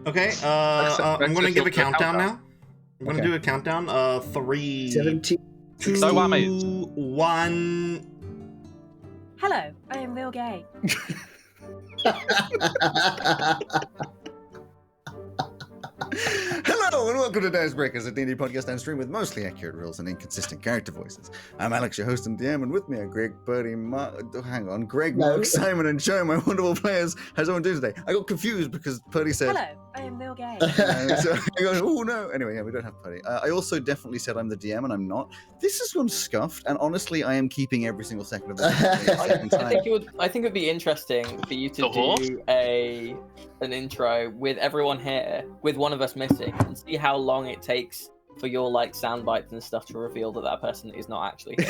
Okay, I'm gonna give a countdown now. I'm gonna do a countdown. 3, 17. 2, No whammies. 1. Hello, I am real gay. Hello and welcome to Dancebreakers, a D&D podcast and stream with mostly accurate rules and inconsistent character voices. I'm Alex, your host and DM, and with me are Greg, Bertie, Mark, Simon, and Joe, my wonderful players. How's everyone doing today? I got confused because Bertie said... Hello, I am real gay. So I go, oh no. Anyway, yeah, we don't have Bertie. I also definitely said I'm the DM, and I'm not. This has gone scuffed, and honestly, I am keeping every single second of this. I think it would be interesting for you to do an intro with everyone here, with one of us missing, and see how long it takes for your sound bites and stuff to reveal that person is not actually here.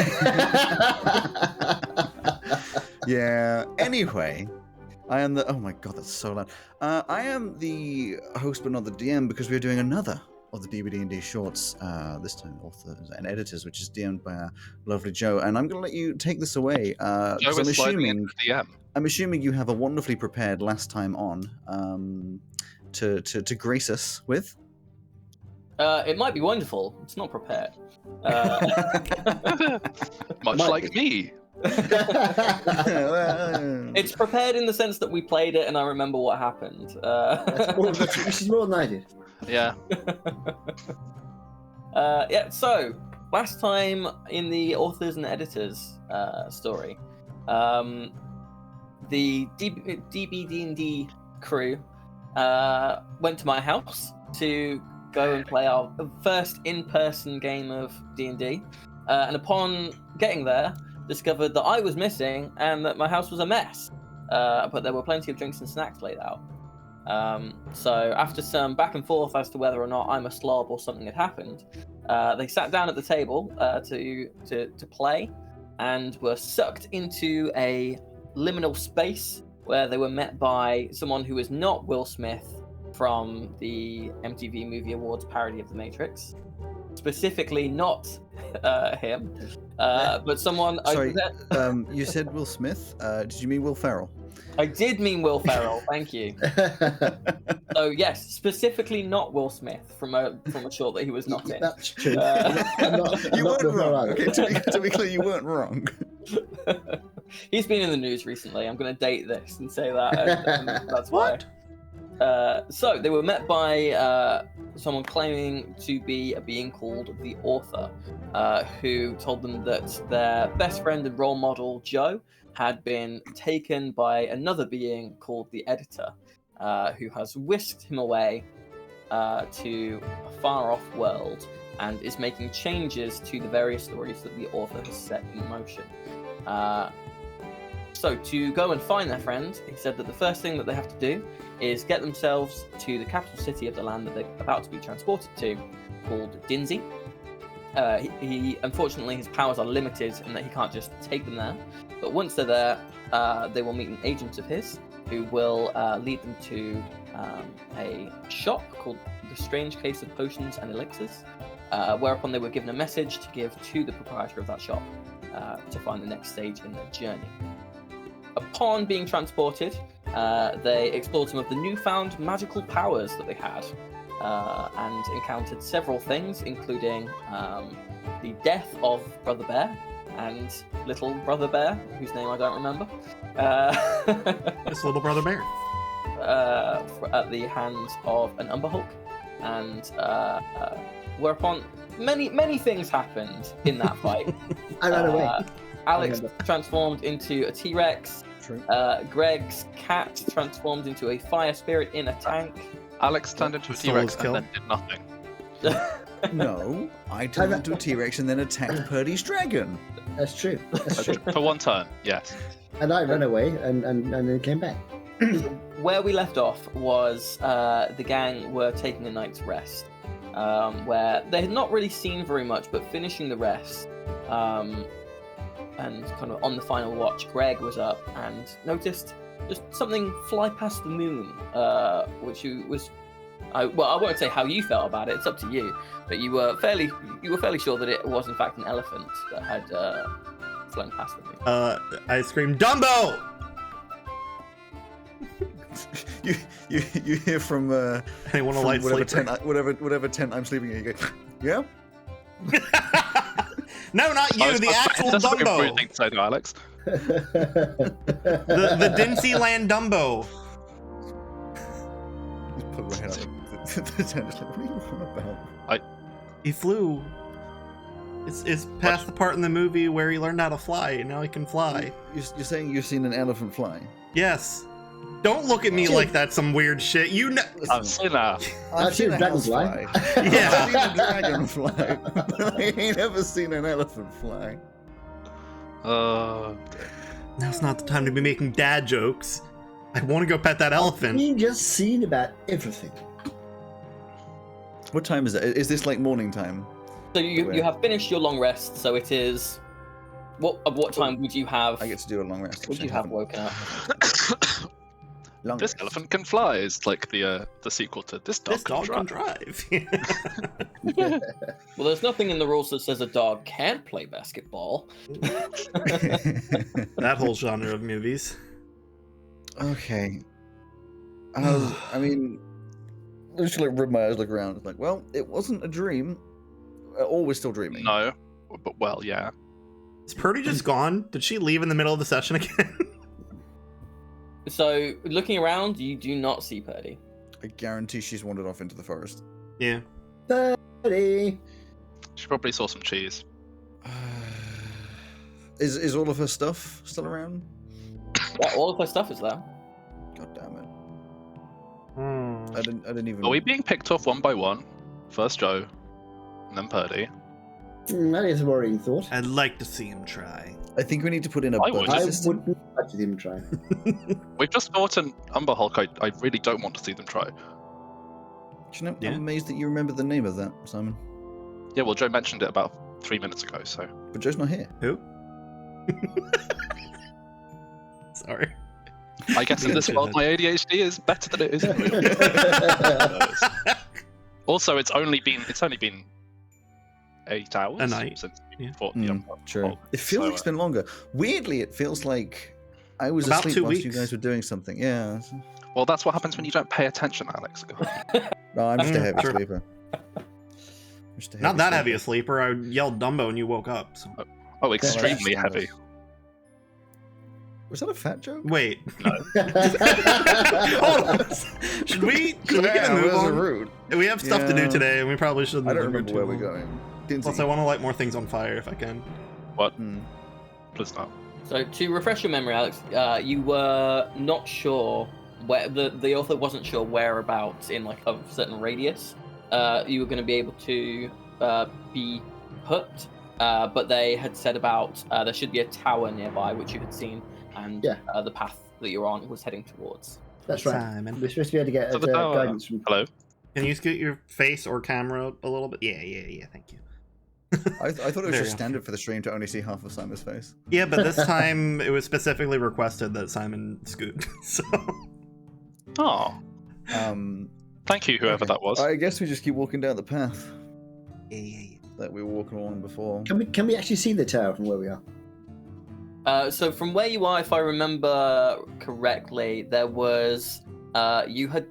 Yeah. Anyway, I am the. Oh my god, that's so loud. I am the host, but not the DM, because we're doing another of the DBDnD shorts. This time, authors and editors, which is DM'd by our lovely Joe. And I'm going to let you take this away. Joe is sliding into the DM. I'm assuming you have a wonderfully prepared last time on to grace us with. It might be wonderful. It's not prepared. Much like me. It's prepared in the sense that we played it and I remember what happened. Which is more than I did. Yeah. So, last time in the authors and editors story, the DBDnD crew went to my house to go and play our first in-person game of D&D, and upon getting there, discovered that I was missing and that my house was a mess, but there were plenty of drinks and snacks laid out. So after some back and forth as to whether or not I'm a slob or something had happened, they sat down at the table to play, and were sucked into a liminal space where they were met by someone who was not Will Smith from the MTV Movie Awards parody of The Matrix. Specifically not him, but someone... Sorry, you said Will Smith. Did you mean Will Ferrell? I did mean Will Ferrell, thank you. So yes, specifically not Will Smith from a short that he was not in. That's true. You weren't wrong. Okay, to be clear, you weren't wrong. He's been in the news recently. I'm going to date this and say that. And that's why. So they were met by someone claiming to be a being called the Author, who told them that their best friend and role model, Joe, had been taken by another being called the Editor, who has whisked him away to a far-off world and is making changes to the various stories that the Author has set in motion. So to go and find their friend, he said that the first thing that they have to do is get themselves to the capital city of the land that they're about to be transported to, called Dinzy. He unfortunately, his powers are limited in that he can't just take them there. But once they're there, they will meet an agent of his who will lead them to a shop called The Strange Case of Potions and Elixirs, whereupon they were given a message to give to the proprietor of that shop to find the next stage in their journey. Upon being transported, they explored some of the newfound magical powers that they had, and encountered several things, including the death of Brother Bear and Little Brother Bear, whose name I don't remember. It's Little Brother Bear. At the hands of an Umber Hulk, and whereupon many things happened in that fight. I ran away. Alex transformed into a T-Rex. True. Greg's cat transformed into a fire spirit in a tank. Alex turned into a T-Rex and then did nothing. No, I turned into a T-Rex and then attacked Purdy's dragon. That's true. That's true. For one turn, yes. And I ran away and then came back. Where we left off was the gang were taking a night's rest, where they had not really seen very much, but finishing the rest, and kind of on the final watch, Greg was up and noticed just something fly past the moon, which was, I won't say how you felt about it. It's up to you, but you were fairly sure that it was in fact an elephant that had flown past the moon. I screamed, Dumbo! you hear from Anyone a from light whatever sleeper? tent whatever tent I'm sleeping in. You go, yeah. No, not you, the actual That's a very rude Dumbo. thing to say to Alex. The Dinsyland Dumbo. Just put my head up. The tent is like, what are you on about? He flew. It's past the part in the movie where he learned how to fly, and now he can fly. You're saying you've seen an elephant fly? Yes. Don't look at me like that's some weird shit. You know. I've seen that. I've seen a dragonfly. Yeah. I've seen a dragonfly, but I ain't ever seen an elephant fly. Now's not the time to be making dad jokes. I want to go pet that elephant. We've just seen about everything. What time is it? Is this like morning time? So you have finished your long rest. So it is. What time would you have? I get to do a long rest. Would which I you have haven't. woken up? Long This rest. elephant can fly is like the sequel to This Dog This dog Can can Drive. drive. Well, there's nothing in the rules that says a dog can't play basketball. That whole genre of movies. Okay. I mean, I just like rub my eyes, look around. It's like, well, it wasn't a dream. Or we're still dreaming. No, but well, yeah. Is Purdy just gone? Did she leave in the middle of the session again? So looking around, you do not see Purdy. I guarantee she's wandered off into the forest. Yeah. Buddy. She probably saw some cheese. Is all of her stuff still around? Yeah, all of her stuff is there. God damn it! Hmm. I didn't even. Are we being picked off one by one? First Joe, and then Purdy. That is a worrying thought. I'd like to see him try. I think we need to put in a I would. budget I system. wouldn't touch him try. We've just fought an Umber Hulk. I really don't want to see them try. Do you know, Yeah. I'm amazed that you remember the name of that, Simon. Yeah, well, Joe mentioned it about 3 minutes ago, so. But Joe's not here. Who? Sorry. I guess in this world, my ADHD is better than it is in real life. Also, it's only been 8 hours A night. since we Yeah. fought the Umber Sure. Hulk. It feels So, like it's been longer. Weirdly, it feels like I was About asleep 2 whilst you weeks. guys were doing something. Yeah. Well, that's what happens when you don't pay attention, Alex. No, I'm just a heavy Sure. sleeper. Just a Not that heavy a sleeper. sleeper. I yelled Dumbo and you woke up. So. Oh, extremely that's heavy. Was that a fat joke? Wait. No. Hold on. Should we get a move was on? rude. We have stuff to do Yeah. today, and we probably shouldn't. I don't linger remember too where we're long. going. Didn't Plus, see. I want to light more things on fire if I can. What? Hmm. Please not. So to refresh your memory, Alex, you were not sure where the author wasn't sure whereabouts in like a certain radius you were going to be able to be put, but they had said about there should be a tower nearby which you had seen, and Yeah. the path that you're on was heading towards. That's right. Simon. We're supposed to be able to get So the tower- guidance from. Hello? Can you scoot your face or camera a little bit? Yeah. Thank you. I thought it was Very just standard for the stream to only see half of Simon's face. Yeah, but this time it was specifically requested that Simon scoot. So Oh, thank you, whoever Okay. that was. I guess we just keep walking down the path yeah. that we were walking along before. Can we actually see the tower from where we are? So from where you are, if I remember correctly, there was you had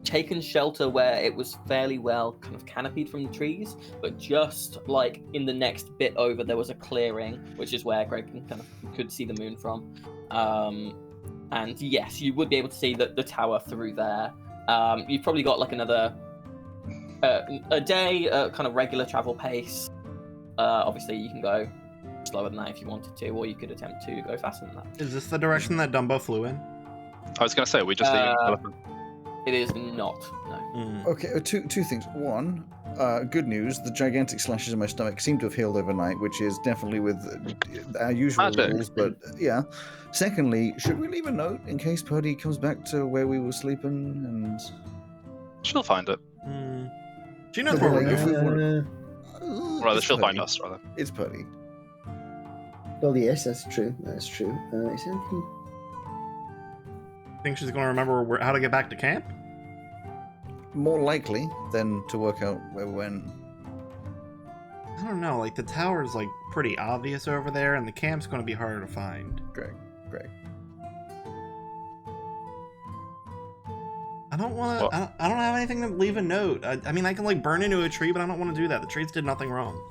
taken shelter where it was fairly well kind of canopied from the trees, but just like in the next bit over, there was a clearing, which is where Greg could see the moon from. And yes, you would be able to see the tower through there. You've probably got like another a day, kind of regular travel pace. Obviously, you can go slower than that if you wanted to, or you could attempt to go faster than that. Is this the direction that Dumbo flew in? I was going to say, we just leaving the elephant. It is not, no. Okay, two things. One, good news: the gigantic slashes in my stomach seem to have healed overnight, which is definitely with our usual Magic. rules. But yeah. Secondly, should we leave a note in case Purdy comes back to where we were sleeping? And She'll find it. She knows where we're If we going. want- Rather, It's she'll Purdy. find us, rather. It's Purdy. Well, yes, that's true. That's true. Is there anything? Think she's going to remember how to get back to camp? More likely than to work out where we went. I don't know. Like the tower's like pretty obvious over there, and the camp's going to be harder to find. Greg. don't want What? to. I don't have anything to leave a note. I mean, I can like burn into a tree, but I don't want to do that. The trees did nothing wrong.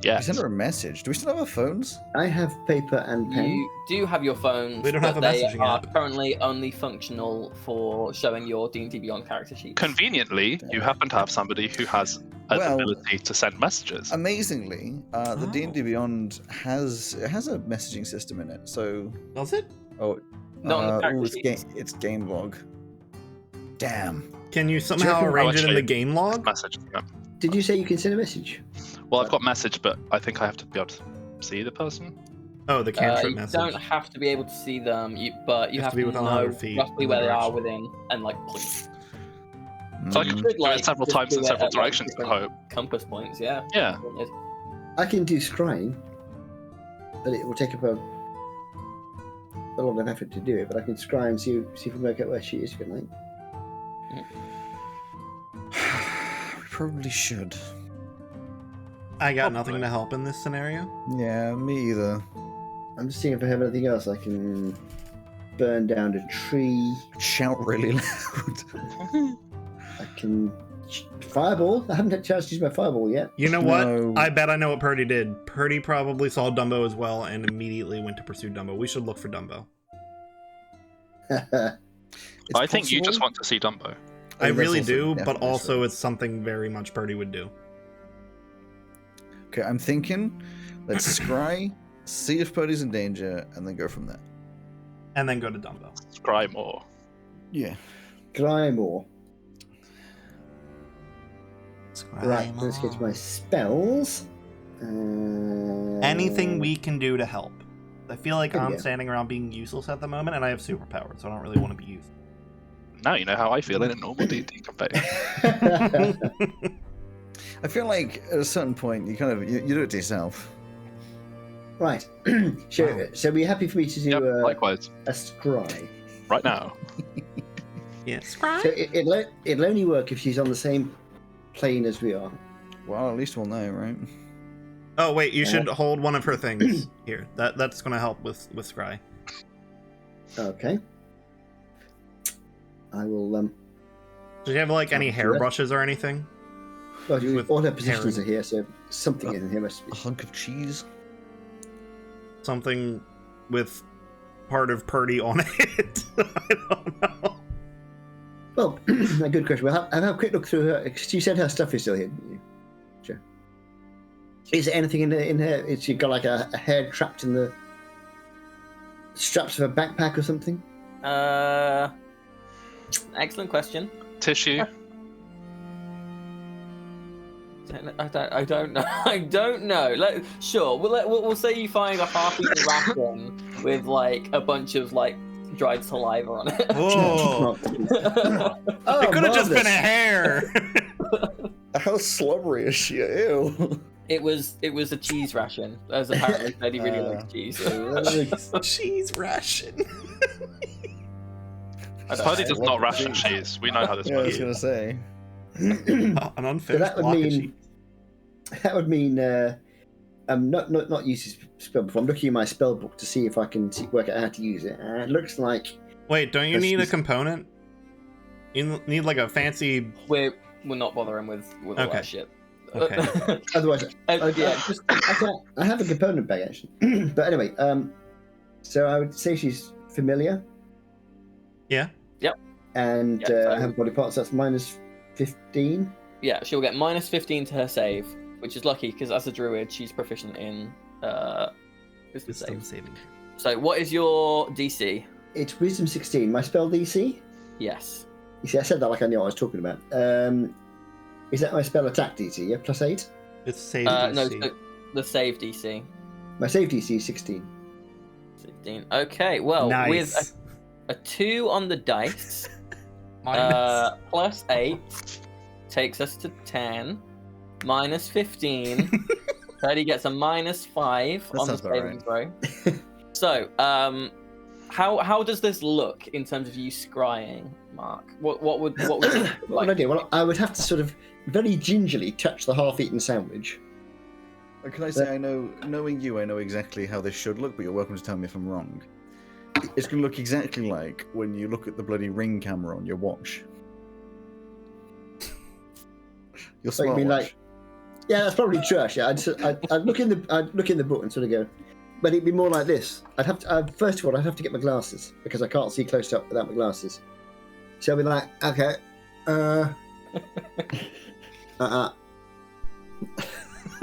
Yeah. We sent her a message. Do we still have our phones? I have paper and pen. You do have your phones, We don't but have a they messaging are app. currently only functional for showing your D&D Beyond character sheets. Conveniently, you happen to have somebody who has an Well, ability to send messages. Amazingly, the Oh. D&D Beyond has a messaging system in it. So, Does it? Not on the character it's game log. Damn. Can you somehow reckon- arrange it in actually- the game log? Message. Yeah. Did you say you can send a message? Well, I've got message, but I think I have to be able to see the person. Oh, the cantrip You message. don't have to be able to see them, but you You have to be within know 100 feet roughly in where the they are direction. within, and like point. So I Mm. can Could, do like, it several just times do in it several at, like, directions, I different- hope. Compass points, yeah. Yeah. I can do scrying, but it will take up a lot of effort to do it. But I can scry and see if we can work out where she is. If you like. We probably should. I got nothing to help in this scenario. Yeah, me either. I'm just seeing if I have anything else. I can burn down a tree. Shout really loud. I can fireball. I haven't had a chance to use my fireball yet. You know what? No. I bet I know what Purdy did. Purdy probably saw Dumbo as well and immediately went to pursue Dumbo. We should look for Dumbo. It's I think you just possible. want to see Dumbo. I that's really also do, but definitely also true. it's something very much Purdy would do. Okay, I'm thinking. Let's scry, see if Purdy's in danger, and then go from there. And then go to Dumbo. Scry more. Yeah. Grymore. Right, let's get to my spells. Anything we can do to help. I feel like Good I'm idea. standing around being useless at the moment, and I have superpowers, so I don't really want to be used. Now you know how I feel in a normal D&D campaign. I feel like at a certain point you kind of you do it to yourself. Right. So we're happy for me to do Yep, likewise. a scry. Right now. Yeah. So it'll only work if she's on the same plane as we are. Well, at least we'll know, right? Oh wait, you should hold one of her things here. That's going to help with Scry. Okay. I will. Do you have like any hairbrushes or anything? Well, With all her positions herring. are here, so something in here must be. A hunk of cheese. Something with part of Purdy on it? I don't know. Well, a good question. I'll have a quick look through her. You said her stuff is still here, didn't you? Sure. Is there anything in her? Is she got like a hair trapped in the straps of a backpack or something? Excellent question. Tissue. I don't know. I don't know. Sure, we'll say you find a half-eaten ration with like a bunch of like dried saliva on it. Whoa! Oh, It could have just been a marvellous. hair. How slobbery is she? Ew. It was a cheese ration, as apparently Freddie really likes cheese. Cheese ration. I don't Purdy know. does not ration cheese. We know how this Yeah, I was works. gonna say. An unfinished that would block of mean- cheese. That would mean not use his spell before. I'm looking at my spell book to see if I can work out how to use it. And it looks like Wait, don't you That's need a just- component? You need like a fancy. We're not bothering with all Okay. that shit. Okay. otherwise. I have a component bag actually. But anyway, so I would say she's familiar. Yeah. And Yeah, so- I have body parts. That's minus 15. Yeah, she'll get minus 15 to her save, which is lucky because as a druid, she's proficient in wisdom Wisdom save. saving. So, what is your DC? It's wisdom 16. My spell DC. Yes. You see, I said that like I knew what I was talking about. Is that my spell attack DC? Yeah, plus 8. It's saved. No, DC. so the save DC. My save DC is 16. 16. Okay, well, nice. with a 2 on the dice, Minus. plus 8 takes us to 10, minus 15. Freddie gets a minus 5 That on the sounds about saving throw. So, how does this look in terms of you scrying, Mark? What would it look What would I like? do? Well, I would have to sort of very gingerly touch the half-eaten sandwich. Can I say, knowing you, I know exactly how this should look, but you're welcome to tell me if I'm wrong. It's going to look exactly like when you look at the bloody Ring camera on your watch. Your So you mean smartwatch. like? Yeah, that's probably true. Actually, I'd look in the book and sort of go, but it'd be more like this. I'd have to first of all, I'd have to get my glasses because I can't see close up without my glasses. So I'd be like, okay,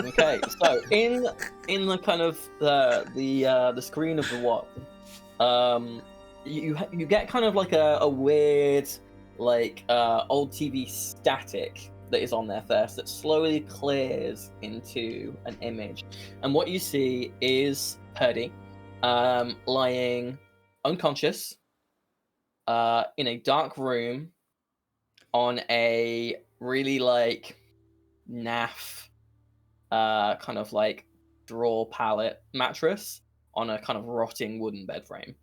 Okay, so in the kind of the screen of the watch, you get kind of like a weird like old TV static that is on there first that slowly clears into an image, and what you see is Purdy lying unconscious in a dark room on a really like naff kind of like drawer pallet mattress on a kind of rotting wooden bed frame,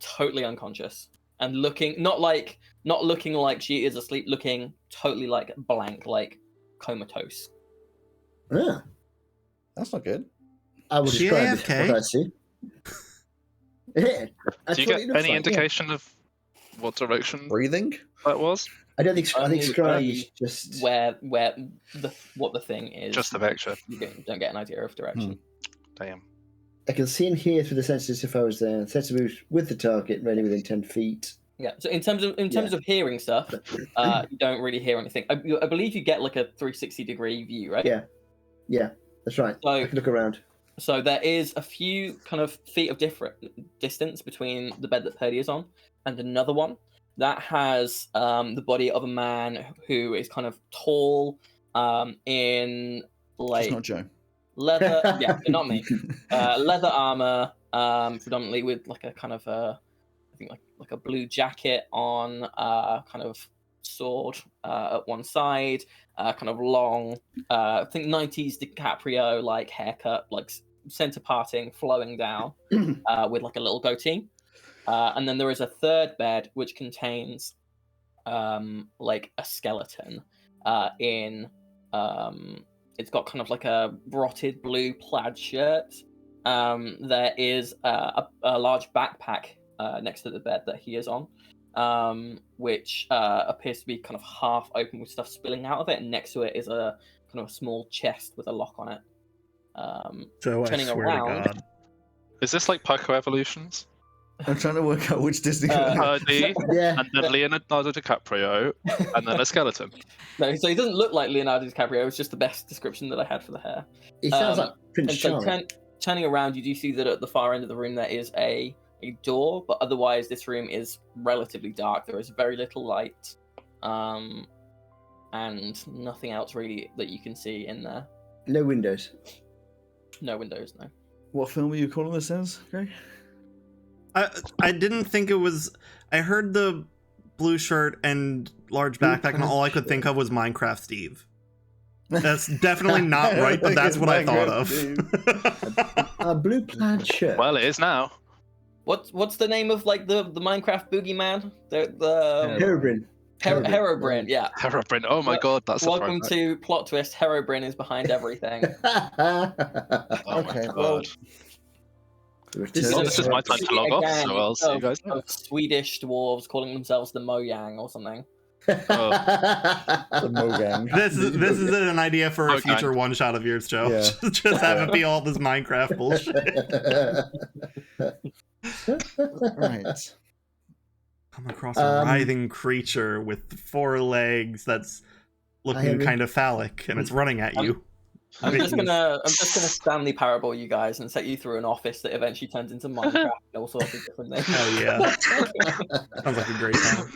totally unconscious and looking not looking like she is asleep, looking totally like blank, like comatose. yeah. That's not good. I would She describe AFK? what I see. Yeah, that's Do you what get it looks any like, yeah. indication of what direction Breathing? that was? I don't think. I think scribe Only is just. where what the thing is. Just the picture. You don't get an idea of direction. Damn. I can see and hear through the sensors if I was there. Sensor moves with the target, ready within 10 feet. Yeah. So in terms of hearing stuff, you don't really hear anything. I believe you get like a 360-degree view, right? Yeah, that's right. So- I can look around. So there is a few kind of feet of different distance between the bed that Purdy is on and another one that has the body of a man who is kind of tall, in like It's not Joe. leather. Yeah, not me. Leather armor, predominantly with like a kind of I think like a blue jacket on, kind of sword at one side, kind of long, I think 90s DiCaprio like haircut, like center parting, flowing down, with like a little goatee. And then there is a third bed which contains like a skeleton in it's got kind of like a rotted blue plaid shirt. There is a large backpack next to the bed that he is on, which appears to be kind of half open with stuff spilling out of it, and next to it is a kind of a small chest with a lock on it. Joe, I Turning swear around. to God. Is this like Paco Evolutions? I'm trying to work out which Disney. Purdy, Yeah. and then Leonardo DiCaprio, and then a skeleton. No, so he doesn't look like Leonardo DiCaprio. It's just the best description that I had for the hair. He sounds like Prince And so Charming. turning around, you do see that at the far end of the room there is a door, but otherwise this room is relatively dark. There is very little light, and nothing else really that you can see in there. No windows. No windows, no. What film are you calling this as, Greg? I didn't think it was. I heard the blue shirt and large backpack, and all I could think of was Minecraft Steve. That's definitely not I right, but think that's it's what I thought Minecraft of. A blue plaid shirt. Well, it is now. What's the name of like the Minecraft boogeyman? The Herobrine. Herobrine, yeah. Herobrine. Oh my god, that's a Welcome throwback. to plot twist. Herobrine is behind everything. Oh Okay, my well, god. This Well, this is my time to log off, Again, so I'll see you guys later. of Swedish dwarves calling themselves the Mojang or something. the Mogang. This is an idea for a Okay. future one shot of yours, Joe. Yeah. Just have it be all this Minecraft bullshit. Right. Come across a writhing creature with 4 legs that's looking kind of phallic, and it's running at you. I'm just gonna Stanley Parable you guys and set you through an office that eventually turns into Minecraft and all sorts of different things. Hell yeah. Sounds like a great time.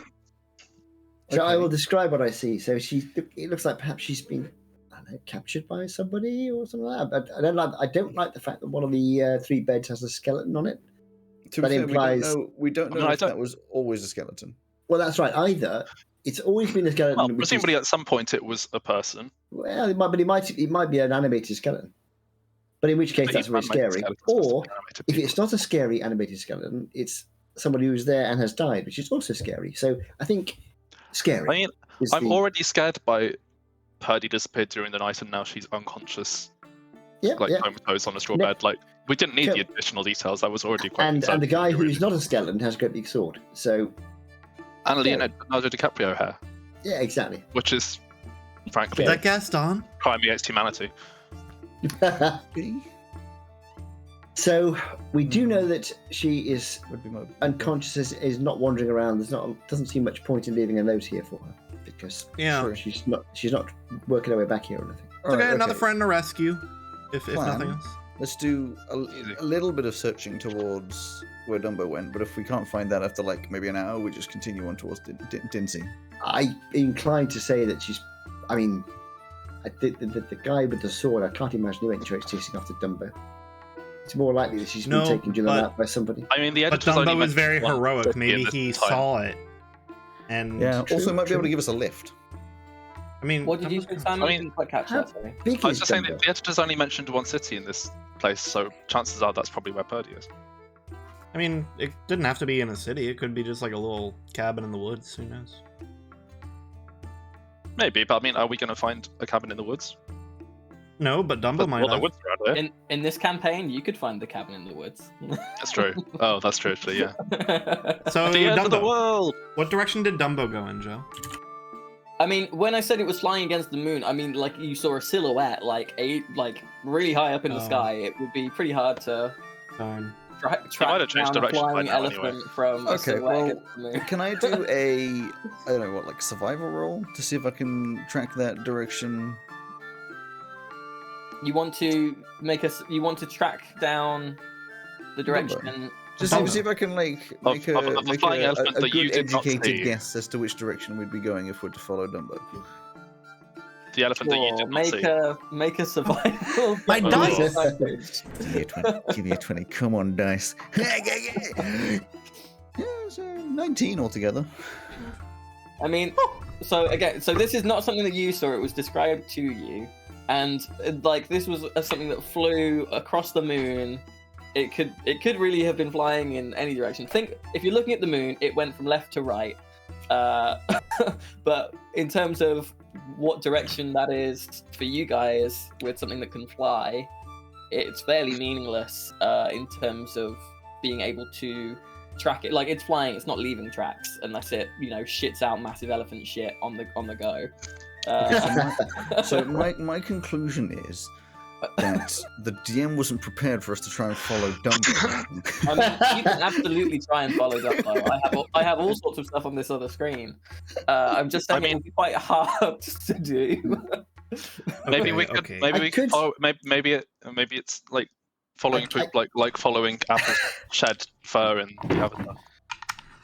So I will describe what I see. So it looks like perhaps she's been, I don't know, captured by somebody or something like that. But I don't like the fact that one of the 3 beds has a skeleton on it. To That be fair, implies- we don't know I if don't- that was always a skeleton. Well, that's right. Either it's always been a skeleton. Well, which is- presumably at some point it was a person. well, it might be an animated skeleton. But in which case, But that's you very can make scary. skeletons Or with animated if people. it's not a scary animated skeleton, it's somebody who's there and has died, which is also scary. So I think scary. I mean, is I'm the- already scared by Purdy disappeared during the night and now she's unconscious, yeah, like yeah. comatose on a straw No. bed. Like, We didn't need Cool. the additional details. I was already quite. And concerned the guy with the who's original. not a skeleton has a great big sword. So And Leonardo DiCaprio hair, yeah, exactly. which is frankly Is that Gaston? crime against humanity. So we do know that she is Would be my unconscious, is not wandering around. Doesn't seem much point in leaving a note here for her because Yeah. she's not working her way back here or anything. It's okay, another friend to rescue, if Plan. nothing else. Let's do Easy. a little bit of searching towards where Dumbo went, but if we can't find that after like maybe an hour, we just continue on towards Dinsey. I'm inclined to say that she's. I mean, the guy with the sword. I can't imagine he went chasing after Dumbo. It's more likely that she's No, been taken to the but- map by somebody. I mean, the But editors only Dumbo was mentioned very one heroic. city Maybe in this he time. saw it. And Yeah. True, Also, might be able true. to give us a lift. I mean, What did you say, Simon? I mean- I didn't quite catch How- that. Sorry. Big I was is just saying that Dumbo. the editors only mentioned one city in this place, so chances are that's probably where Purdy is. I mean, it didn't have to be in a city. It could be just like a little cabin in the woods. Who knows? Maybe, but I mean, are we going to find a cabin in the woods? No, but Dumbo might Well, the have. woods around here. In this campaign, you could find the cabin in the woods. That's true. Oh, that's true, actually, yeah. So The end of the Dumbo, world! what direction did Dumbo go in, Joe? I mean, when I said it was flying against the moon, I mean like you saw a silhouette, like really high up in the Oh. sky. It would be pretty hard to Darn. might have track changed down a direction by flying now elephant anyway. from a Okay, silhouette well, against the moon. Can I do a I don't know what, like survival roll to see if I can track that direction? You want to you want to track down the direction. Just Dumbo. see if I can like Of- make of a, the flying elephant a that you good did not educated see. guess as to which direction we'd be going if we're to follow Dumbo. The elephant that you Sure, did not see. make a survival. My roll. dice! Give me a 20. Give me a 20. Come on, dice. Yeah, so 19 altogether. I mean, so again, so this is not something that you saw. It was described to you, and like this was something that flew across the moon. It could really have been flying in any direction. Think if you're looking at the moon, it went from left to right. But in terms of what direction that is for you guys with something that can fly, it's fairly meaningless in terms of being able to track it. Like it's flying, it's not leaving tracks unless it shits out massive elephant shit on the go. So my conclusion is that the DM wasn't prepared for us to try and follow Dumbo. I mean, you can absolutely try and follow Dumbo. I have all sorts of stuff on this other screen. I'm just saying it would be quite hard to do. Maybe Okay, we could. okay. Maybe I we could. could- Follow, maybe it's like following like following Apple's shed fur in the Avatar.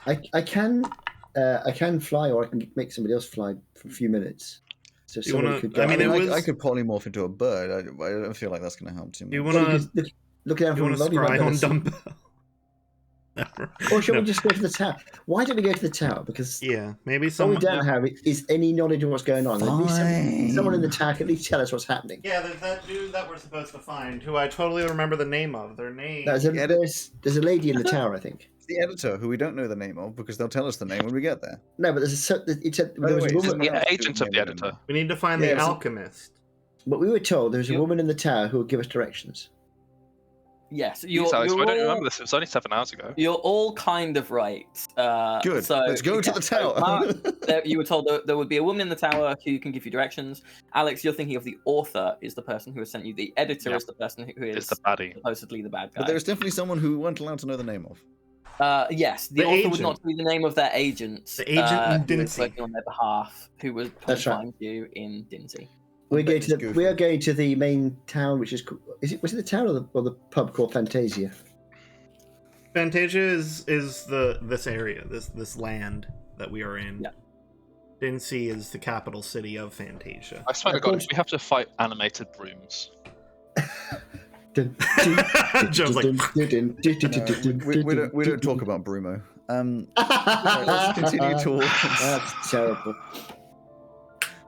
I can fly, or I can make somebody else fly for a few minutes. So You somebody wanna- could go. I mean, it was- I could polymorph into a bird. I don't feel like that's going to help too much. You Well, wanna look down you from wanna the lobby. scry might on be able to see- Dumbo? Or shall No. we just go to the tower? Why don't we go to the tower? Because Yeah, maybe all some. we don't have is any knowledge of what's going on. At least Fine. someone in the tower can at least tell us what's happening. Yeah, there's that dude that we're supposed to find, who I totally remember the name of. Their name. There's a lady in the tower, I think. It's the editor, who we don't know the name of because they'll tell us the name when we get there. No, but there By the was way, a is woman. it- The agent of the editor. We need to find Yeah, the it's- alchemist. But we were told there was a You- woman in the tower who would give us directions. Yes, Yes, Alex, you're I don't all- remember this. It was only 7 hours ago. You're all kind of right. Good. So, Let's go to the so tower. Mark, you were told that there would be a woman in the tower who can give you directions. Alex, you're thinking of the author is the person who has sent you. The editor Yeah. is the person who is It's the baddie. supposedly the bad guy. But there's definitely someone who we weren't allowed to know the name of. Yes, the The author would agent. not be the name of their agent. The agent in who is Dinsey. working on their behalf, who was That's right. find you in Dinsey. We're bet going it's to goofy. we are going to the main town, which is was it the town or the pub called Fantasia? Fantasia is this area, this land that we are in. Yeah. Dinsey is the capital city of Fantasia. I swear to God, if we have to fight animated brooms. Joe's like, We don't talk about Brumo. Let's continue towards. That's terrible.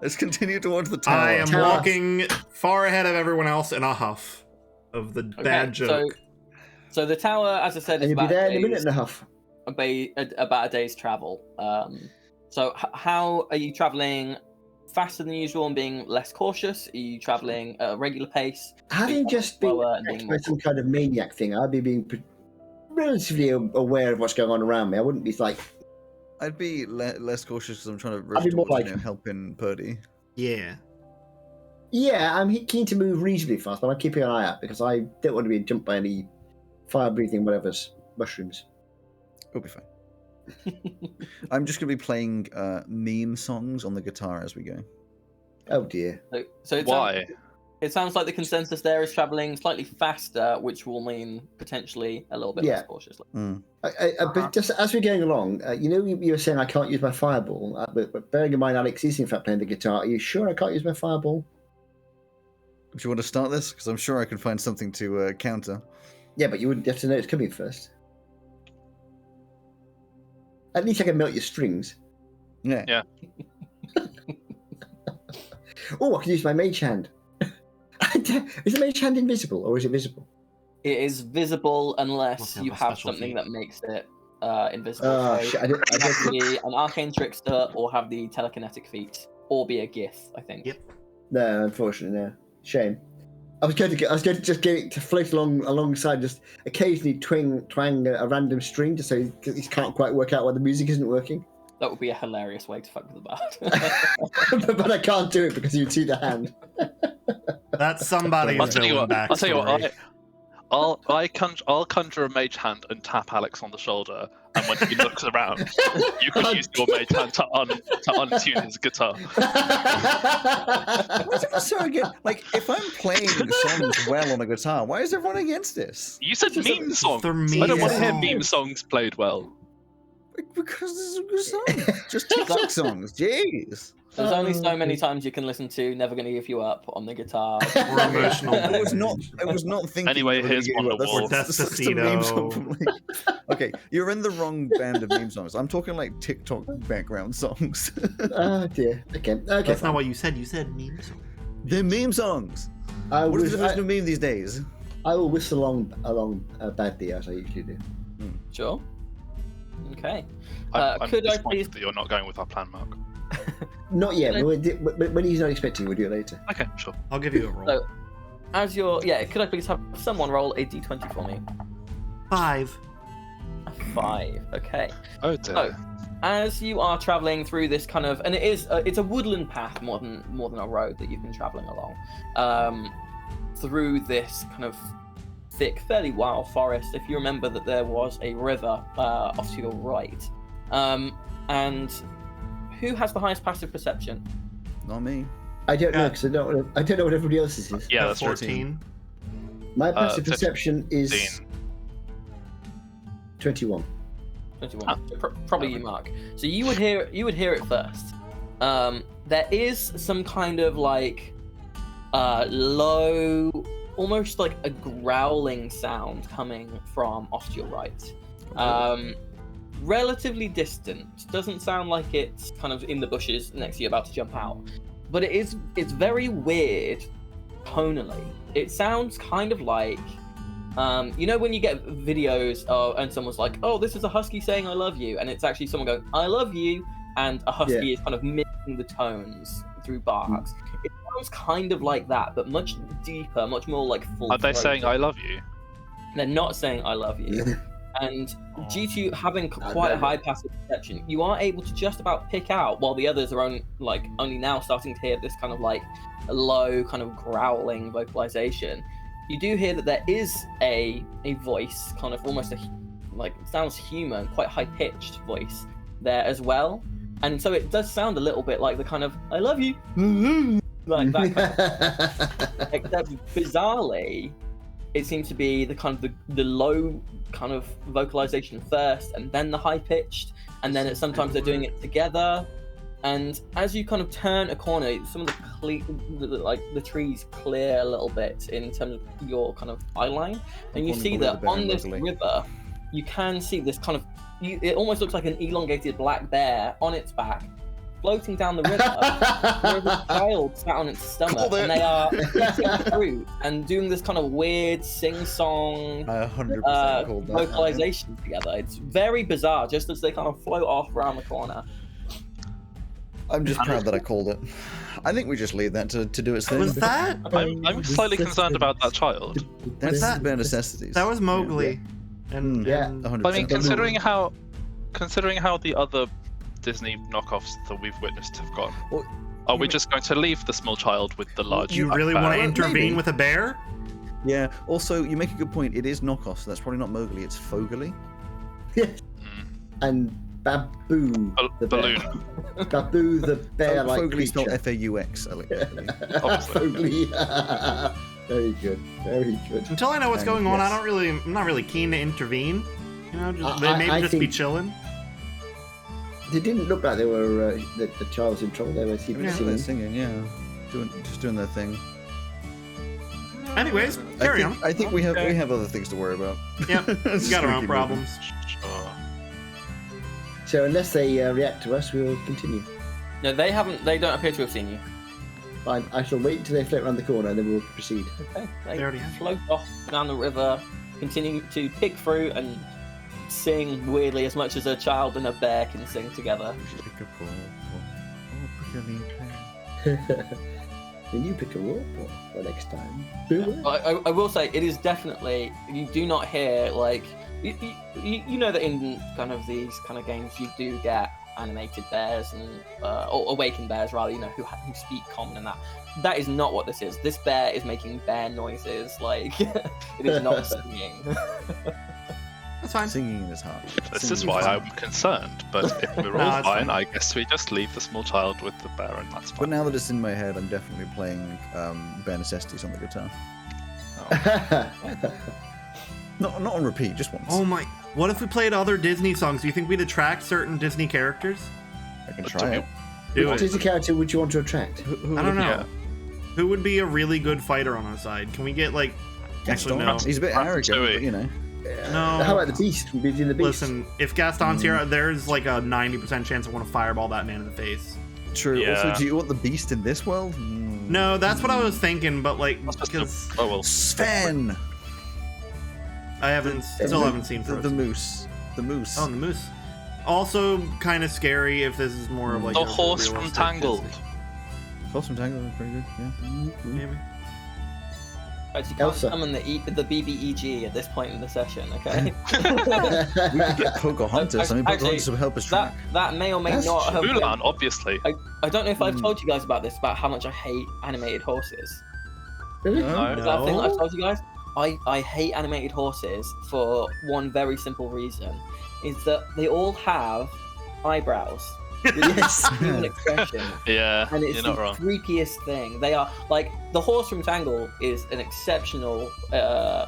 Let's continue towards the tower. I am Tower. walking far ahead of everyone else in a huff of the bad joke. So the tower, as I said, And is you'll be about there in a minute and a half. about a day's travel. So how are you traveling faster than usual and being less cautious? Are you traveling at a regular pace? Having just been slower and being attacked more by some kind of maniac thing, I'd be being relatively aware of what's going on around me. I wouldn't be like. I'd be less cautious because I'm trying to rush be more towards like- helping Purdy. Yeah. Yeah, I'm keen to move reasonably fast, but I'm keeping an eye out because I don't want to be jumped by any fire-breathing whatever's mushrooms. It'll be fine. I'm just going to be playing meme songs on the guitar as we go. Oh dear. So Why? It sounds like the consensus there is traveling slightly faster, which will mean potentially a little bit less cautiously. But just as we're going along, you were saying I can't use my fireball, but bearing in mind Alex is in fact playing the guitar, are you sure I can't use my fireball? Do you want to start this? Because I'm sure I can find something to counter. Yeah, but you wouldn't have to know it's coming first. At least I can melt your strings. Yeah. Yeah. Oh, I can use my mage hand. Is the mage hand invisible or is it visible? It is visible unless Must have you a have special something feat. that makes it invisible. Oh, So shit. I you have to be an arcane trickster or have the telekinetic feat or be a gith, I think. Yep. No, unfortunately, no. Shame. I was going to just get it to float alongside, just occasionally twang a random string, just so he can't quite work out why the music isn't working. That would be a hilarious way to fuck with the bard. but I can't do it because you would see the hand. That's somebody's I'll tell you villain what. I'll tell you backstory. what. I'll conjure a mage hand and tap Alex on the shoulder, and when he looks around, you can use your mage hand to untune his guitar. What's everyone so against? Like, if I'm playing songs well on a guitar, why is everyone against this? You said meme songs. They're I don't want to hear songs. meme songs played well. Because this is a good song. Just TikTok songs. Jeez. There's only so many times you can listen to "Never Gonna Give You Up" on the guitar. Or emotional I was damage. not thinking. Anyway, you were here's gonna get you Wonderwall. up. That's such a meme song Despacito. from, like- Okay, you're in the wrong band of meme songs. I'm talking like TikTok background songs. Oh dear. Okay. That's not what you said. You said meme song. They're meme songs. What is the version of meme these days? I will whistle along badly as I usually do. Sure. Okay. I'm Could I disappointed please? that you're not going with our plan, Mark. Not yet. When he's not expecting, we'll do it later. Okay, sure. I'll give you a roll. So, as your could I please have someone roll a d20 for me? 5. A 5. Okay. Oh dear. So, as you are traveling through this kind of, and it's a woodland path more than a road that you've been traveling along, through this kind of thick, fairly wild forest. If you remember that there was a river off to your right, and who has the highest passive perception? Not me. I don't know because I don't know what everybody else's is. Yeah, that's 14. My passive 15. perception is 15. 21. 21. Probably you, Mark. So you would hear it first. There is some kind of like low, almost like a growling sound coming from off to your right. Relatively distant. Doesn't sound like it's kind of in the bushes next to you, about to jump out. But it's very weird tonally. It sounds kind of like when you get videos and someone's like, oh, this is a husky saying I love you, and it's actually someone going, I love you, and a husky is kind of mimicking the tones through barks. It sounds kind of like that, but much deeper, much more like full. Are they saying I love you? They're not saying I love you. And due to having quite a high passive perception, you are able to just about pick out, while the others are only now starting to hear this kind of like a low kind of growling vocalization. You do hear that there is a voice, kind of almost it sounds human, quite high pitched voice there as well. And so it does sound a little bit like the kind of I love you, like that kind of, except bizarrely, it seems to be the kind of the low kind of vocalization first, and then the high pitched, and then sometimes they're doing it together. And as you kind of turn a corner, some of the trees clear a little bit in terms of your kind of eye line, and you see that on this river, you can see this kind of. It almost looks like an elongated black bear on its back, floating down the river. There is a child sat on its stomach, and they are eating fruit and doing this kind of weird sing-song 100% called that. vocalization together. It's very bizarre, just as they kind of float off around the corner. I'm just proud that I called it. I think we just leave that to do its thing. Was that? I'm slightly concerned about that child. That's that- the bare necessities. That was Mowgli. And, Yeah. and 100%. I mean, considering how the other Disney knockoffs that we've witnessed have gone, Well, are we just going to leave the small child with the large? you black really bear? want to Well, intervene maybe. with a bear? Yeah. Also, you make a good point. It is knockoff, so that's probably not Mowgli. It's Fogely. And Babu, the Balloon. bear. Babu, the bear-like Fogely spelled creature. F-A-U-X. Obviously. Fogely. Very good. Very good. Until I know what's And going on, yes. I'm not really keen to intervene. You know, just, I- they maybe I just be think- chilling. They didn't look like they were the child was in trouble. They were Yeah, singing. they're singing. Yeah, just doing their thing. Anyways, carry on. I think we have other things to worry about. Yeah, we Just got our gonna own keep problems. Sure. So unless they react to us, we will continue. No, they haven't. They don't appear to have seen you. Fine. I shall wait until they float around the corner, and then we'll proceed. Okay. They They already have. float off down the river, continue to pick fruit and sing weirdly as much as a child and a bear can sing together. Then you pick a rope for next time. I will say it is definitely, you do not hear like you know that in kind of these kind of games you do get animated bears and or awakened bears rather, you know, who speak common, and that is not what this is. This bear is making bear noises, like it is not singing. That's fine. Singing in his heart. This is why I'm concerned. But if we're No, all it's fine, fine. I guess we just leave the small child with the bear, and that's But fine. now that it's in my head, I'm definitely playing bare necessities on the guitar. Not on repeat, just once. Oh my! What if we played other Disney songs? Do you think we'd attract certain Disney characters? I can But try it. Do Which it. Disney character would you want to attract? I don't know. Yeah. Who would be a really good fighter on our side? Can we get like? Actually, Gaston. no. He's a bit arrogant, Ratatouille. but you know. No. How about the Beast from Beauty and the Beast? Listen, if Gaston's here, there's like a 90% chance I want to fireball that man in the face. True. Yeah. Also, do you want the beast in this world? No, that's what I was thinking, but like, That's just because oh well. Sven! I still haven't seen The Frozen. moose. The moose. Oh, and the moose. Also, kind of scary if this is more of like The a horse from realistic Tangled. Disney. Horse from Tangled is pretty good, yeah. Maybe. But you can't Elsa. summon the BBEG at this point in the session, okay? We could get Pocahontas. I mean, Actually, Pocahontas would help us track. that may or may That's not have been, Mulan, obviously. I don't know if I've told you guys about this, about how much I hate animated horses. Really? No. Is that a thing that I've No. told you guys? I hate animated horses for one very simple reason, is that they all have eyebrows. Yes. Human expression. Yeah, And it's you're the not wrong. creepiest thing. They are like the horse from Tangle is an exceptional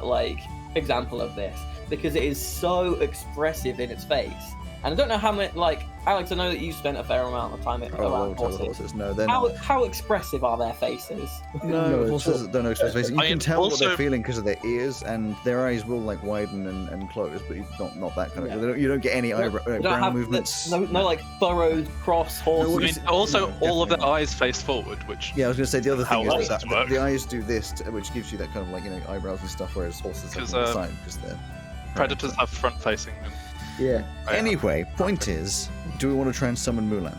like example of this because it is so expressive in its face. And I don't know how much like Alex, I know that you spent a fair amount of time Oh, around well, tell the horses. horses. No, they're not. How expressive are their faces? No, No, horses it's don't know express faces. You I can mean, tell what they're also- feeling because of their ears, and their eyes will like widen and close, but not that kind of. Yeah. You don't get any They eyebrow don't brow have movements. no like furrowed cross horse. No, I what mean, is- also, no, all of their definitely eyes face forward, which Yeah, I was going to say the other How thing is horses that work. the eyes do this, which gives you that kind of like eyebrows and stuff, whereas horses have 'Cause, on the side because they're. predators have front facing. Yeah. Anyway, point is, do we want to try and summon Mulan?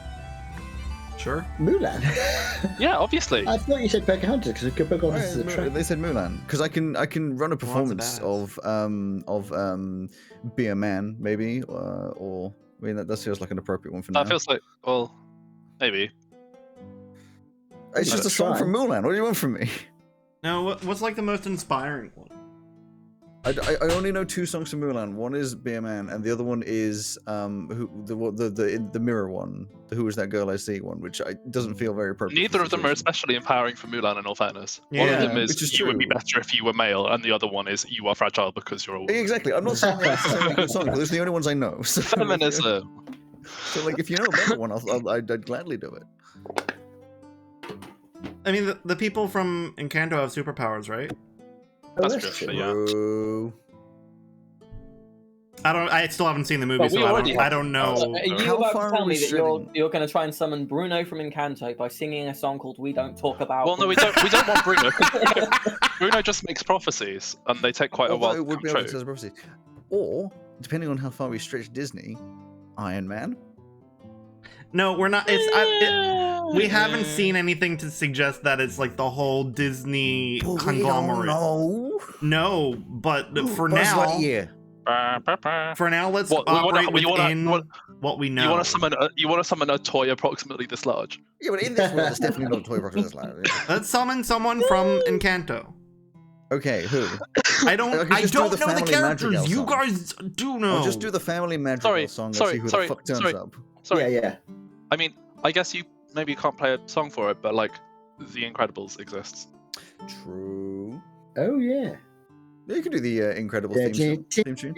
Sure. Mulan. Yeah, obviously. I thought you said Pocahontas because Pocahontas is a track. They said Mulan because I can run a performance badass. of Be a Man maybe or I mean that feels like an appropriate one for now. That feels like, well, maybe. It's just a Let's song try. from Mulan. What do you want from me? Now, what's like the most inspiring one? I only know two songs from Mulan. One is Be a Man, and the other one is the mirror one, the Who Is That Girl I See one, which doesn't feel very appropriate. Neither for of them are the situation. especially empowering for Mulan, in all fairness. One Yeah, of them which is is you would be true. better if you were male, and the other one is you are fragile because you're a woman. Exactly. I'm not saying that's necessarily a good song, but those are the only ones I know. So, Feminism. So like, if you know a better one, I'd gladly do it. I mean, the people from Encanto have superpowers, right? Oh, That's true, yeah. Bro. I still haven't seen the movie, But we so already I don't know. So, are you How about far to are tell we me that shredding? you're going to try and summon Bruno from Encanto by singing a song called "We Don't Talk About"? Well, no, we don't want Bruno. Bruno just makes prophecies, and they take quite a while Although to it would come be able true. to tell prophecy. Or, depending on how far we stretch Disney, Iron Man. No, we're not. We haven't seen anything to suggest that it's like the whole Disney conglomerate. No, but for Buzz now, Lightyear. for now, let's What, operate you within wanna- what we know. You want to summon a toy approximately this large? Yeah, but in this world, it's definitely not a toy box this loud. Yeah. Let's summon someone from Encanto. Okay, who? I don't know the characters. You guys do know. I'll just do the Family Madrigal song and see who the fuck turns up. Sorry. Yeah. I mean, I guess you maybe can't play a song for it, but like, The Incredibles exists. True. Oh yeah. Yeah, you can do the Incredibles theme tune.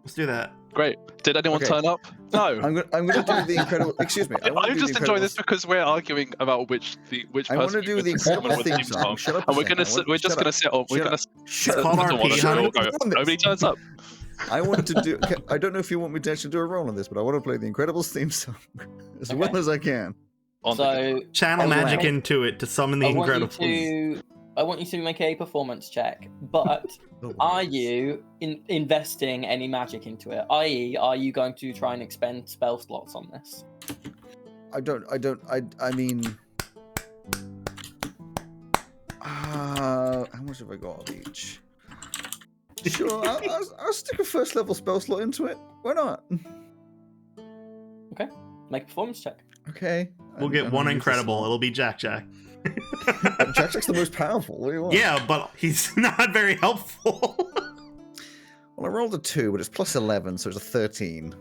Let's do that. Great. Did anyone Okay. turn up? No. I'm gonna do the Incredible. Excuse me. I'm just enjoying this because we're arguing about which I want to person do the gets to come Incredible with theme theme song. song. Shut up. And we're just gonna sit on. We're gonna Shut Call up. RP, honey. Nobody turns up. I want to do. I don't know if you want me to actually do a roll on this, but I want to play the Incredibles theme song as well as I can. So Channel Okay. magic into it to summon the Incredibles. I want you to make a performance check, but are you investing any magic into it? I.e., are you going to try and expend spell slots on this? I mean, how much have I got of each? Sure, I'll stick a first level spell slot into it. Why not? Okay, make a performance check. Okay. We'll get one Incredible. It'll be Jack. Jack's the most powerful. What do you want? Yeah, but he's not very helpful. Well, I rolled a 2, but it's plus 11, so it's a 13.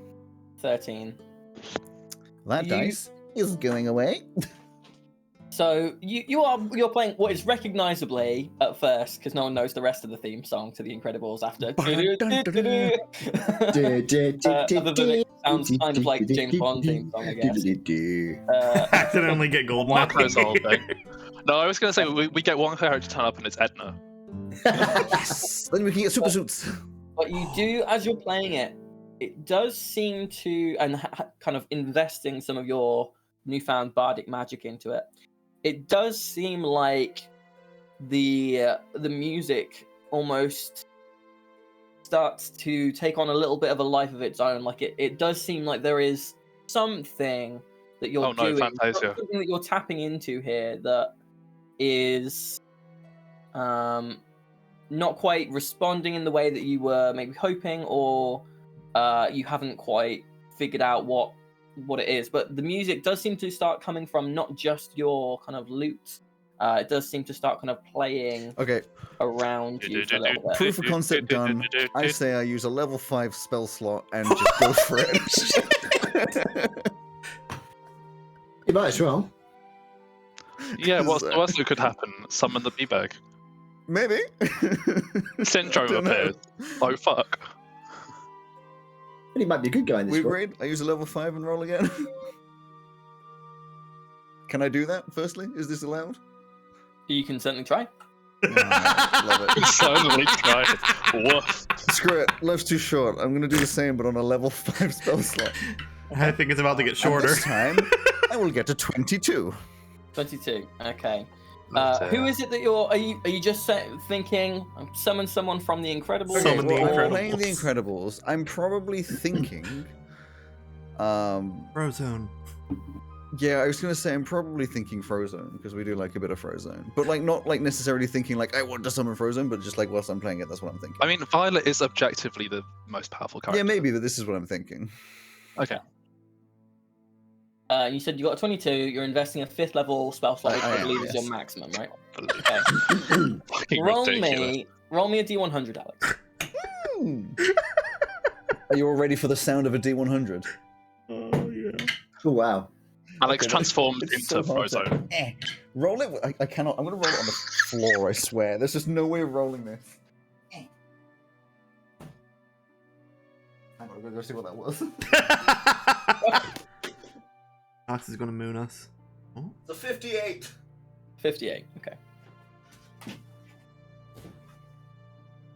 13. That dice is going away. So you're playing what is recognizably at first, because no one knows the rest of the theme song to The Incredibles after. Other than it sounds kind of like the James Bond theme song, I guess. Accidentally get gold. Macro's whole thing. No, I was going to say we get one character to turn up and it's Edna. Yes! Then we can get super suits. But you do, as you're playing it, it does seem to, and kind of investing some of your newfound bardic magic into it, it does seem like the music almost starts to take on a little bit of a life of its own. Like it does seem like there is something that you're doing, Fantasia. something that you're tapping into here that is not quite responding in the way that you were maybe hoping, or you haven't quite figured out what it is. But the music does seem to start coming from not just your kind of lute. It does seem to start kind of playing around you for a little bit. Proof of concept done. I say I use a level 5 spell slot and just go for it. You might as well. Yeah, what's the worst that could happen? Summon the bee-bag. Maybe. Syndrome appears. Oh, fuck. But he might be a good guy in this We world. agreed. I use a level 5 and roll again. Can I do that, firstly? Is this allowed? You can certainly try. Love it. Suddenly tried. Woof. Screw it. Life's too short. I'm going to do the same, but on a level 5 spell slot. I think it's about to get And shorter. this time, I will get to 22. 22. Okay. Who is it that are you just thinking summon someone from the Incredibles? Summon the I'm Incredibles. playing the Incredibles. I'm probably thinking... Frozone. Yeah, I was going to say I'm probably thinking Frozone, because we do like a bit of Frozone. But like not like necessarily thinking like I want to summon Frozone, but just like whilst I'm playing it, that's what I'm thinking. I mean, Violet is objectively the most powerful character. Yeah, maybe, but this is what I'm thinking. Okay. You said you got a 22. You're investing a 5th level spell slot, which I I am, believe is yes. your maximum, right? Okay. Okay. Fucking roll ridiculous. me a D100, Alex. Are you all ready for the sound of a D100? Oh yeah. Oh wow. Alex Okay, transformed it's into so hard to- Frozone. Roll it. I cannot. I'm going to roll it on the floor, I swear. There's just no way of rolling this. Hang on, I'm going to go see what that was. Ox is gonna moon us. Oh. It's a 58. 58. Okay.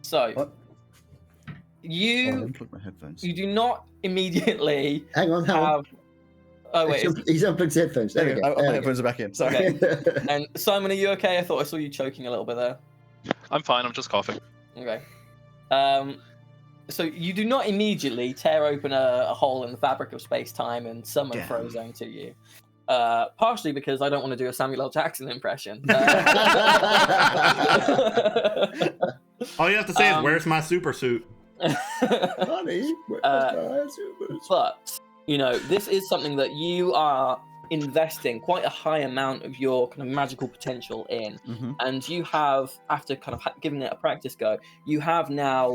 So What? you Unplug my headphones. do not immediately Hang on. have. Oh wait. He's unplugged his headphones. There we go. My There we headphones are back in. Sorry. Okay. go. And Simon, are you okay? I thought I saw you choking a little bit there. I'm fine, I'm just coughing. Okay. So you do not immediately tear open a hole in the fabric of space-time and summon Damn. Frozone to you. Partially because I don't want to do a Samuel L. Jackson impression. All you have to say is, "Where's my super suit?" Honey, but this is something that you are investing quite a high amount of your kind of magical potential in, and you have, after kind of giving it a practice go, you have now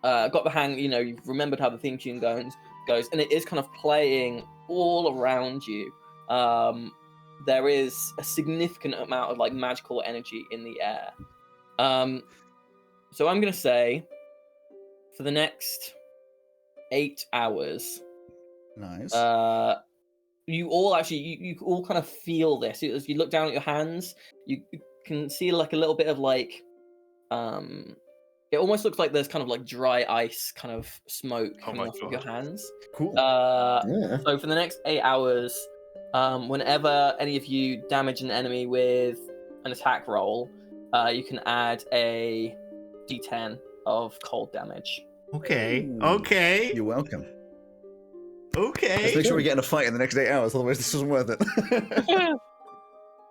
got the hang. You've remembered how the theme tune goes, and it is kind of playing all around you. There is a significant amount of magical energy in the air. So I'm gonna say, for the next 8 hours, Nice. you all you all kind of feel this as you look down at your hands. You can see a little bit of it almost looks like there's kind of dry ice kind of smoke coming off of your hands. Cool. So for the next 8 hours, whenever any of you damage an enemy with an attack roll, you can add a d10 of cold damage. Okay. Ooh. Okay. You're welcome. Okay. Let's make sure we get in a fight in the next 8 hours, otherwise this isn't worth it.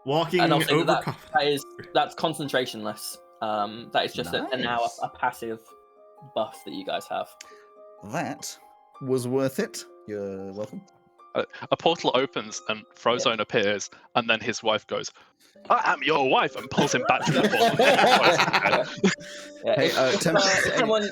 Walking And also overconfident. that's concentrationless. That is just an hour, Nice. a passive buff that you guys have. That was worth it. You're welcome. A portal opens and Frozone appears, and then his wife goes, "I am your wife," and pulls him back to the portal. Yeah, Hey,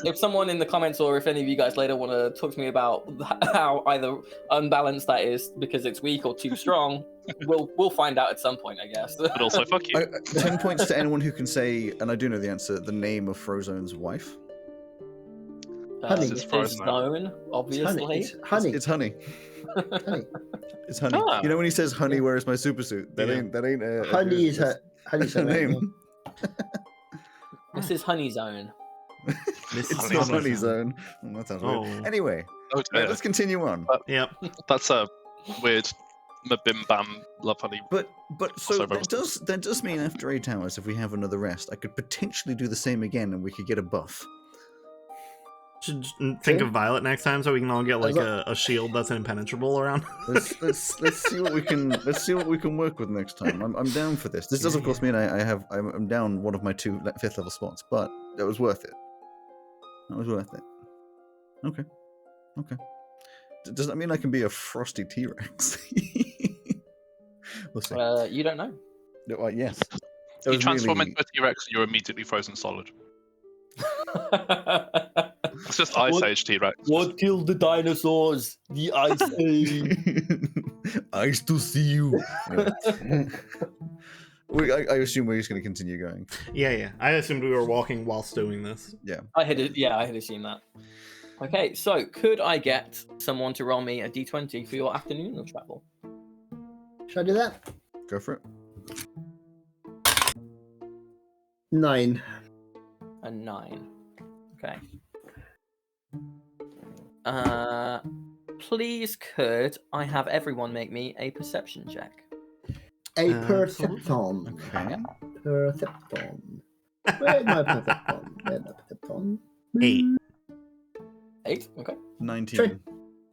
if someone in the comments, or if any of you guys later want to talk to me about how either unbalanced that is because it's weak or too strong, we'll find out at some point, I guess. But also, fuck you. 10 points to anyone who can say, and I do know the answer, the name of Frozone's wife. Honey. This is Frozone. Zone, obviously. It's honey. It's honey. Honey. It's honey. Ah. You know when he says, "Honey, where is my super suit?" That Yeah. ain't. Honey is her. Honey's her name. name. This is Honey Zone. Miss It's Honey not Zone. Honey Zone. That sounds Oh. weird. Anyway, Oh, dear. let's continue on. Yep. That's a weird Mabim Bam Love Honey. But so Also that does mean after 8 hours, if we have another rest, I could potentially do the same again, and we could get a buff. Should think of Violet next time so we can all get a shield that's impenetrable around. Let's see what we can work with next time. I'm down for this. This does of course mean I'm down one of my 2 5th level spots, but it was worth it. That was worth it. Okay. Does that mean I can be a frosty T-Rex? We'll see. You don't know. Yes. You transform into a T-Rex and you're immediately frozen solid. It's just Ice Age T-Rex. What killed the dinosaurs? The Ice Age. Nice to see you. I assume we're just going to continue going. Yeah. I assumed we were walking whilst doing this. I had assumed that. Okay, so could I get someone to roll me a d20 for your afternoon of travel? Should I do that? Go for it. 9. A 9. Okay. Please could I have everyone make me a perception check? A Absolutely. percepton. Okay. Percepton. Where's my percepton? 8. 8. Okay. 19.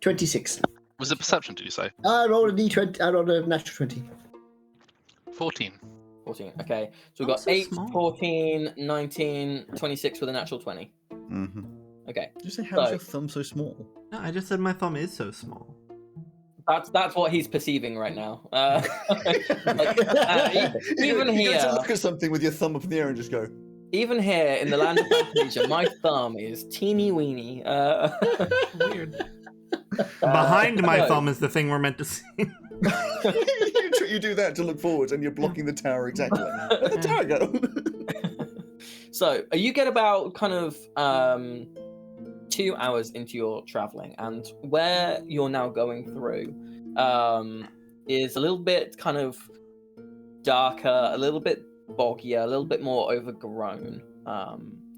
26. Was it perception, did you say? I rolled a d20. I rolled a natural 20. 14. 14. Okay. So we've got so 8, small. 14, 19, 26 with a natural 20. Mm-hmm. Okay. Did you say how is So- your thumb so small? No, I just said my thumb is so small. That's what he's perceiving right now. Even You here, get to look at something with your thumb up in the air and just go. even here in the land of Fantasia, my thumb is teeny weeny. Weird. Behind my no. thumb is the thing we're meant to see. You do that to look forwards, and you're blocking the tower exactly. Where'd the tower go? So you get about kind of 2 hours into your traveling, and where you're now going through is a little bit kind of darker, a little bit boggier, a little bit more overgrown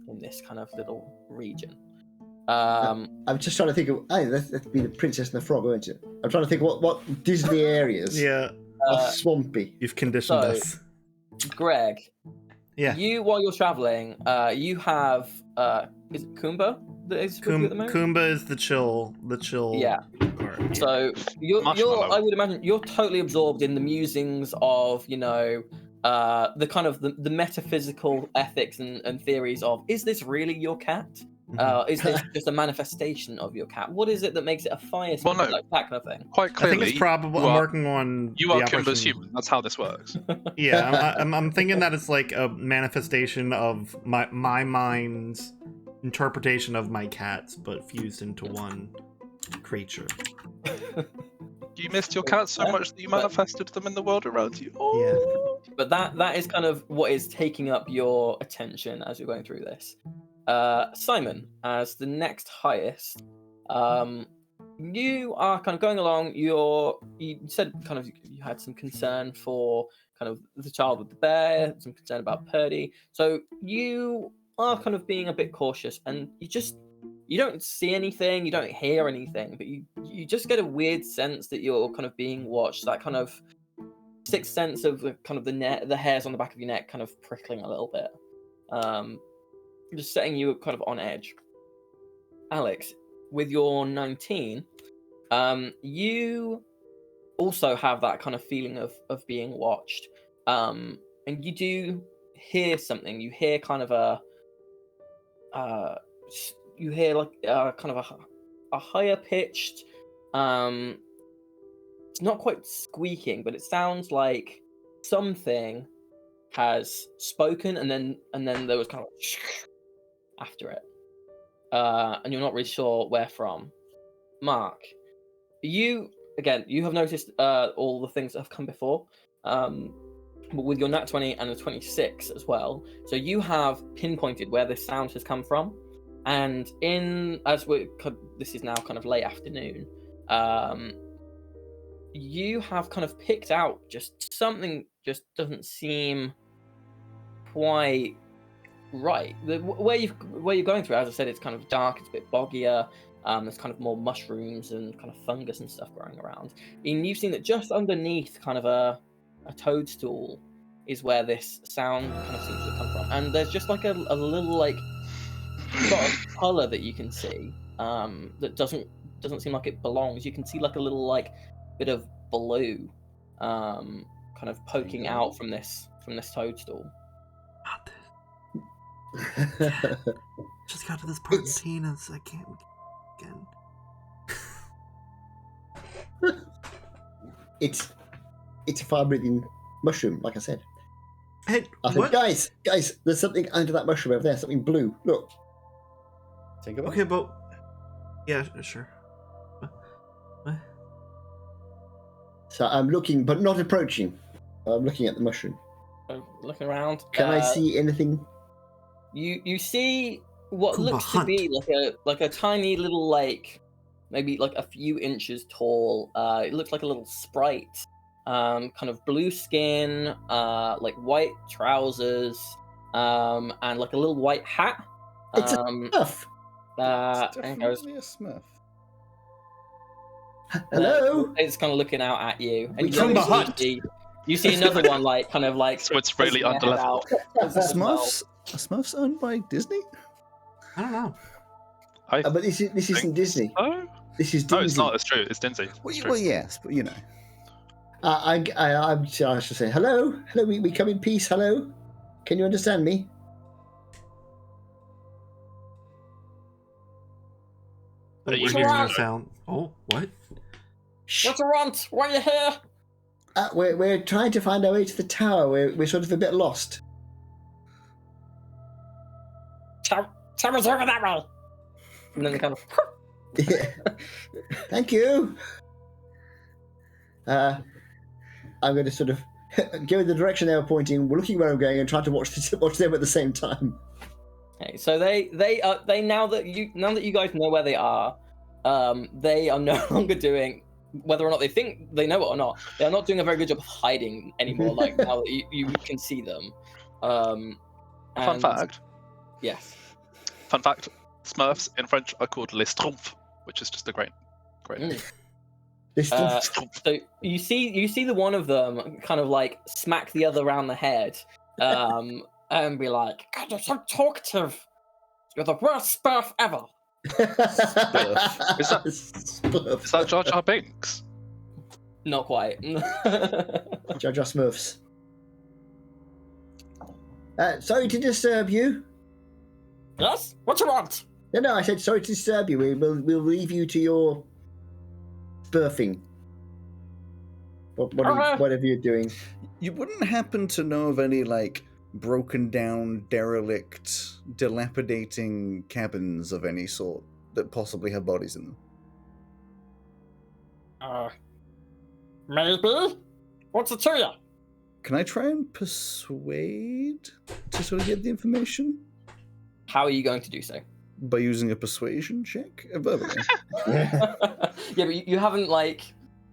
in this kind of little region. I'm just trying to think of. Hey, that'd be the Princess and the Frog, won't it? I'm trying to think what Disney areas Yeah, are swampy. you've conditioned so- us. Greg, Yeah. you while you're traveling, you have is it Kumba that is with you at the moment? Kumba is the chill. Yeah. Part. So you're Marshmallow. I would imagine you're totally absorbed in the musings of, the kind of the metaphysical ethics and theories of, is this really your cat? Is this just a manifestation of your cat? What is it that makes it a fire spirit? Well, no. Like that kind of thing. Quite I clearly, think it's probably. I'm working on. you the are Kimber's operation- human. That's how this works. Yeah, I'm thinking that it's like a manifestation of my mind's interpretation of my cats, but fused into one creature. You missed your cat so much that you manifested them in the world around you. Oh. Yeah. But that is kind of what is taking up your attention as you're going through this. Simon, as the next highest, you are kind of going along. You said kind of you had some concern for kind of the child with the bear, some concern about Purdy. So you are kind of being a bit cautious, and you don't see anything, you don't hear anything, but you just get a weird sense that you're kind of being watched. That kind of sixth sense of kind of the hairs on the back of your neck kind of prickling a little bit, just setting you kind of on edge. Alex, with your 19, you also have that kind of feeling of being watched, and you do hear something. You hear kind of you hear like kind of a higher pitched, it's not quite squeaking, but it sounds like something has spoken, and then there was kind of after it, and you're not really sure where from. Mark, you have noticed all the things that have come before, but with your nat 20 and a 26 as well, so you have pinpointed where this sound has come from. And this is now kind of late afternoon, you have kind of picked out just something just doesn't seem quite right. Where you're going through, as I said, it's kind of dark, it's a bit boggier. There's kind of more mushrooms and kind of fungus and stuff growing around. And you've seen that just underneath kind of a toadstool is where this sound kind of seems to come from. And there's just like a little like sort of color that you can see that doesn't seem like it belongs. You can see like a little like bit of blue kind of poking out from this toadstool. Just got to this part in penis. I can't again. It's a fire-breathing mushroom, like I said. Hey, I what? think, guys, there's something under that mushroom over there. Something blue. Look. Think about Okay, but yeah, sure. What? So I'm looking, but not approaching. I'm looking at the mushroom. Looking around. Can I see anything? You see what Kumba looks hunt. to be like a tiny little like maybe like a few inches tall. It looks like a little sprite. Kind of blue skin, like white trousers, and like a little white hat. It's a Smurf. It's And goes, definitely a Smurf. Hello. it's kind of looking out at you. And We you Kumba also hunt. you see another one like kind of like So it's really poking their head underleveled. out as well. Are Smurfs owned by Disney? I don't know. But this isn't Disney. Oh? This is No, Disney. it's not. It's true. It's Dinsey. Well, yes, but you know. I should say hello. Hello, we come in peace. Hello. Can you understand me? We're you hearing hear- a sound. Oh, what? What's wrong? Why are you here? We're trying to find our way to the tower. We're sort of a bit lost. Tower's over that way. And then they kind of Yeah. Thank you. I'm going to sort of go in the direction they were pointing, looking where I'm going, and trying to watch them at the same time. Okay, so they now that you guys know where they are no longer doing, whether or not they think they know it or not, they are not doing a very good job of hiding anymore. Like now that you can see them. Fun And- fact. Yes. Fun fact. Smurfs in French are called les Schtroumpfs, which is just a great. This So you see the one of them kind of like smack the other around the head, and be like, "God, you're so talkative. You're the worst Spurf ever. Is that Jar Jar Binks? Not quite. Jar Jar Smurfs. Sorry to disturb you. Yes? What you want? No, I said sorry to disturb you. We'll leave you to your birthing. Whatever you're doing. You wouldn't happen to know of any, like, broken down, derelict, dilapidating cabins of any sort that possibly have bodies in them? Maybe? What's it to you? Can I try and persuade to sort of get the information? How are you going to do so? By using a persuasion check? Verbally. Yeah. Yeah, but you haven't, like...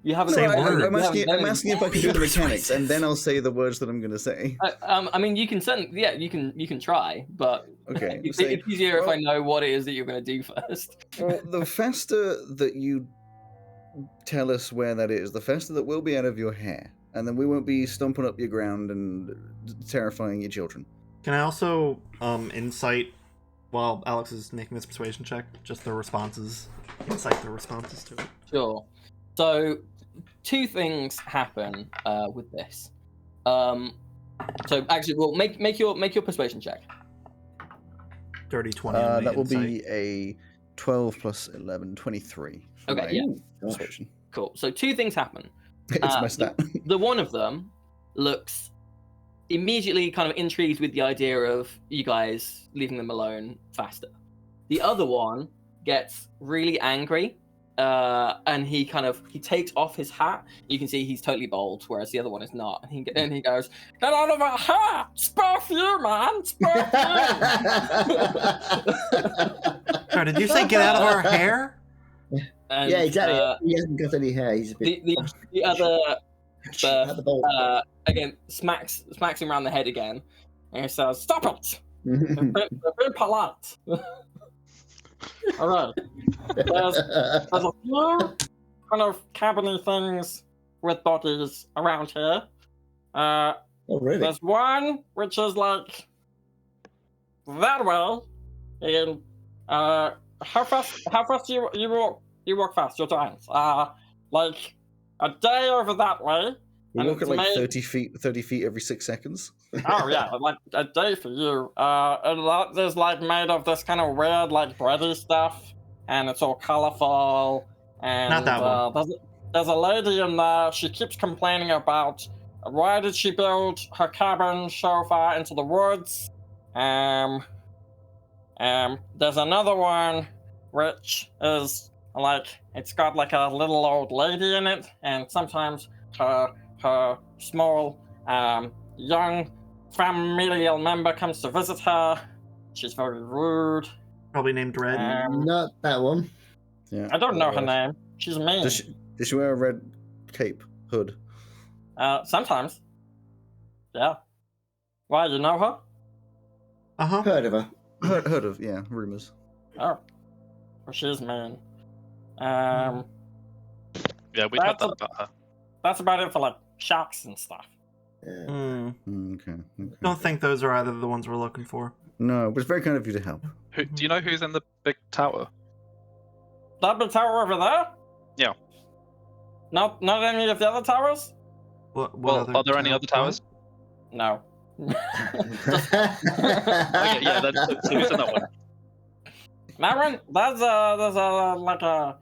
You haven't... Say I'm word. asking if I can do the mechanics, and then I'll say the words that I'm going to say. I mean, you can certainly... Yeah, you can try, but... Okay. It's easier if I know what it is that you're going to do first. Well, the faster that you tell us where that is, the faster that we'll be out of your hair. And then we won't be stomping up your ground and terrifying your children. Can I also insight while Alex is making this persuasion check? Just the responses. Insight the responses to it. Sure. So, two things happen with this. So actually, well, make your persuasion check. Dirty 20. On the That will insight. be a 12 plus 11, 23. for Okay, my yeah. persuasion. Cool. So two things happen. It's my stat. The one of them looks immediately kind of intrigued with the idea of you guys leaving them alone faster. The other one gets really angry, and he takes off his hat. You can see he's totally bald, whereas the other one is not. And he goes, "Get out of our hat! Spurf you, man! Spurf you!" Sorry, did you say get out of our hair? And, Yeah, exactly. He hasn't got any hair. He's a bit. the other At the ball. again smacks him around the head again, and he says, "Stop it! They're very polite." All right. There's a few kind of cabiny things with bodies around here. Oh, really? There's one which is like that way. And how fast do you walk? You walk fast. Your giants. Like a day over that way. We walk at like made... 30 feet every 6 seconds. Oh yeah, like a day for you. And that is like made of this kind of weird like bready stuff, and it's all colorful. And Not that one. There's a lady in there. She keeps complaining about why did she build her cabin so far into the woods. There's another one which is like it's got like a little old lady in it, and sometimes her small young familial member comes to visit her. She's very rude. Probably named Red. Not that one. Yeah. I don't know her name. She's mean. Does she wear a red cape, hood? Sometimes. Yeah. Why, you know her? Uh-huh. Heard of her. Heard of, yeah, rumors. Oh. Well, she's mean. Yeah, we heard that about her. That's about it for like sharks and stuff. Yeah. Okay. Don't think those are either the ones we're looking for. No, but it's very kind of you to help. Do you know who's in the big tower? That big tower over there? Yeah. Not any of the other towers? What Well, other are there any other towers? No. Okay, yeah, so who's in that one? That one, there's like a.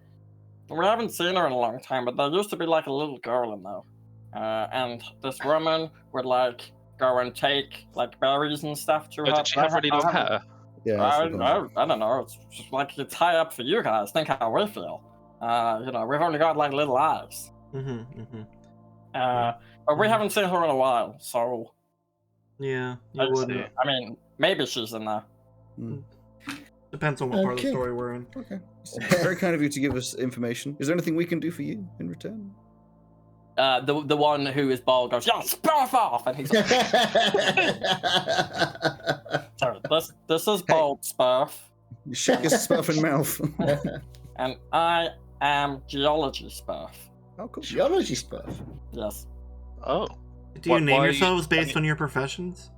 We haven't seen her in a long time, but there used to be like a little girl in there, and this woman would like go and take like berries and stuff to her. Did she have really long hair? Yeah. I don't know. It's just like it's high up for you guys. Think how we feel. We've only got like little eyes. But we haven't seen her in a while, so. Yeah, you wouldn't. I mean, maybe she's in there. Depends on what part of the Okay. story we're in. Okay. It's very kind of you to give us information. Is there anything we can do for you in return? The one who is bald goes, "Yeah, spurf off," and he's like, "Sorry, this is bald Spurf, You shake his stuffing mouth. and I am geology Spurf." Oh, cool. Geology stuff. Yes. Oh. Do you Why name are you- yourselves based on your professions?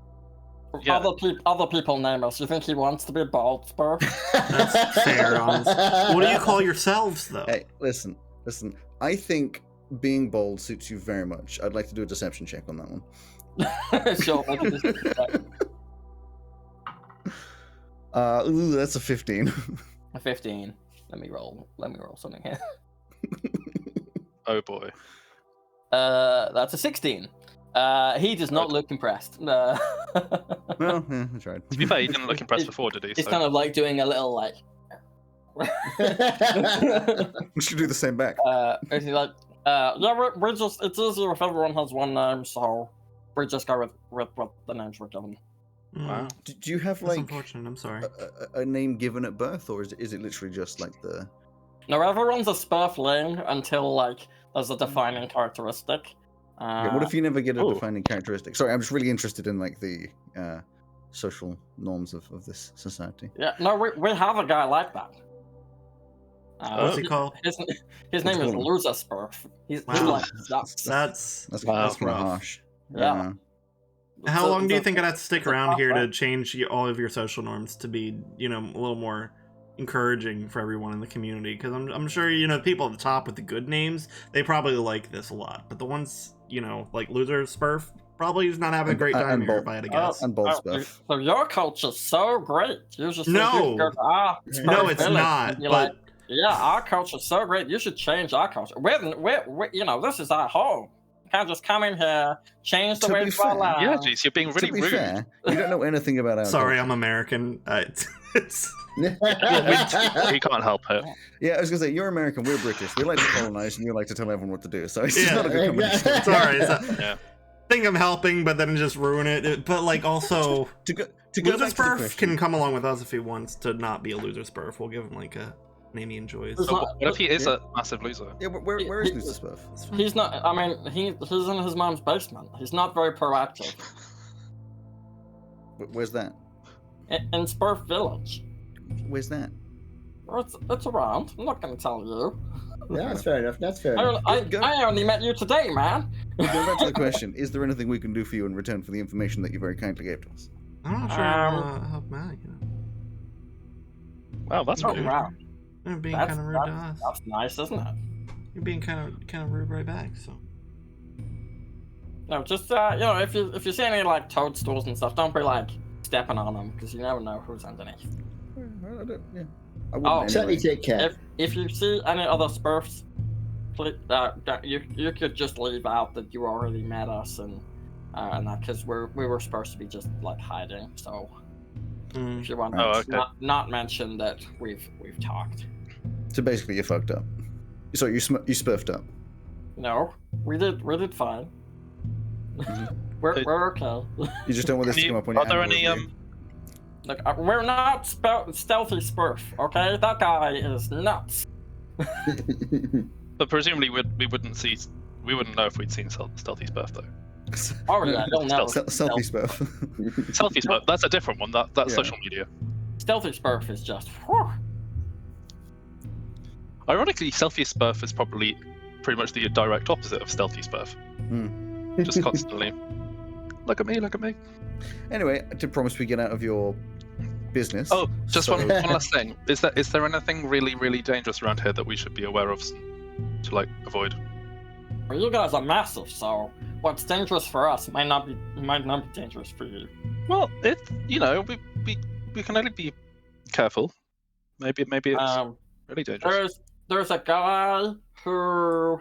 Yeah. Other people name us. You think he wants to be bald, Spur? That's fair, honestly. What do you call yourselves, though? Hey, listen. I think being bold suits you very much. I'd like to do a deception check on that one. Sure. Make a deception check. That's a 15. A 15. Let me roll something here. Oh boy. That's a 16. He does not look impressed. Well, yeah, I tried. To be fair, he didn't look impressed before, did he? He's So- kind of like doing a little like. We should do the same back. Is he like, yeah, we're just, it's easier if everyone has one name, so we just go with the names we're given. Wow. Do you have That's like unfortunate. I'm sorry. a name given at birth, or is it literally just like the? No, everyone's a Spurfling until like there's a defining characteristic. Yeah, what if you never get a Ooh. defining characteristic? Sorry, I'm just really interested in like the social norms of this society. Yeah, no, we have a guy like that. What's he called? His name is called him? Loser Spurf. He's Wow. like sucks. That's That's Wow. kind of harsh. Yeah. How So- long do you so- think I'd have to stick it's a around here to tough change all of your social norms to be, a little more encouraging for everyone in the community? Because I'm sure, the people at the top with the good names, they probably like this a lot. But the ones, like Loser Spurf, probably is not having a great And- time and here, Bolt. if I had to guess. And bold stuff. So your culture's so great. You just think No. you should go to our No, Spurf it's village not. and be But like, yeah, our culture's so great. You should change our culture. We're this is our home. You can't just come in here, change the To way be we our fair- lives. Yeah, geez, you're being really to be rude. fair, you don't know anything about our. sorry, culture. I'm American. It's He can't help it. Yeah, I was gonna say you're American, we're British. We like to colonize, and you like to tell everyone what to do. So it's just Yeah, not a good combination. sorry. I Yeah. think I'm helping, but then just ruin it. But like also, To go Loser back to the Spurf question. can come along with us if he wants to not be a Loser Spurf. We'll give him like a name he enjoys. It's So not- what if he is a massive loser? Yeah, where is Loser Spurf? It's fine. He's not. I mean, he's in his mom's basement. He's not very proactive. Where's that? In Spurf Village. Where's that? It's around. I'm not going to tell you. Yeah, that's fair enough. That's fair I, enough. I only met you today, man. Going back to the question, is there anything we can do for you in return for the information that you very kindly gave to us? I'm not sure how to help Matt. Wow, that's Oh, rude. wow. You're being That's, kind of rude to us. that's nice, isn't it? You're being kind of rude right back. So No, just if you see any like toadstools and stuff, don't be like stepping on them because you never know who's underneath. Well, I don't, yeah. I Oh, wouldn't Certainly anyway. take care. If you see any other Spurfs, please, you could just leave out that you already met us and that because we were supposed to be just like hiding. So if you want Oh, to okay. not mention that we've talked. So basically, you fucked up. So you spurfed up. No, we did fine. Mhm. We're okay. You just don't want this to come up on your Are there annual any review. Look, we're not stealthy Spurf, okay? That guy is nuts. But presumably we wouldn't know if we'd seen Stealthy Spurf though. Oh yeah, you'll know. Selfie spurf. Selfie Spurf, that's a different one. That's Yeah. social media. Stealthy Spurf is just. Whew. Ironically, Selfie Spurf is probably pretty much the direct opposite of Stealthy Spurf. Just constantly. Look at me, look at me. Anyway, I did promise we get out of your business. Oh, just so- one last thing. Is there anything really, really dangerous around here that we should be aware of to like avoid? Well, you guys are massive, so what's dangerous for us might not be dangerous for you. Well, we can only be careful. Maybe it's really dangerous. There's a guy who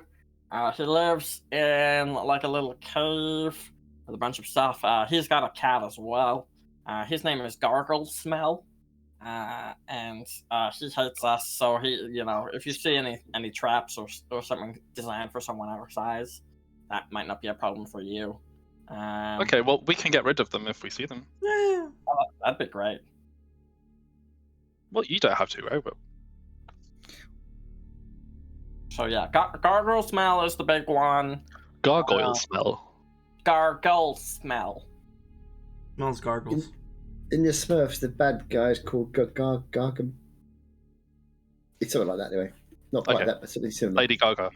he lives in like a little cave with a bunch of stuff. He's got a cat as well. His name is Gargle Smell, and he hates us. So if you see any traps or something designed for someone our size, that might not be a problem for you. Okay, well we can get rid of them if we see them. yeah. That'd be great. Well, you don't have to, right? But So yeah, Gargle Smell is the big one. gargoyle smell. Gargle Smell. Smells gargles. In the Smurfs, the bad guy's called Gargum. It's something like that, anyway. Not quite Okay. that, but something similar. Lady Gaga.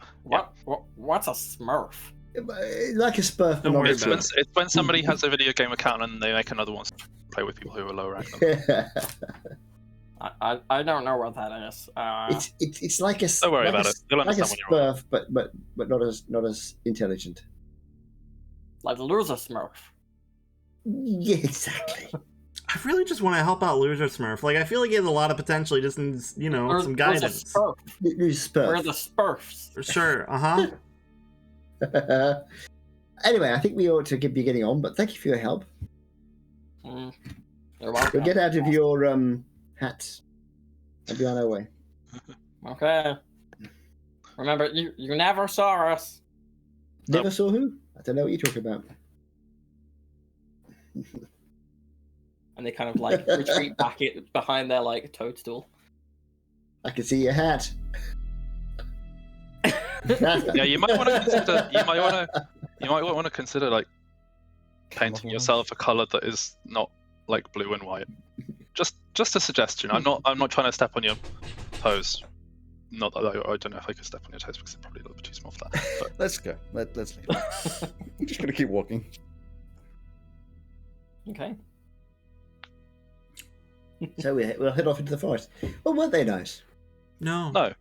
What's a Smurf? Like a spurf, but Don't not worry a It's about when, it. it's when somebody has a video game account and they make another one to play with people who are lower rank than them. I don't know what that is. It's like a Don't worry like about a, it. You'll like a understand when you're older. spurf, but not as intelligent. Like the loser Smurf. Yeah, exactly. I really just want to help out Loser Smurf. Like, I feel like he has a lot of potential. He just needs, you know, Loser some guidance. Smurf. Loser We're spurf. the Smurfs. Sure, Anyway, I think we ought to be getting on. But thank you for your help. You're We'll welcome. get out of your hats and be on our way. Okay. Remember, you never saw us. Never saw who? I don't know what you're talking about. And they kind of like retreat back behind their like toadstool. I can see your hat. Yeah, you might want to consider. You might want to consider like painting yourself a color that is not like blue and white. Just a suggestion. I'm not trying to step on your toes. Not that I don't know if I could step on your toes because it's probably a little bit too small for that. But Let's go. Let's leave. I'm just gonna keep walking. Okay. So we'll head off into the forest. Well, weren't they nice? No. no.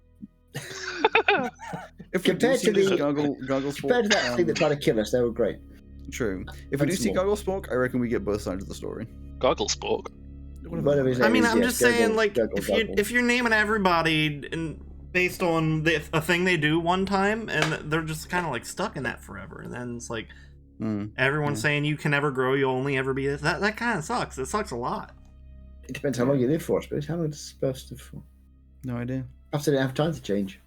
If we do Compared see to this the- goggle Compared to that thing that tried to kill us, they were great. true. If we And do see small. Goggle Spork, I reckon we get both sides of the story. Goggle Spork. Whatever his I name mean, is, I'm yes, just Goggle, saying, like, Goggle, Goggle. if you're naming everybody based on a thing they do one time, and they're just kind of like stuck in that forever, and then it's like everyone's saying you can never grow, you'll only ever be this. That kind of sucks. It sucks a lot. It depends how long you live for, I suppose. How long is it supposed to live for? No idea. Perhaps they don't have time to change.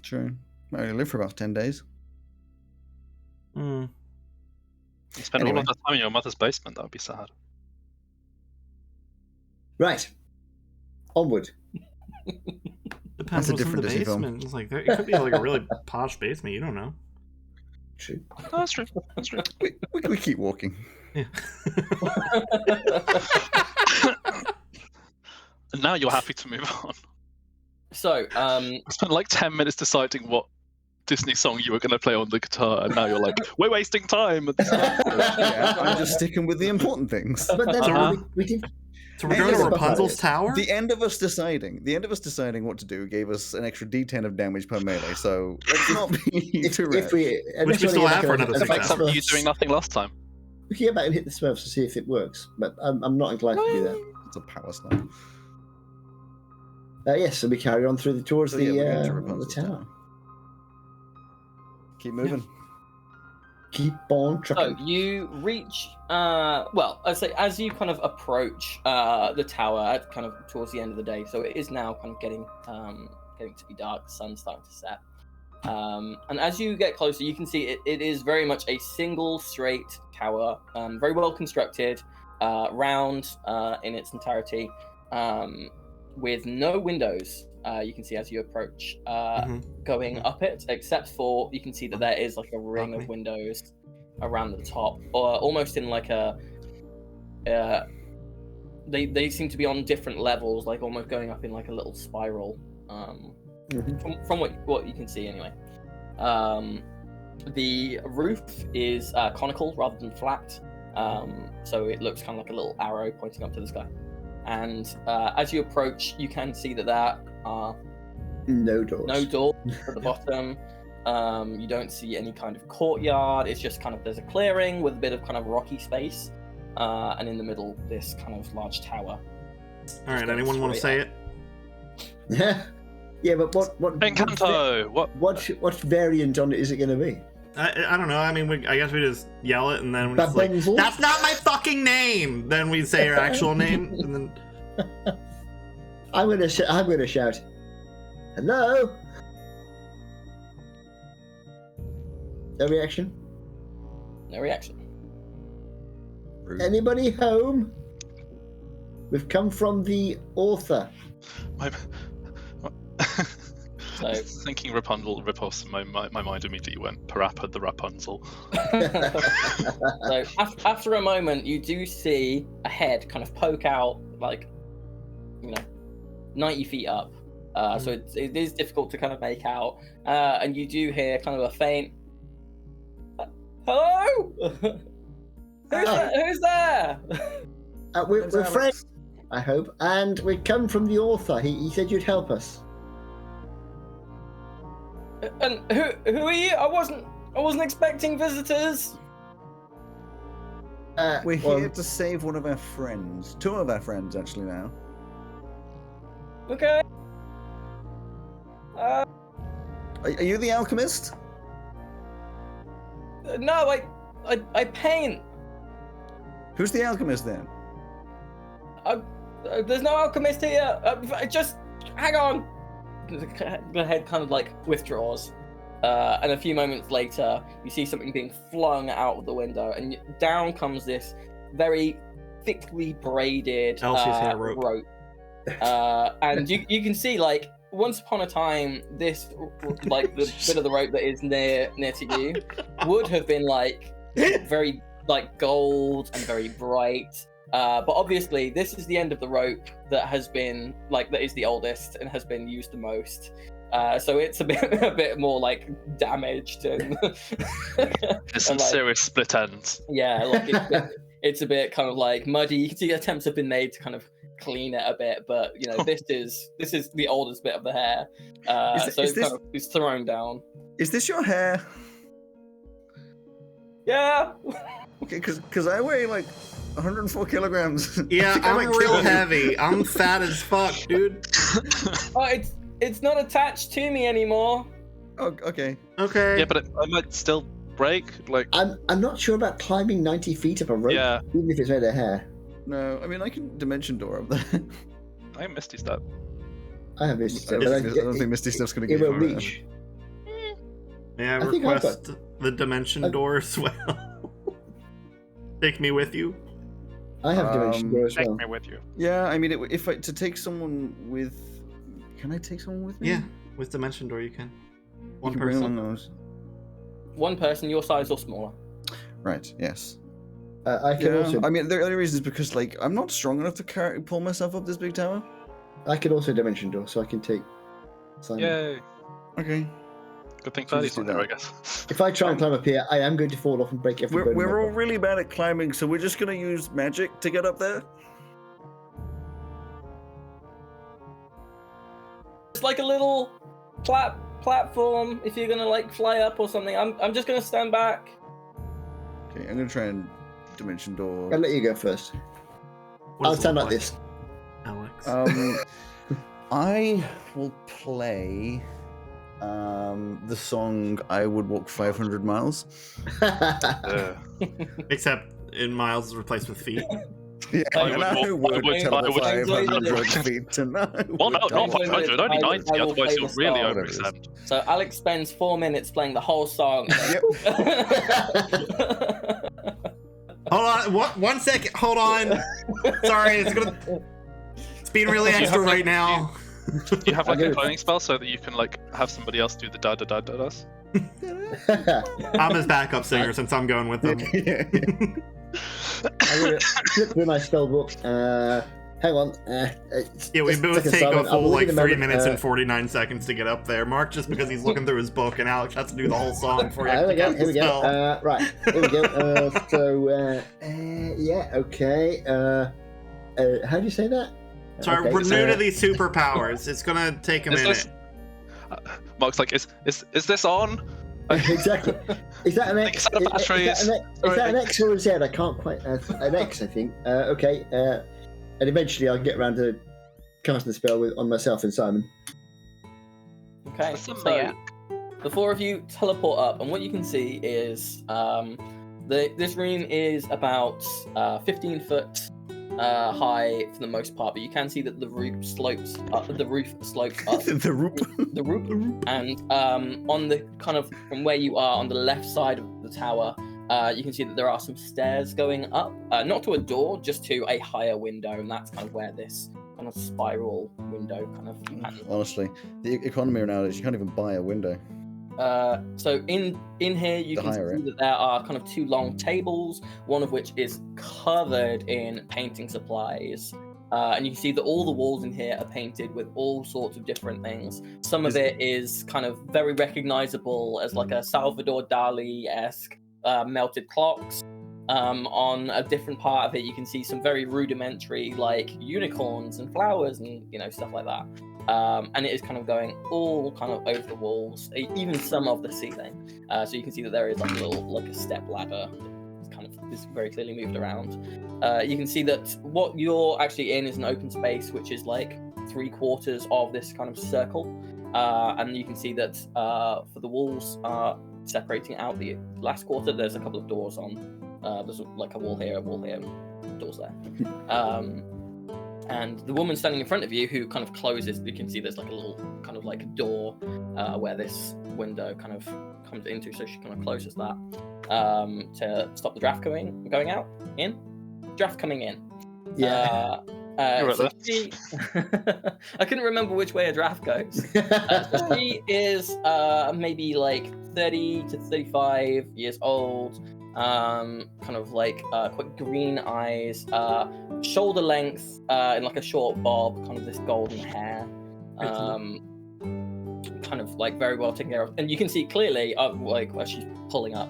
True. I only live for about 10 days. Mm. You spend all Anyway. of that time in your mother's basement. That would be sad. Right. Onward. Depends That's a what's in the different Disney film. basement. It's like it could be like a really posh basement. You don't know. True. No, that's true. That's true. We keep walking. Yeah. And now you're happy to move on. So, I spent like 10 minutes deciding what Disney song you were going to play on the guitar, and now you're like, we're wasting time. Yeah, I'm just sticking with the important things. But then Uh-huh. we did. So we're Hey, going to listen, Rapunzel's Buffalo. tower. The end of us deciding what to do gave us an extra D10 of damage per melee. So let's not be too If rash. we, Which we still have for another It's 6 like hours. something you doing nothing last time. We can get back and hit the Smurfs to see if it works, but I'm not inclined to do that. It's a power slap. Yes, so we carry on through towards So, yeah, we're going to the Rapunzel's tower. Keep moving. Keep on so trucking. you reach. Well, I'd say as you kind of approach the tower at kind of towards the end of the day. So it is now kind of getting to be dark. The sun's starting to set. And as you get closer, you can see it is very much a single straight tower, very well constructed, round in its entirety, with no windows. You can see as you approach, going up it, except for you can see that there is like a ring of windows around the top, or almost in like a. They seem to be on different levels, like almost going up in like a little spiral. From what you can see anyway. The roof is conical rather than flat, so it looks kind of like a little arrow pointing up to the sky. And as you approach, you can see that there are No doors. no doors at the bottom. You don't see any kind of courtyard. It's just kind of there's a clearing with a bit of kind of rocky space, and in the middle this kind of large tower. All right. Anyone want to say it? Yeah, but what Encanto! what variant on it is it going to be? I don't know. I mean, I guess we just yell it, and then we just like, Rapunzel? that's not my fucking name. Then we say our actual name, and then I'm gonna shout. Hello. No reaction. No reaction. Anybody home? We've come from the author. So, Thinking Rapunzel ripoffs, my mind immediately went Parappa the Rapunzel. so after a moment, you do see a head kind of poke out, like 90 feet up. So it is difficult to kind of make out, and you do hear kind of a faint Hello? Who's there? We're friends, I hope, and we come from the author. He said you'd help us. And who are you? I wasn't expecting visitors. We're here to save one of our friends. Two of our friends, actually, now. Okay. Are you the alchemist? No, I paint. Who's the alchemist then? There's no alchemist here. Just hang on. The head kind of like withdraws, and a few moments later, you see something being flung out of the window, and down comes this very thickly braided Elsie's hair rope. And you can see, like, once upon a time, this, like, the bit of the rope that is near to you would have been like very like gold and very bright. But obviously, this is the end of the rope that has been that is the oldest and has been used the most. So it's a bit more like damaged and There's some serious split ends. Yeah, like it's a bit kind of like muddy. You can see attempts have been made to kind of clean it a bit, but you know this is the oldest bit of the hair. It's thrown down. Is this your hair? Yeah. Okay, because I weigh like 104 kilograms. Yeah, I'm real heavy. I'm fat as fuck, dude. Oh, it's not attached to me anymore. Oh, okay. Okay. Yeah, but it might still break. Like, I'm not sure about climbing 90 feet up a rope, Yeah. even if it's made of hair. No, I mean I can dimension door up there. I have Misty Step. I have Misty Step, I but don't think Misty Stuff's gonna it get won't you. reach. May I I think I've request the dimension door as well? Take me with you. I have dimension door as Take well. me with you. Yeah, I mean, to take someone with, can I take someone with me? Yeah, with dimension door you can. One You can bring person. along those. One person, your size or smaller. Right. Yes. I can also. I mean, the only reason is because like I'm not strong enough to pull myself up this big tower. I can also dimension door, so I can take Simon. Yay. Okay. Good thing So just Ferdy's do on there, that. I guess. If I try and climb up here, I am going to fall off and break every bone in my We're all body. really bad at climbing, so we're just gonna use magic to get up there. It's like a little platform if you're gonna like fly up or something. I'm just gonna stand back. Okay, I'm gonna try and dimension door. I'll let you go first. What I'll does it stand look like this. Alex. I will play the song "I Would Walk 500 Miles." Except in miles is replaced with feet. Yeah, I and would I would travel walk 500 feet tonight. Well, no, not 500, only 90, I will otherwise play you'll the really song. overextend. So Alex spends 4 minutes playing the whole song. Hold on, what? 1 second. Hold on. Sorry, it's being really extra right now. You have like I get a it. cloning spell so that you can like have somebody else do the da da da da da's. I'm his backup singer since I'm going with him. I'm gonna flip through my spell book. Hang on. Yeah, we just both take a take a Simon. I'll full leave like in a 3 moment. minutes and 49 seconds to get up there. Mark just because he's looking through his book, and Alex has to do the whole song before he Here we go. cast Here the we spell. go. Right. Here we go. Yeah. Okay. How do you say that? Sorry, Okay, we're new to these superpowers. It's gonna take a Is minute. this? Mark's like, is this on? Exactly. Is that an X? Is that a battery? Is that an X or a Z? I can't quite. An X, I think. Okay. And eventually I'll get around to casting the spell on myself and Simon. Okay, That's a so maniac. the four of you teleport up, and what you can see is this room is about 15 foot high for the most part, but you can see that the roof slopes up. the roop. The roof, and on the kind of from where you are on the left side of the tower, you can see that there are some stairs going up, not to a door, just to a higher window, and that's kind of where this kind of spiral window kind of happens. Honestly, the economy nowadays, you can't even buy a window. So in here you The can higher see it. that there are kind of two long tables, one of which is covered in painting supplies. And you can see that all the walls in here are painted with all sorts of different things. Some of it is kind of very recognizable as like a Salvador Dali-esque melted clocks. On a different part of it, you can see some very rudimentary, like unicorns and flowers and stuff like that. And it is kind of going all kind of over the walls, even some of the ceiling. So you can see that there is like a step ladder. It's kind of is very clearly moved around. You can see that what you're actually in is an open space, which is like 3/4 of this kind of circle. And you can see that for the walls separating out the last quarter, there's a couple of doors on. There's like a wall here, doors there. And the woman standing in front of you, who kind of closes, you can see there's like a little kind of like a door where this window kind of comes into, so she kind of closes that to stop the draft going out. Draft coming in. Yeah. You're right so there. I couldn't remember which way a draft goes. So she is maybe like 30 to 35 years old. Kind of like quite green eyes, shoulder length, in like a short bob, kind of this golden hair, kind of like very well taken care of. And you can see clearly, like where she's pulling up,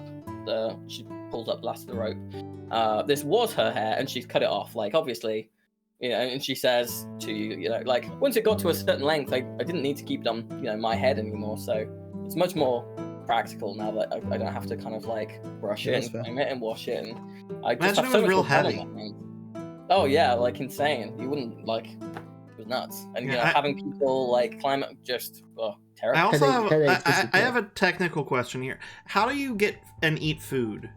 she pulls up the last of the rope. This was her hair, and she's cut it off. Like obviously, and she says to you, like once it got to a certain length, I didn't need to keep it on, my head anymore. So it's much more practical now that I don't have to kind of like brush it and comb it and wash it, and I just Imagine have it so was much real more fun heavy. on that thing. Oh yeah, like insane. You wouldn't like. It was nuts, and having people like climb it just terrible. I also Headache, I have a technical question here. How do you get and eat food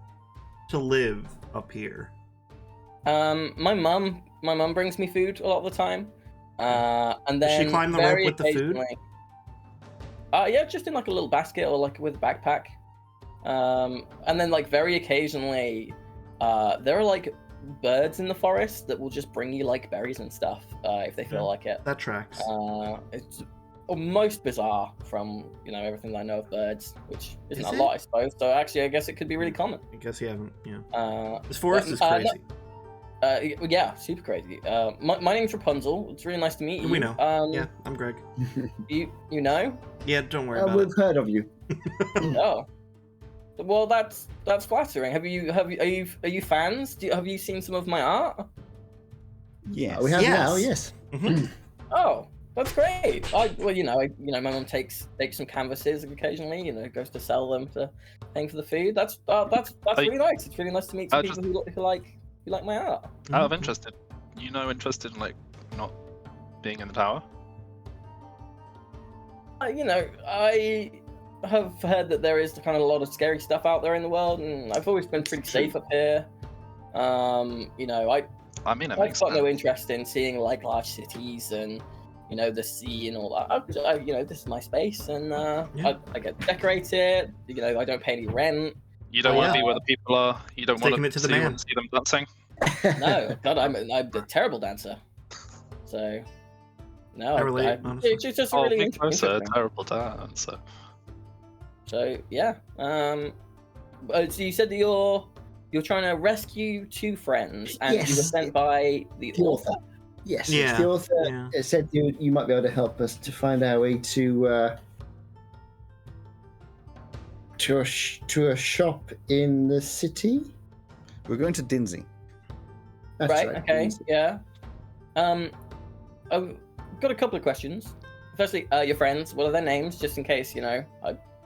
to live up here? My mum brings me food a lot of the time, and Does then she climb the rope with the food? Yeah, just in like a little basket or like with a backpack. And then like very occasionally, there are like birds in the forest that will just bring you like berries and stuff if they feel like it. That tracks. It's most bizarre from everything that I know of birds, which isn't Is a it? lot, I suppose. So actually, I guess it could be really common. I guess you haven't. Yeah. This But, forest is crazy. yeah, super crazy. My name's Rapunzel. It's really nice to meet you. We know. Yeah, I'm Greg. You know? Yeah, don't worry about We've it. heard of you. Oh. Well, that's flattering. Are you fans? Have you seen some of my art? Yes. We have Yes. now, yes. Mhm. Oh, that's great. My mum takes some canvases occasionally. Goes to sell them to paying for the food. That's really nice. It's really nice to meet some people who like my art. Out of interest, interested in like not being in the tower? I have heard that there is kind of a lot of scary stuff out there in the world, and I've always been pretty safe up here. I mean, it I've makes got no sense. interest in seeing like large cities and the sea and all that. This is my space, and Yeah. I get to decorate it. I don't pay any rent. You don't Oh, want yeah. to be where the people are. You don't Taking want it to the see, man. see them dancing. No, God, I'm a terrible dancer. So no, I relate, honestly. it's just Oh, really Big Bo's a interesting. terrible dancer. So yeah, so you said that you're trying to rescue 2 friends, and you were Yes. sent by the The author. author. Yes, Yeah, it's the author. yeah. It said you might be able to help us to find our way to a shop in the city. We're going to Dinsey. That's Right. Okay. Dinsey. Yeah. I've got a couple of questions. Firstly, your friends. What are their names? Just in case I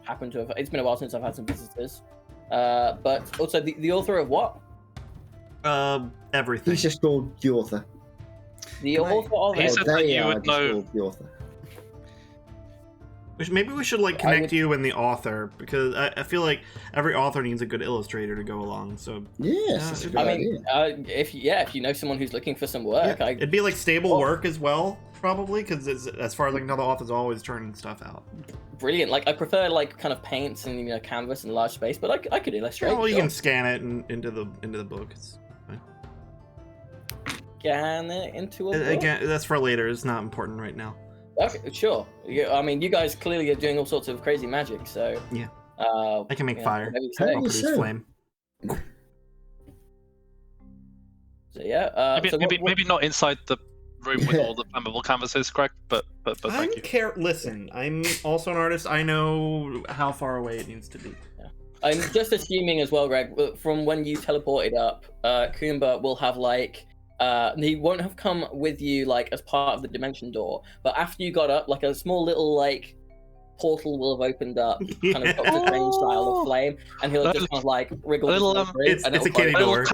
happen to have. It's been a while since I've had some visitors. But also the author of what? Everything. He's just called the author. The Can I- author of He it. said that They you are would just know- called the author. Maybe we should like I connect would- you and the author, because I feel like every author needs a good illustrator to go along. So Yes, that's a good I mean, idea. if you know someone who's looking for some work, yeah, it'd be like stable Oh. work as well, probably, because as far as I can tell, the author's always turning stuff out. brilliant. Like I prefer like kind of paints and canvas and large space, but I could illustrate. Well, you sure. can scan it into the book. It's fine. Scan it into a book. Again, that's for later. It's not important right now. Okay, sure. I mean, you guys clearly are doing all sorts of crazy magic, so Yeah. I can make fire. Maybe Hey. I'll produce so- flame. So yeah. Maybe, so maybe, what- maybe not inside the room with all the flammable canvases, Greg. But thank you. Listen, I'm also an artist. I know how far away it needs to be. I'm just assuming as well, Greg, from when you teleported up, Kumba will have like, he won't have come with you like as part of the dimension door, but after you got up, like a small little like portal will have opened up, kind of Doctor Strange style of flame, and he'll just kind of like wriggle. A little, It's a kitty door.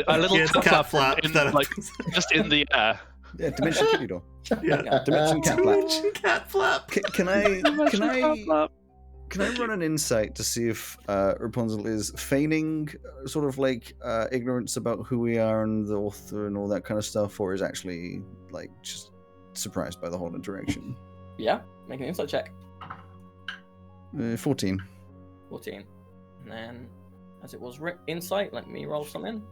A little It's a cat flap. in, like, just in the air. Yeah, dimension kitty door. Yeah. Dimension cat flap. Dimension cat flap. Can I run an insight to see if Rapunzel is feigning sort of like ignorance about who we are and the author and all that kind of stuff, or is actually like just surprised by the whole interaction? Yeah, make an insight check. 14. 14. And then, as it was insight, let me roll something.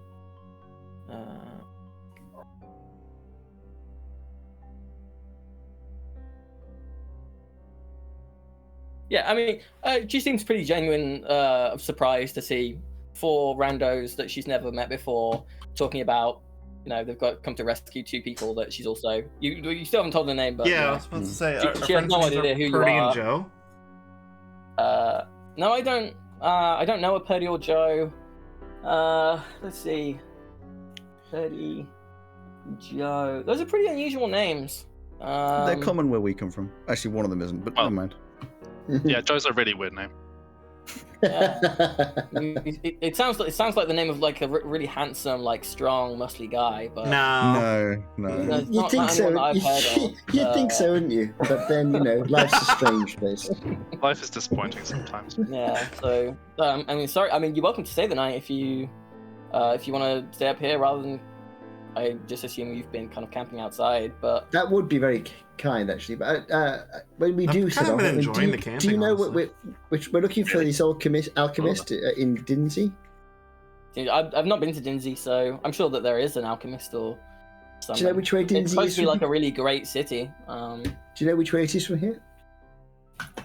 Yeah, I mean, she seems pretty genuine, surprised to see 4 randos that she's never met before talking about, you know, they've got come to rescue 2 people that she's also. You still haven't told the name, but Yeah, I was supposed to say. She has no idea who you Purdy are. and Joe. No, I don't. I don't know a Purdy or Joe. Let's see. Purdy, Joe. Those are pretty unusual names. They're common where we come from. Actually, one of them isn't, but never mind. Yeah, Joe's a really weird name. Yeah. it sounds like the name of like a really handsome, like strong, muscly guy. But No. No. it's You not think so? anyone that I've heard of. You'd think so, wouldn't you? But then, you know, life's a strange place. Life is disappointing sometimes. Yeah. So, I mean, sorry. I mean, you're welcome to stay the night if you want to stay up here rather than. I just assume you've been kind of camping outside, but That would be very kind, actually. But when we do I've set kind of off, been I mean, enjoying the do camping, you know honestly. we're looking for this alchemist in Dinsey? I've not been to Dinsey, so I'm sure that there is an alchemist or something. Do you know which way It's Dinsey supposed is? to be From... like a really great city. Do you know which way it is from here?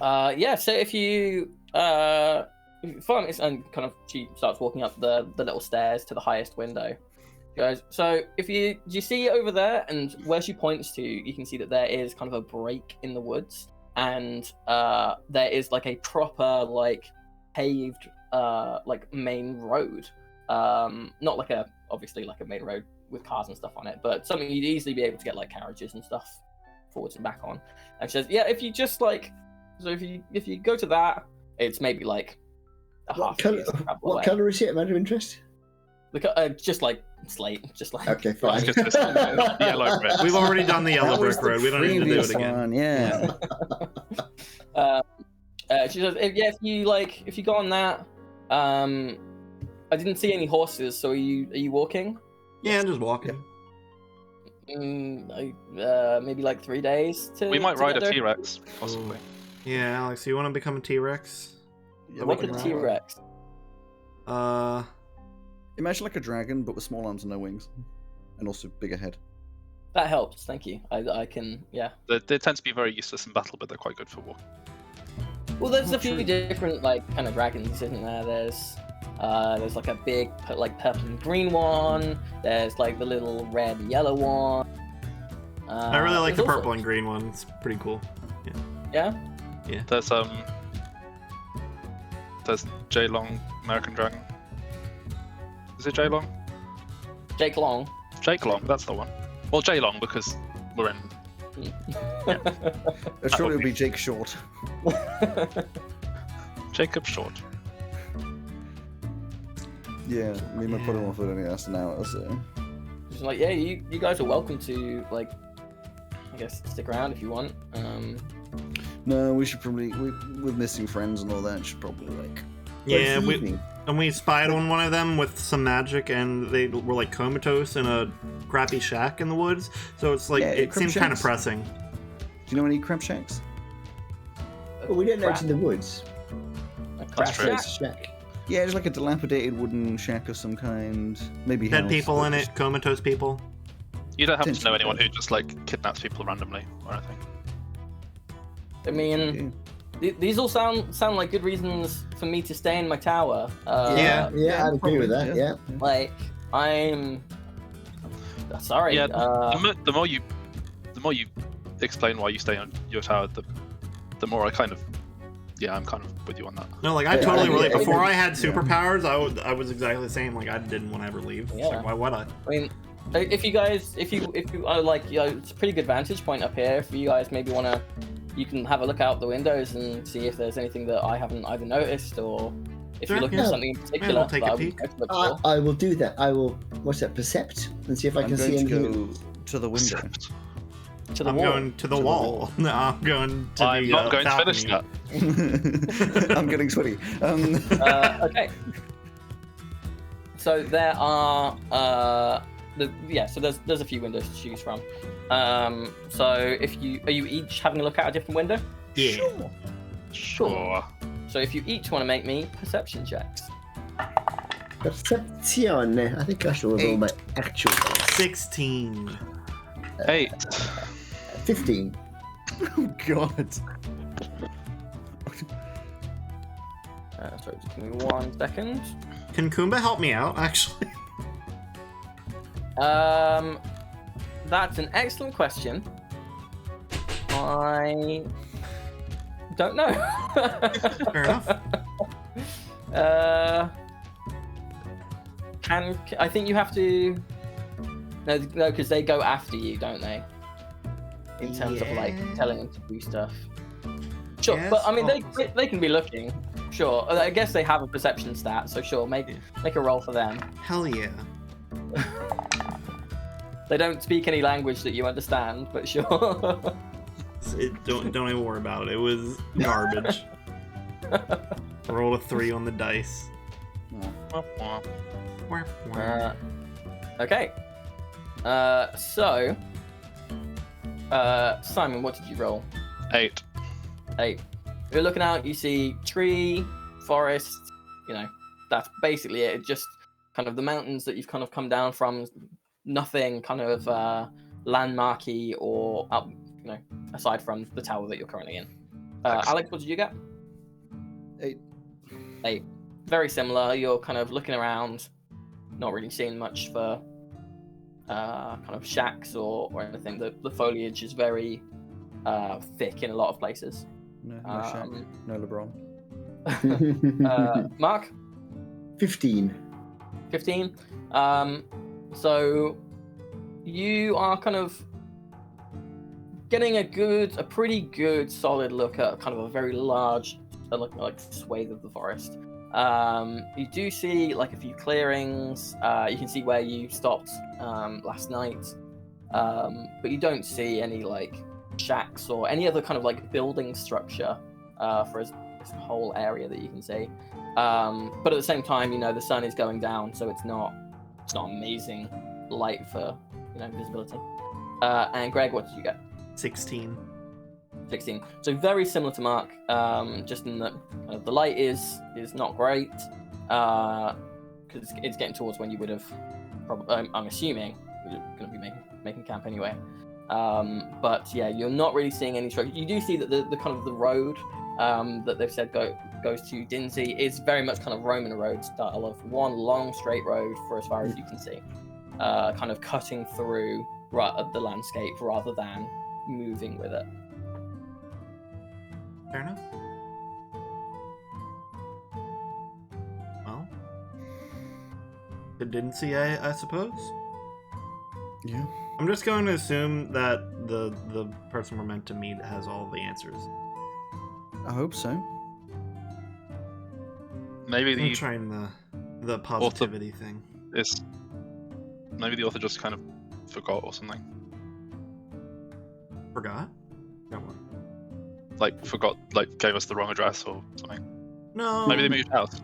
Yeah. So if you follow me, and kind of she starts walking up the little stairs to the highest window. Guys, so if you see over there, and where she points to, you can see that there is kind of a break in the woods, and there is like a proper like paved like main road, not like obviously like a main road with cars and stuff on it, but something you'd easily be able to get like carriages and stuff forwards and back on. And she says, yeah, if you just like, so if you go to that, it's maybe like a half a year's travel What away. colour is it? Matter of interest. Just like slate, just like Okay, fine. Just this yellow brick. We've already done the yellow That was brick the road. We don't need to do it previous again. one, yeah. She says, if you go on that, I didn't see any horses, so are you walking? Yeah, I'm just walking. Maybe like 3 days to. We might to ride get a there? T-Rex, possibly. Yeah, Alex, you want to become a T-Rex? Yeah, What's we a can T-Rex? Imagine like a dragon, but with small arms and no wings, and also bigger head. That helps. Thank you. I can. Yeah. They tend to be very useless in battle, but they're quite good for walking. Well, there's Oh, a few true. different like kind of dragons, isn't there? There's like a big like purple and green one. There's like the little red and yellow one. I really like the there's all purple and sorts. green one. It's pretty cool. Yeah. There's J Long, American Dragon. Is it J Long? Jake Long. Jake Long, that's the one. Well, J Long because we're in. Surely it would be Jake Short. Jacob Short. Yeah, me and my put him off for only last an hour, so. Just like, yeah, you guys are welcome to like, I guess stick around if you want. No, we should probably, with missing friends and all that, should probably like. Yeah, Well, it's evening. and we spied on one of them with some magic, and they were like comatose in a crappy shack in the woods. So it's like Yeah, it crab seems kind of shacks. pressing. Do you know any crab shacks? Well, we don't know Crap. it's in the woods. A That's crash true. shack. It's a shack. Yeah, it's like a dilapidated wooden shack of some kind. Maybe Dead house, people but in it, just- comatose people. You don't happen to know Potentially anyone dead. who just like kidnaps people randomly or anything. I mean, these all sound like good reasons for me to stay in my tower. Yeah. Yeah, I'd agree with that. Yeah. Like I'm sorry. Yeah, the more you explain why you stay on your tower, the more I kind of Yeah, I'm kind of with you on that. No, like I Yeah, totally I- relate. yeah, Before I had yeah. superpowers, I was exactly the same. Like I didn't want to ever leave. It's Yeah. like, why would I? I mean, if you are like, it's a pretty good vantage point up here. If you guys maybe want to, you can have a look out the windows and see if there's anything that I haven't either noticed, or if Sure, you're looking yeah. at something in particular. I'll take that a I wouldn't peek. go to before. I will do that. I will. What's that? Percept and see if I I'm can see going to anything. go to the window. To the I'm wall. going to the the wall. wall. No, I'm going to I'm the not going to finish balcony. that. I'm getting sweaty. Okay. So there are so there's a few windows to choose from. So are you each having a look out a different window? Yeah. Sure. So if you each want to make me perception checks. Perception. I think I shall roll my actual dice. 16. 8. 15. Oh god. Sorry, just give me 1 second. Can Kumba help me out? Actually, That's an excellent question. I don't know. fair enough. I think you have to. No, because they go after you, don't they? In terms of like Yeah. telling them to do stuff. Sure, Yes, but I mean oh. they can be looking. Sure, I guess they have a perception stat, so sure, make a roll for them. Hell yeah. They don't speak any language that you understand, but sure. Don't even worry about it. It was garbage. Rolled a 3 on the dice. Okay. So, Simon, what did you roll? 8. 8. You're looking out, you see tree, forest, that's basically it. Just kind of the mountains that you've kind of come down from, nothing kind of landmarky or up, aside from the tower that you're currently in. Alex, what did you get? 8. 8. Very similar. You're kind of looking around, not really seeing much for kind of shacks or anything. The foliage is very thick in a lot of places. No Shaq, no LeBron. Mark? 15. 15. So you are kind of getting a pretty good solid look at kind of a very large like swathe of the forest. You do see like a few clearings. You can see where you stopped last night, but you don't see any like shacks or any other kind of like building structure for this whole area that you can see. But at the same time, the sun is going down, so it's not amazing light for visibility. And Greg, what did you get? 16. 16. So very similar to Mark, just in that kind of the light is not great, because it's getting towards when you would have probably, I'm assuming, you're going to be making camp anyway. But yeah, you're not really seeing any structure. You do see that the kind of the road that they've said goes to Dinsey is very much kind of Roman road style of one long straight road for as far as you can see, kind of cutting through the landscape rather than moving with it. Fair enough. Well, it didn't see, I suppose. Yeah. I'm just going to assume that the person we're meant to meet has all the answers. I hope so. Maybe I'm trying the positivity thing. Maybe the author just kind of forgot or something. Forgot? Got what? Gave us the wrong address or something. No. Maybe they moved house.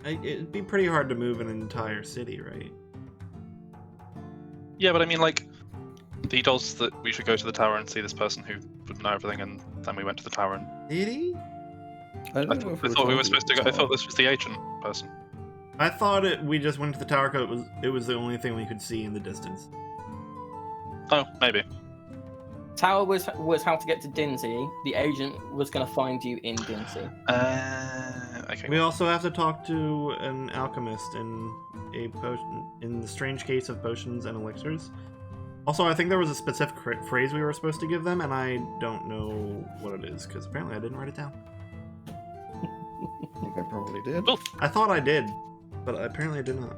It'd be pretty hard to move an entire city, right? Yeah, but I mean, he told us that we should go to the tower and see this person who would know everything, and then we went to the tower and Did he? I I don't know if thought we were told supposed to you go. I that. thought this was the agent person. I thought we just went to the tower because it was the only thing we could see in the distance. Oh, maybe. Tower was how to get to Dinsey. The agent was going to find you in Dinsey. Okay. We also have to talk to an alchemist in the strange case of potions and elixirs. Also, I think there was a specific phrase we were supposed to give them, and I don't know what it is because apparently I didn't write it down. I probably did. Oh, I thought I did, but apparently I did not.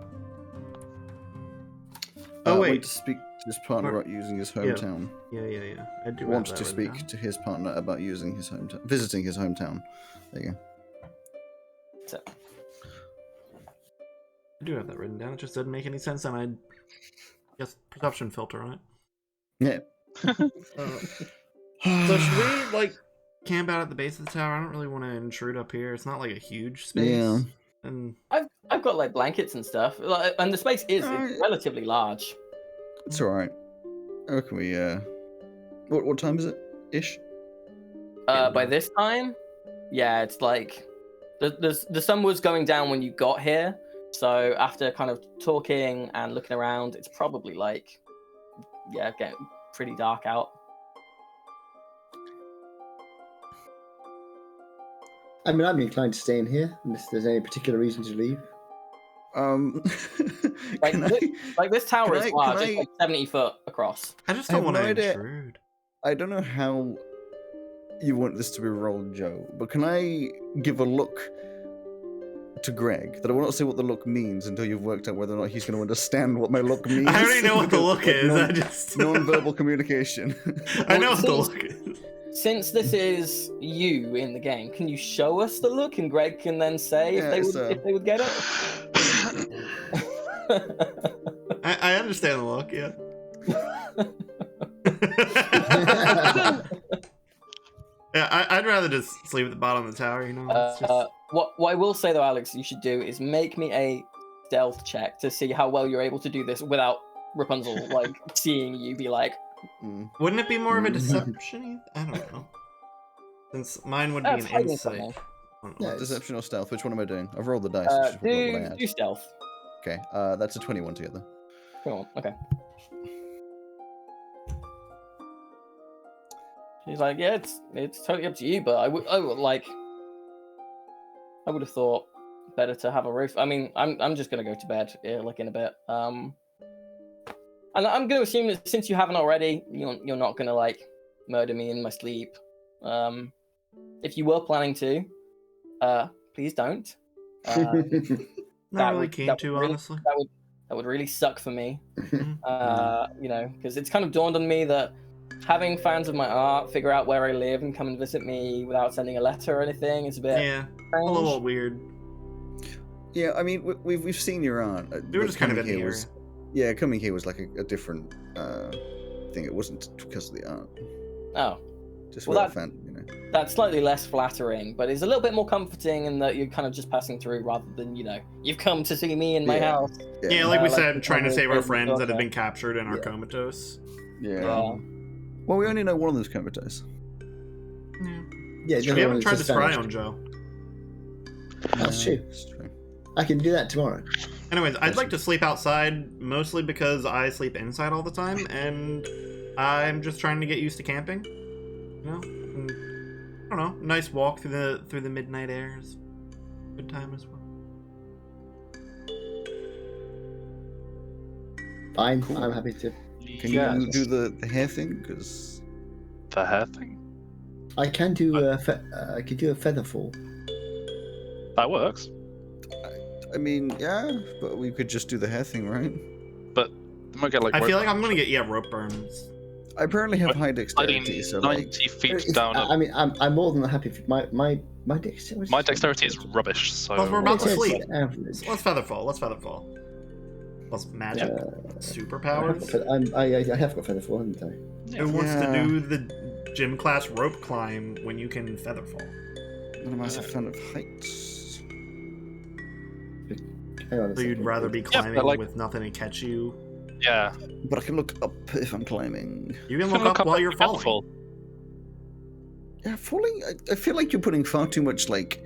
Oh Went wait. to speak to his partner What? about using his hometown. Yeah. I do. Wants have to that speak written down. to his partner about using his hometown, visiting his hometown. There you go. So, I do have that written down. It just doesn't make any sense, and I guess perception filter on it. Yeah. So should we like camp out at the base of the tower? I don't really want to intrude up here. It's not like a huge space. Yeah. And I've got like blankets and stuff, like, and the space is Alright. relatively large. It's all right. I reckon we. What time is it? Ish. By this time, yeah, it's like the sun was going down when you got here. So after kind of talking and looking around, it's probably like, yeah, getting pretty dark out. I mean, I'm inclined to stay in here unless there's any particular reason to leave. Like, Can like this tower can is I- large. can It's I- like 70 foot across. I just I don't have want to no idea. intrude. I don't know how you want this to be rolled, Joe, but can I give a look to Greg that I will not say what the look means until you've worked out whether or not he's going to understand what my look means? I already know what the look Like is. I just non-verbal communication. I know what the Since- look is. Since this is you in the game, can you show us the look, and Greg can then say Yeah, if they would get it? I understand the look. Yeah. Yeah, I'd rather just sleep at the bottom of the tower. You know. It's just... what I will say though, Alex, you should do is make me a stealth check to see how well you're able to do this without Rapunzel like seeing you be like, Mm. Wouldn't it be more of a deception? I don't know. Since mine would be "That's an hiding insight. something." I don't know. Yeah, Deception or stealth? Which one am I doing? I've rolled the dice. I just forgot what I had. Do stealth. Okay, that's a 21 together. Come on, okay. He's like, yeah, it's totally up to you, but I would have thought better to have a roof. I mean, I'm just gonna go to bed, like in a bit. And I'm gonna assume that since you haven't already, you're not gonna like murder me in my sleep. If you were planning to, please don't. Not really would- keen that to, would really- honestly. That would really suck for me. Mhm. You know, because it's kind of dawned on me that having fans of my art figure out where I live and come and visit me without sending a letter or anything is a bit Yeah, a strange. little weird. Yeah, I mean, we've seen your art. We were just kind of in coming the here area. was, yeah, coming here was like a different thing. It wasn't because of the art. Oh, Just Well, well, that- fan, you know. that's slightly less flattering, but it's a little bit more comforting in that you're kind of just passing through rather than, you've come to see me in my Yeah. house. Yeah, like we like said, the trying to couple save our of friends that have daughter. been captured and are Yeah. comatose. Yeah. Well, we only know one of those comatose. Yeah, We haven't tried to spry on Joe. That's true. That's true. I can do that tomorrow. Anyways, I'd like to sleep outside mostly because I sleep inside all the time, and I'm just trying to get used to camping. You know, and, I don't know, nice walk through the midnight air is a good time as well. Fine, Cool. I'm happy to. Can Yeah. you do the hair thing? Because The hair thing? I can do I could do a feather fall. That works. I mean, yeah, but we could just do the hair thing, right? You might get like. I feel rope like I'm burns. gonna get rope burns. I apparently have high Sliding dexterity, so like, 90 feet It's- down. I mean, I'm more than happy. My dexterity. My dexterity is rubbish, so. Well, we're about to Dexterity sleep. is average. So let's featherfall. Let's featherfall. Plus magic, I have superpowers. got I have got feather fall, haven't I? Who wants to Yeah. do the gym class rope climb when you can featherfall? I'm a massive fan of heights. Hang on a So you'd second. rather be but, climbing like- with nothing to catch you? Yeah. But I can look up if I'm climbing. You can You look up while at you're the falling. waterfall. Yeah, falling. I feel like you're putting far too much like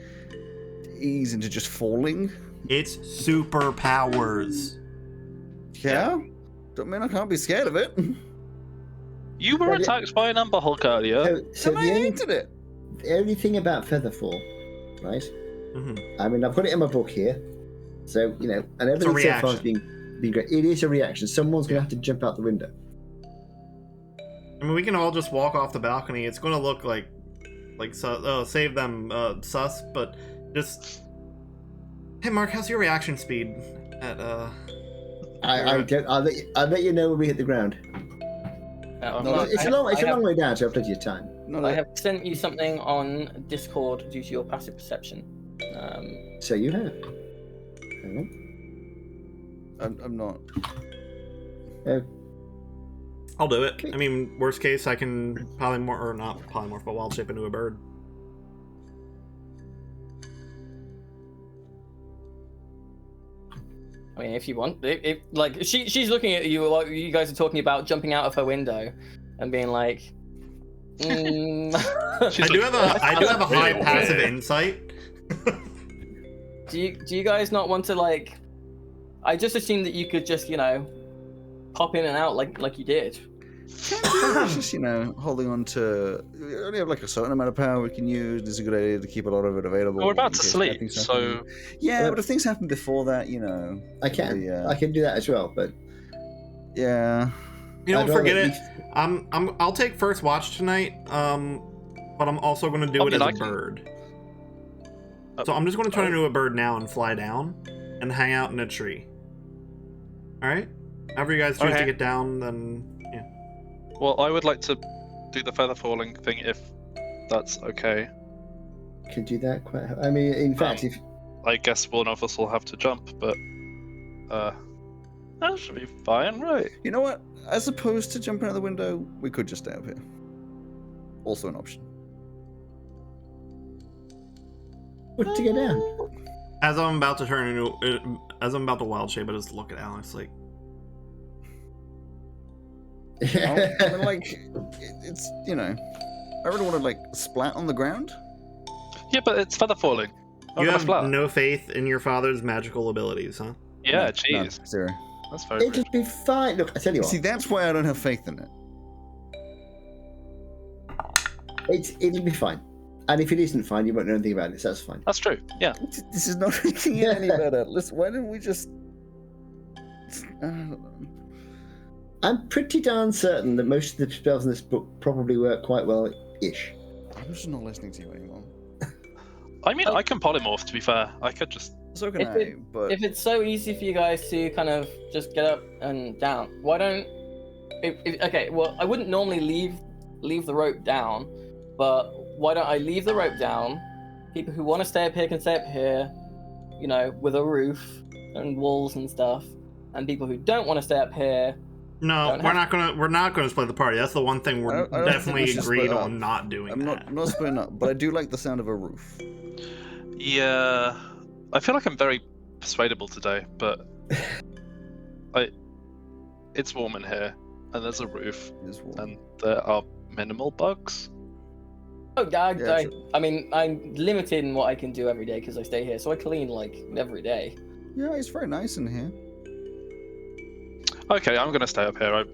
ease into just falling. It's superpowers. Yeah. Don't mean I can't be scared of it. You were Well, yeah. attacked by an Amber Hulk earlier. So And I hated it. the only thing about feather fall, right? Mhm. I mean, I've got it in my book here, so and everything so far has reaction. been great. It is a reaction. Someone's gonna have to jump out the window. I mean, we can all just walk off the balcony. It's going to look like save them sus, but just Hey, Mark, how's your reaction speed at I'll let you know when we hit the ground. It's a long way down, so I've plenty of time. I have sent you something on Discord due to your passive perception. So you have. Hang on. I'm not. I'll do it. I mean, worst case, I can polymorph, or not polymorph, but wild shape into a bird. I mean, if you want, like she's looking at you while you guys are talking about jumping out of her window, and being like, I do have a high passive insight. Do you guys not want to like? I just assumed that you could just pop in and out like you did. Just holding on to. We only have like a certain amount of power we can use. It's a good idea to keep a lot of it available. Well, we're about to sleep, so yeah. But if things happen before that, I can. I can do that as well, but yeah. Forget it. I'll take first watch tonight. But I'm also going to do it as a bird. So I'm just going to turn into a bird now and fly down and hang out in a tree. All right. After you guys choose to get down, then. Well, I would like to do the feather falling thing if that's okay. Can do that quite. I mean, in fact, if I guess one of us will have to jump, but that should be fine, right? You know what? As opposed to jumping out the window, we could just stay up here. Also an option. What to get down? As I'm about to wild shape, I just look at Alex like. Like, it's I really want to like splat on the ground. Yeah, but it's feather falling. You have no faith in your father's magical abilities, huh? Yeah, jeez. Zero. That's very rude. It'll be fine. Look, I tell you what. See, that's why I don't have faith in it. It'll be fine. And if it isn't fine, you won't know anything about it, so that's fine. That's true, yeah. This is not making it any better. Listen, why didn't we just... I'm pretty darn certain that most of the spells in this book probably work quite well-ish. I'm just not listening to you anymore. I mean, I can polymorph, to be fair. I could just... So can but... If it's so easy for you guys to kind of just get up and down, why don't... Okay, well, I wouldn't normally leave the rope down, but why don't I leave the rope down? People who want to stay up here can stay up here, with a roof and walls and stuff. And people who don't want to stay up here... No, we're not gonna split the party. That's the one thing we're definitely agreed on not doing. I'm not splitting up, but I do like the sound of a roof. Yeah, I feel like I'm very persuadable today, but it's warm in here, and there's a roof, and there are minimal bugs. Oh, I mean, I'm limited in what I can do every day because I stay here, so I clean like every day. Yeah, it's very nice in here. Okay, I'm gonna stay up here. I'm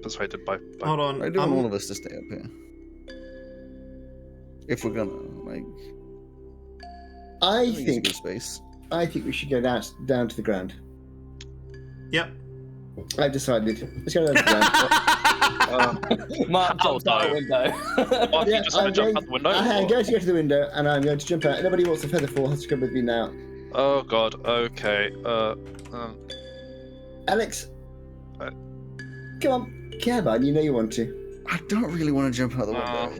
persuaded by. Hold on, I do want all of us to stay up here. If we're gonna I think space. I think we should go down to the ground. Yep. I've decided. Let's go down to the ground. Mark jumps out the window. Mark, you just want to jump out the window? I'm going to go to the window, and I'm going to jump out. Nobody wants a feather fall has to come with me now. Oh God. Okay. Alex, come on, come on. You know you want to. I don't really want to jump out the window.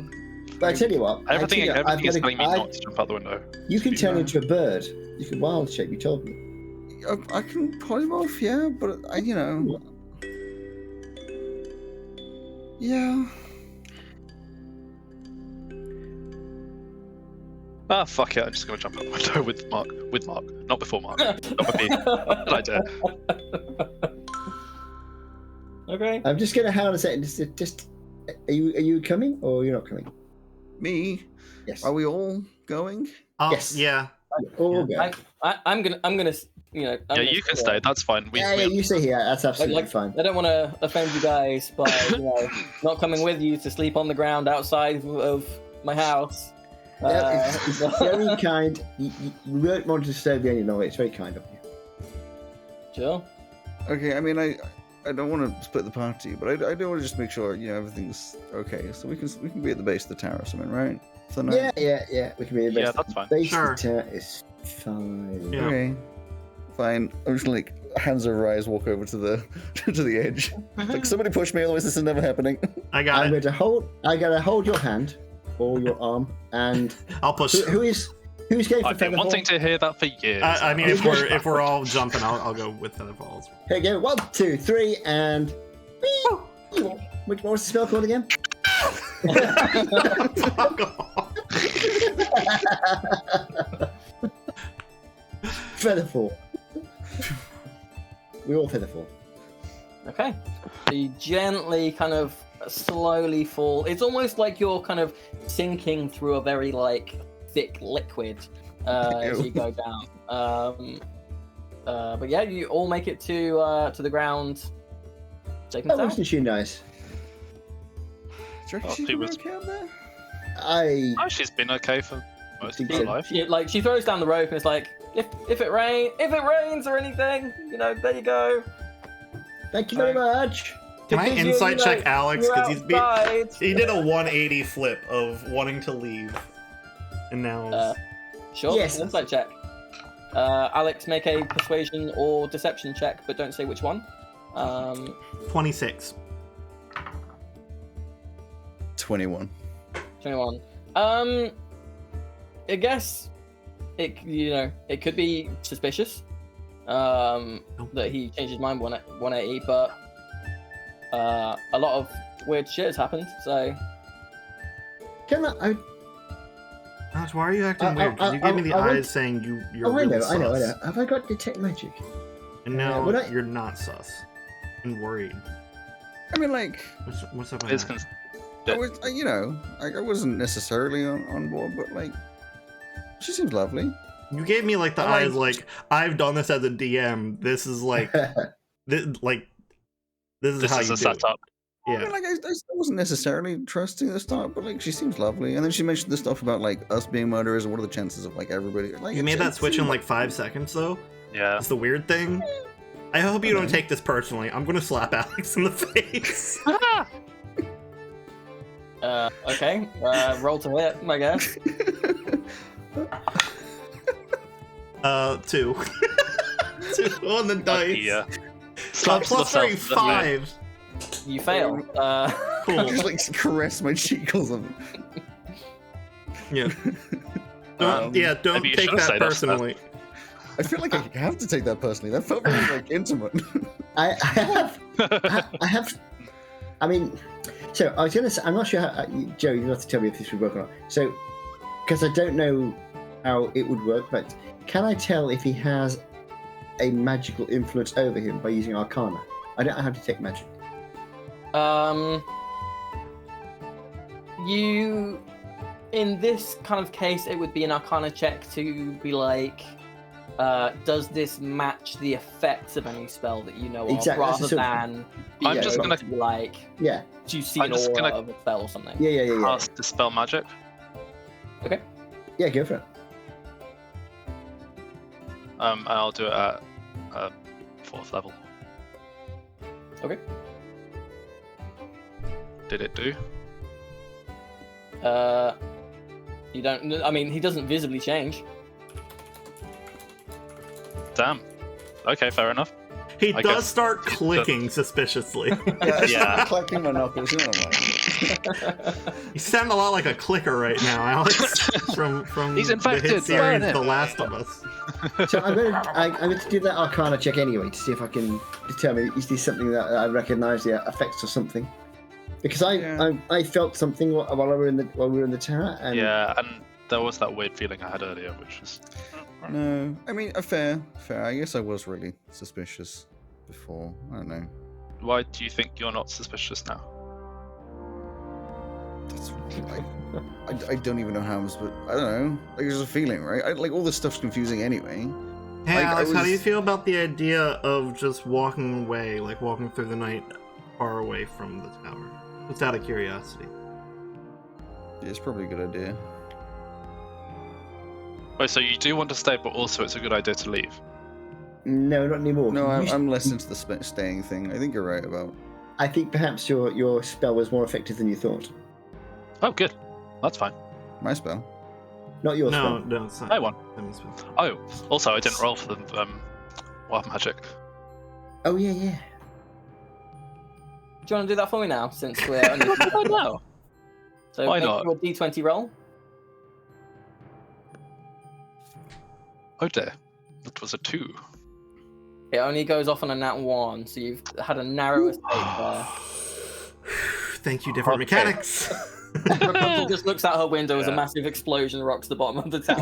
But I tell you what. Everything is telling me not to jump out the window. You can turn into a bird. You can wild shape. You told me. I can polymorph, yeah, but yeah. Ah, fuck it! I'm just gonna jump out the window with Mark. Not before Mark. Not with me. Good idea. Okay. I'm just gonna howl a second. Just, are you coming or you're not coming? Me? Yes. Are we all going? Yes. Yeah. All go. I'm gonna. Yeah, you can stay. That's fine. Yeah, you stay here. That's absolutely fine. I don't want to offend you guys by not coming with you to sleep on the ground outside of my house. Yeah, it's very kind. We don't want to disturb you any longer. It's very kind of you. Sure. Okay, I mean, I don't want to split the party, but I do want to just make sure everything's okay. So we can be at the base of the tower or something, right? So yeah. We can be at the base. Yeah, that's fine. Base of the tower is 5. Yeah. Okay. Fine. I'm just like hands over eyes, walk over to the to the edge. Like somebody push me, otherwise this is never happening. I got I'm it. going to hold. I gotta hold your hand or your arm, and I'll push. who's going for I've been featherfall? wanting to hear that for years. I mean, if we're all jumping, I'll go with Featherfalls. Here you go. 1, 2, 3, and. Which one was the spell called again? Fuck off. Featherfall. We all featherfall. Okay. So you gently kind of slowly fall. It's almost like you're kind of sinking through a very like thick liquid as you go down. But yeah, you all make it to the ground. Taking That down. wasn't she nice? Do you reckon Oh, she's she gonna was- be okay up there? Oh, she's been okay for most of her Yeah. life. She throws down the rope and it's like, if it rains or anything, there you go. Thank you very much. Can I Because insight check Alex? you're Because outside. he did a 180 flip of wanting to leave, and now Sure. Yes. Insight check. Alex, make a persuasion or deception check, but don't say which one. 26. 21. 21. I guess it could be suspicious that he changed his mind 180, but a lot of weird shit has happened. So Can I? Gosh, why are you acting I- weird? 'Cause you gave me the I want- eyes saying you're Oh, I really know. sus. Have I got detect magic? And now Would I- you're not sus and worried. I mean, like, What's up with It's that? I was, I wasn't necessarily on board, but like, she seems lovely. You gave me like the I eyes like- like I've done this as a DM. This is like this is This how is you a do it. setup. I Yeah. mean, like, I wasn't necessarily trusting at the start, but like, she seems lovely. And then she mentioned the stuff about like us being murderers, and what are the chances of like everybody? Like, You made that switch in like 5 seconds though. Yeah. That's the weird thing. I hope you don't take this personally. I'm gonna slap Alex in the face. okay. Roll to hit, I guess. 2. 2 on the dice. Yeah. Plus Slaps 3, herself in the 5. You fail. I Cool. just like caress my cheek or something. Yeah. Don't maybe you take should've that said us, personally. I feel like I have to take that personally. That felt very like intimate. I have. I mean, so I was gonna say, I'm not sure how, Joe, you have to tell me if this would work or not. So, because I don't know how it would work, but can I tell if he has a magical influence over him by using Arcana? I don't know how to detect magic. You, in this kind of case, it would be an Arcana check to be like, does this match the effects of any spell that you know of, Exactly, that's rather the than I'm be just able gonna- to be like, Yeah, do you see I'm an just aura gonna- of a spell or something? yeah. Cast Dispel Magic. Yeah, go for it. I'll do it at 4th level. Okay. Did it do? You don't. I mean, he doesn't visibly change. Damn. Okay, fair enough. He I does guess- start clicking suspiciously. Yeah. Collecting my knuckles. You know what I'm like. You sound a lot like a clicker right now, Alex. from He's the infected, hit series burn it. The Last of Us. So I'm going to do that Arcana check anyway to see if I can determine is this something that I recognise the effects or something. Because I felt something while we were in the tower. And Yeah, and there was that weird feeling I had earlier, which was. No, I mean, fair. I guess I was really suspicious before. I don't know. Why do you think you're not suspicious now? That's, I don't even know how I'm supposed. I don't know. Like, there's a feeling, right? Like all this stuff's confusing anyway. Hey Like, Alex, I how do you was- feel about the idea of just walking away, like walking through the night far away from the tower? Just out of curiosity. Yeah, it's probably a good idea. Wait, so you do want to stay, but also it's a good idea to leave? No, not anymore. No, You- I'm less into the staying thing. I think you're right about. I think perhaps your spell was more effective than you thought. Oh, good. That's fine. My spell. Not yours. No, Sven. no, it's not. I won. Simon's Sven. Oh, also I didn't roll for the wild magic. Oh yeah. Do you want to do that for me now, since we're only... No. So Why make not? your D20 roll. Oh dear, that was a 2. It only goes off on a nat 1, so you've had a narrow escape there. Thank you, different Okay. mechanics. Rapunzel just looks out her window as a Yeah. massive explosion rocks the bottom of the tower.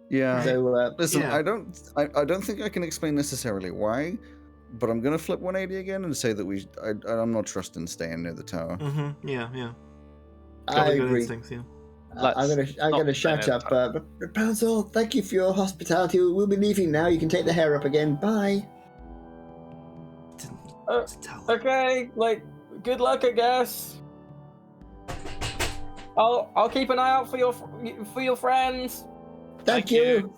Yeah. So Listen, Yeah. I don't think I can explain necessarily why, but I'm gonna flip 180 again and say that I'm not trusting staying near the tower. Mm-hmm. Yeah. I Totally good agree. instincts, yeah. I'm not gonna shout stay up, near Rapunzel, thank you for your hospitality. We'll be leaving now. You can take the hair up again. Bye. Tell them. Okay, like, good luck, I guess. I'll keep an eye out for your friends. Thank Thank you. you.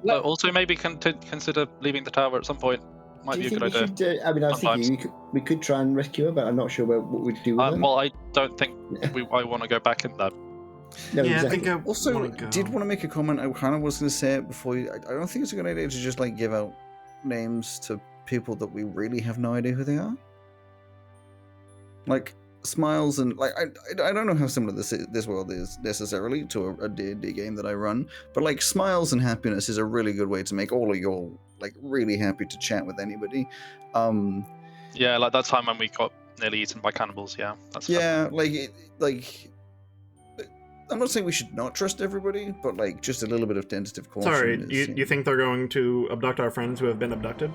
But also maybe consider leaving the tower at some point. Might Do be you a think good we idea. should? I mean, I was thinking we could try and rescue her, but I'm not sure what we'd do with her. Well, I don't think I want to go back in there. No, Yeah, exactly. I think I Also, want to go. did want to make a comment. I kind of was going to say it before. I don't think it's a good idea to just like give out names to people that we really have no idea who they are. Like Smiles and like I don't know how similar this world is necessarily to a D&D game that I run, but like Smiles and Happiness is a really good way to make all of your like really happy to chat with anybody. Yeah, like that time when we got nearly eaten by cannibals. Yeah, that's fun. Yeah, like I'm not saying we should not trust everybody, but like just a little bit of tentative caution. Sorry, is, you think they're going to abduct our friends who have been abducted?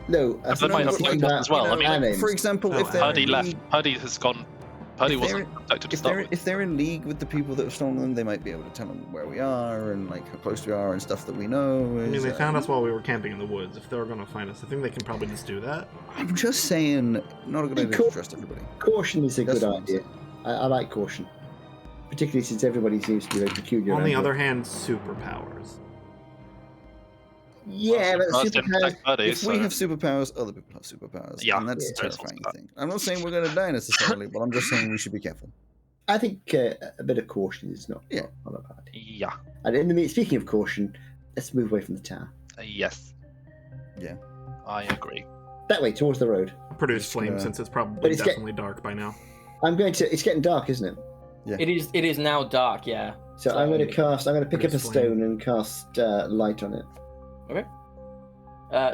No, I But they might was have thinking abducted about as well. I mean, our names. For example, Oh, if they're Purdy in left. league- Purdy has gone. Purdy If wasn't abducted to if start they're with. if they're in league with the people that have stolen them, they might be able to tell them where we are and like how close we are and stuff that we know. I mean, is, they found us while we were camping in the woods. If they were going to find us, I think they can probably just do that. I'm just saying, not a good idea to Cool. trust everybody. Caution is a That's good what I'm idea. I like caution, particularly since everybody seems to be very peculiar. On around the here. other hand, superpowers. Yeah, Well, but Purdy didn't superpowers. protect Purdy, If we so- have superpowers, other people have superpowers. Yeah, and that's a yeah. terrifying thing. I'm not saying we're going to die necessarily, but I'm just saying we should be careful. I think a bit of caution is not Yeah. not a bad idea. Yeah. And in the speaking of caution, let's move away from the tower. Yes. Yeah. I agree. That way, towards the road. Produce Just flames, gonna- since it's probably But it's definitely dark by now. I'm going to. It's getting dark, isn't it? It is now dark, yeah. So I'm going to cast. I'm going to pick up a Produce flame. stone and cast light on it.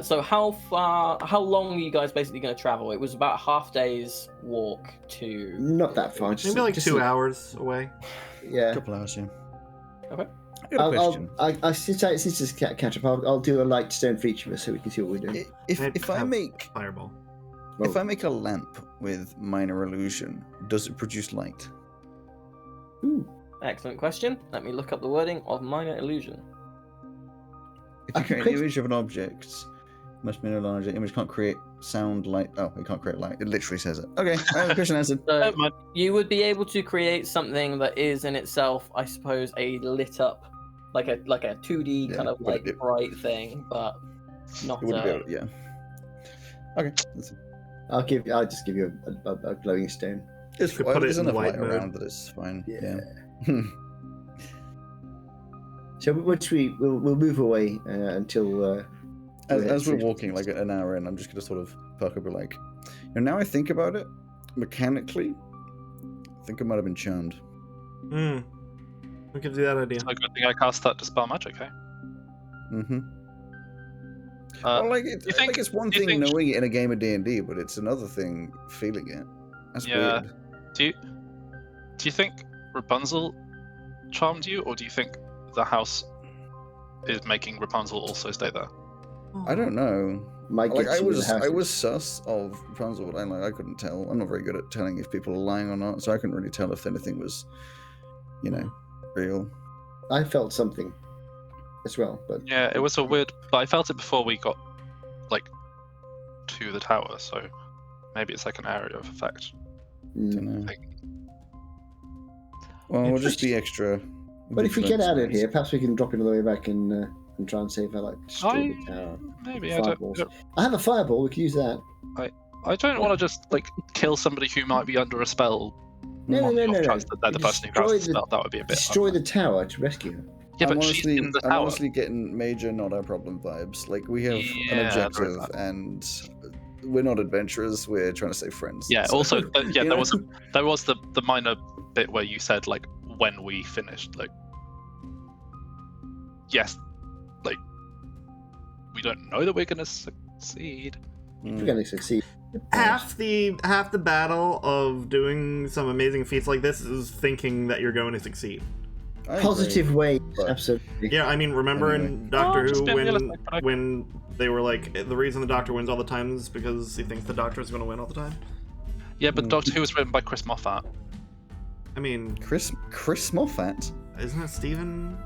So how long are you guys basically going to travel? It was about half day's walk to. Not that far. Just, Maybe like just 2 a- hours away. Yeah. A couple hours, yeah. Okay. I got a question. Since it's catch up, I'll do a light stone for each of us so we can see what we're doing. If I have make Fireball. if I make a lamp with minor illusion, does it produce light? Ooh. Excellent question. Let me look up the wording of minor illusion. If I you can create an create- image of an object, must be no larger. Image can't create sound, light. Oh, it can't create light. It literally says it. Okay, question answered. So Mine- you would be able to create something that is in itself, I suppose, a lit up, like a 2D Yeah, kind of but like it- bright thing, but not. It wouldn't be able, yeah. Okay, that's it. I'll just give you a glowing stone. It's could well, put it there's in enough light light mode. around that it's fine. Yeah. Yeah. So once we'll move away until As we're Yeah, walking like an hour in, I'm just gonna sort of perk up and like, now I think about it, mechanically, I think I might have been charmed. What gives you that idea? It's a good thing I cast that dispel magic, eh? Mm-hmm. Uh, Well, like, I think it's one do you thing think- knowing it in a game of D&D, but it's another thing feeling it. That's Yeah. weird. do you think Rapunzel charmed you, or do you think the house is making Rapunzel also stay there? I don't know. Mike Like gets you in the house. I was sus of Rapunzel, but I couldn't tell. I'm not very good at telling if people are lying or not, so I couldn't really tell if anything was, real. I felt something as well, but Yeah, it was a weird. But I felt it before we got like to the tower, so maybe it's like an area of effect. Don't know. Like- Well, we'll just be extra. But if we get out of vigilant. here, perhaps we can drop it on the way back and try and save her, like destroy the I- tower. Maybe I don't. Fireballs. I have a fireball. We could use that. I don't want to just like kill somebody who might be under a spell. No. on the off chance that they're the person who casts the spell. That would be a bit. Destroy the tower to rescue her. Yeah, but I'm she's in the I'm tower. honestly getting major not our problem vibes. Like we have an Yeah, objective, right. and we're not adventurers. We're trying to save friends. Yeah. So, Also, yeah, you there know? was the minor bit where you said like when we finished, like yes, like we don't know that we're gonna succeed. Mm. We're going to succeed. Half the battle of doing some amazing feats like this is thinking that you're going to succeed. I agree. Positive way, but- absolutely. Yeah, I mean, remember Anyway. in Doctor just Who being realistic, but I- when they were like, the reason the Doctor wins all the time is because he thinks the Doctor is going to win all the time? Yeah, but Mm. Doctor Who was written by Chris Moffat. I mean, Chris Moffat, isn't it Stephen?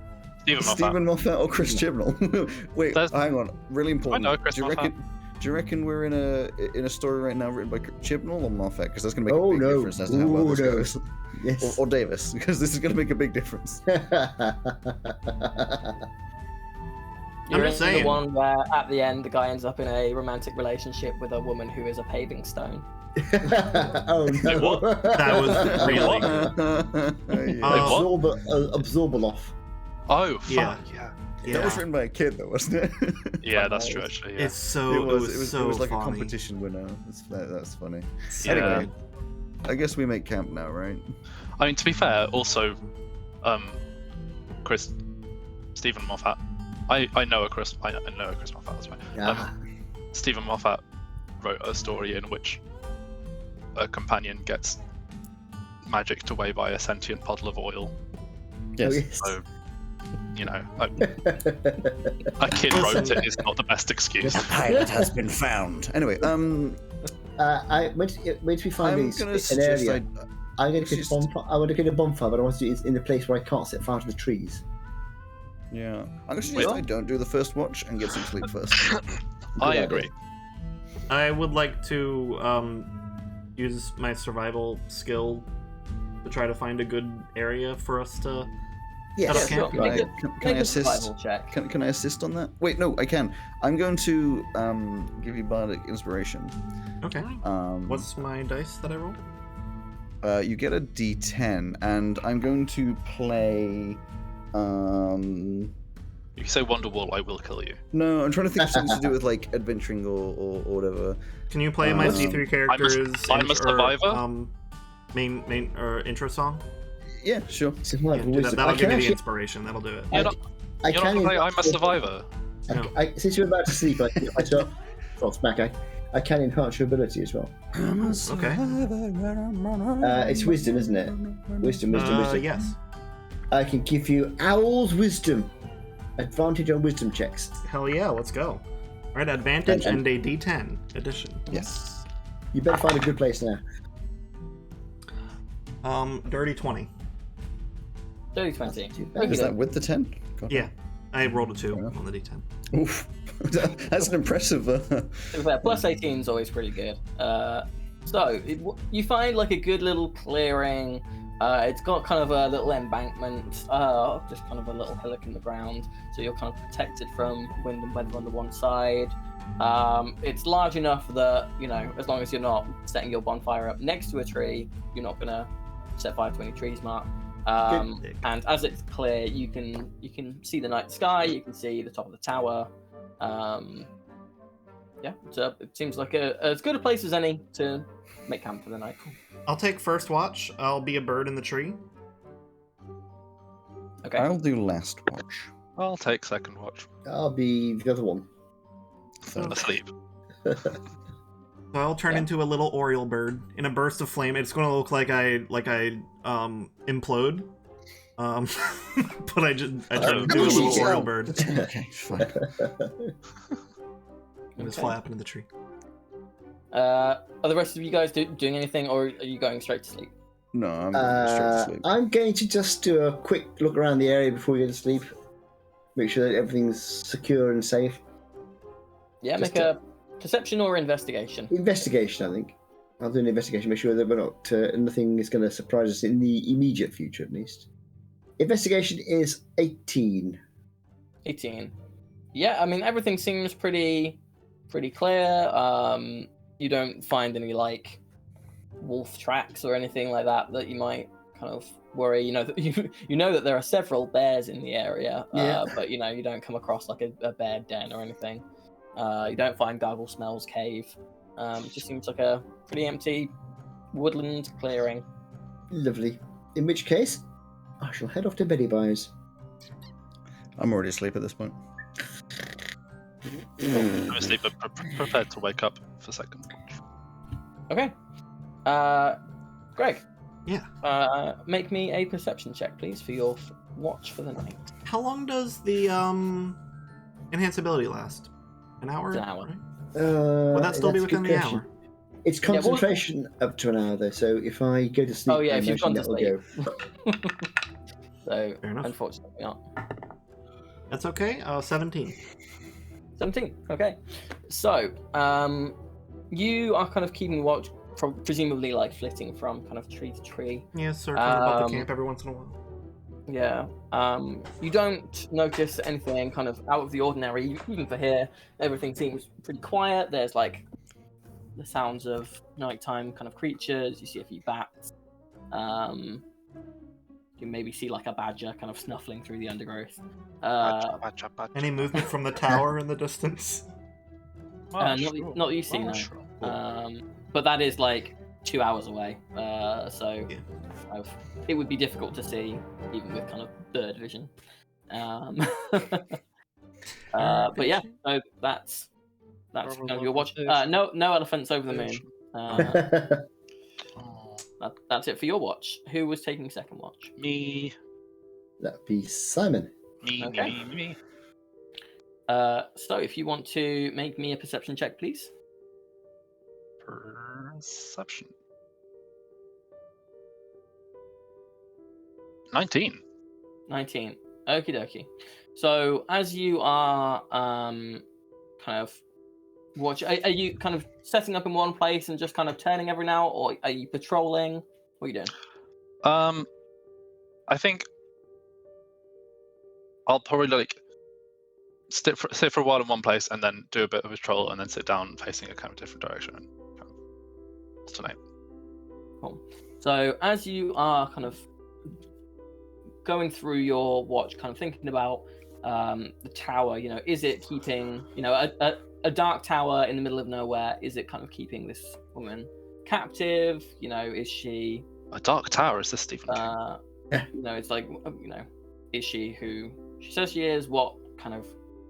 Stephen Moffat. Stephen Moffat, or Chris Chibnall? Wait, There's- hang on. Really important. I know Chris do you Moffat. reckon we're in a story right now written by Chibnall or Moffat? Because that's going to make Oh, a big no. difference as to how well Oh, this no. goes. Yes. Or Davis, because this is going to make a big difference. You're I'm in just saying. the one where at the end the guy ends up in a romantic relationship with a woman who is a paving stone. Oh no! Wait, what? That was really Yeah. Uh, Absorbaloff. Oh, fuck, Yeah. yeah. That was written by a kid, though, wasn't it? Yeah, that's true, actually. Yeah. It's so it was so like funny. a competition winner. That's funny. So Anyway, good. I guess we make camp now, right? I mean, to be fair, also, Stephen Moffat. I know a Chris Moffat. That's right. Ah, Stephen Moffat wrote a story in which a companion gets magicked away by a sentient puddle of oil. oh, yes. So, you know, a kid wrote it is not the best excuse. pilot has been found. Anyway, Where do we find I'm these? gonna An suggest area. I'm going to get a just- bonfire. I want to get a bonfire, but I want to do it in a place where I can't set fire to the trees. yeah, I'm gonna suggest I don't do the first watch and get some sleep first. I idea. agree. I would like to use my survival skill to try to find a good area for us to. Yes. Okay. Sure. Can I, Make a, can make I a assist? survival check. Can I assist on that? Wait, no, I can. I'm going to give you bardic inspiration. Okay. What's my dice that I roll? You get a D10, and I'm going to play. If you say Wonderwall, I will kill you. No, I'm trying to think of something to do with like adventuring or whatever. Can you play my Um, C3 characters? I'm a survivor. Main or intro song. Yeah, sure. Yeah, Survival do that. wisdom. That'll I give can me the actually. inspiration. That'll do it. I, You're not, I you're not can. gonna play I'm a Survivor. Since you're about to sleep, I start. Thoughts back. I can enhance your ability as well. Okay. It's wisdom, isn't it? Wisdom. Yes. I can give you Owl's Wisdom. Advantage on wisdom checks. Hell yeah, let's go. Alright, advantage And- and a D10 addition. Yes. You better find a good place now. Dirty 20. Dirty 20. Is that with the 10? God. Yeah, I rolled a 2 Fair enough. on the D10. Oof. That's an impressive. To be fair, plus 18 is always pretty good. You find like a good little clearing. It's got kind of a little embankment, just kind of a little hillock in the ground, so you're kind of protected from wind and weather on the one side. It's large enough that, you know, as long as you're not setting your bonfire up next to a tree, you're not gonna set fire to any trees, Mark. Good. And as it's clear, you can see the night sky, you can see the top of the tower. Yeah, so it seems like as good a place as any to make camp for the night. I'll take first watch. I'll be a bird in the tree. Okay. I'll do last watch. I'll take second watch. I'll be the other one. Third. Asleep. So I'll turn into a little oriole bird in a burst of flame. It's going to look like I implode. But I just do a little oriole bird Okay, fine. and just Okay. fly up into the tree. Are the rest of you guys doing anything, or are you going straight to sleep? No, I'm going straight to sleep. I'm going to just do a quick look around the area before we go to sleep. Make sure that everything's secure and safe. Yeah, Just make a perception or investigation. Investigation, I think. I'll do an investigation, make sure that we're not nothing is going to surprise us in the immediate future, at least. Investigation is 18. 18. Yeah, I mean everything seems pretty clear. You don't find any like wolf tracks or anything like that you might kind of worry. You know that you know that there are several bears in the area, but you know you don't come across like a bear den or anything. You don't find Gargle Smells Cave. It just seems like a pretty empty woodland clearing. Lovely. In which case, I shall head off to Betty Byes. I'm already asleep at this point. I'm asleep, but prepared to wake up for second watch. Okay. Greg. Yeah. Make me a perception check, please, for your watch for the night. How long does the enhance ability last? An hour? An hour. Right? Would that still be that's a within good the question. hour? It's concentration up to an hour, though. So if I go to sleep, Oh, yeah, I if you've imagine gone to that'll sleep. go. So, Fair enough. unfortunately not. That's okay. 17. 17. Okay. So, you are kind of keeping watch, presumably like flitting from kind of tree to tree. Yeah, circling above the camp every once in a while. Yeah. You don't notice anything kind of out of the ordinary. Even for here, everything seems pretty quiet. There's like the sounds of nighttime kind of creatures. You see a few bats. You maybe see like a badger kind of snuffling through the undergrowth. Badger. Any movement from the tower in the distance? Not that you see, no. But that is like 2 hours away. So Yeah. it would be difficult to see even with kind of bird vision. But yeah, so that's kind of your watch. No elephants over the moon. That's it for your watch. Who was taking second watch? Me. That'd be Simon. Okay. Me. So if you want to make me a perception check, please. Perception. 19. 19. Okie dokie. So as you are kind of watch, are you kind of setting up in one place and just kind of turning every now, or are you patrolling? What are you doing? I think I'll probably like sit for a while in one place and then do a bit of a patrol and then sit down facing a kind of different direction and kind of alternate. Cool. So as you are kind of going through your watch, kind of thinking about the tower, you know, is it keeping, you know, a dark tower in the middle of nowhere, is it kind of keeping this woman captive? You know, is she A dark tower? Is this Stephen King? you know, it's like, you know, is she who she says she is? What kind of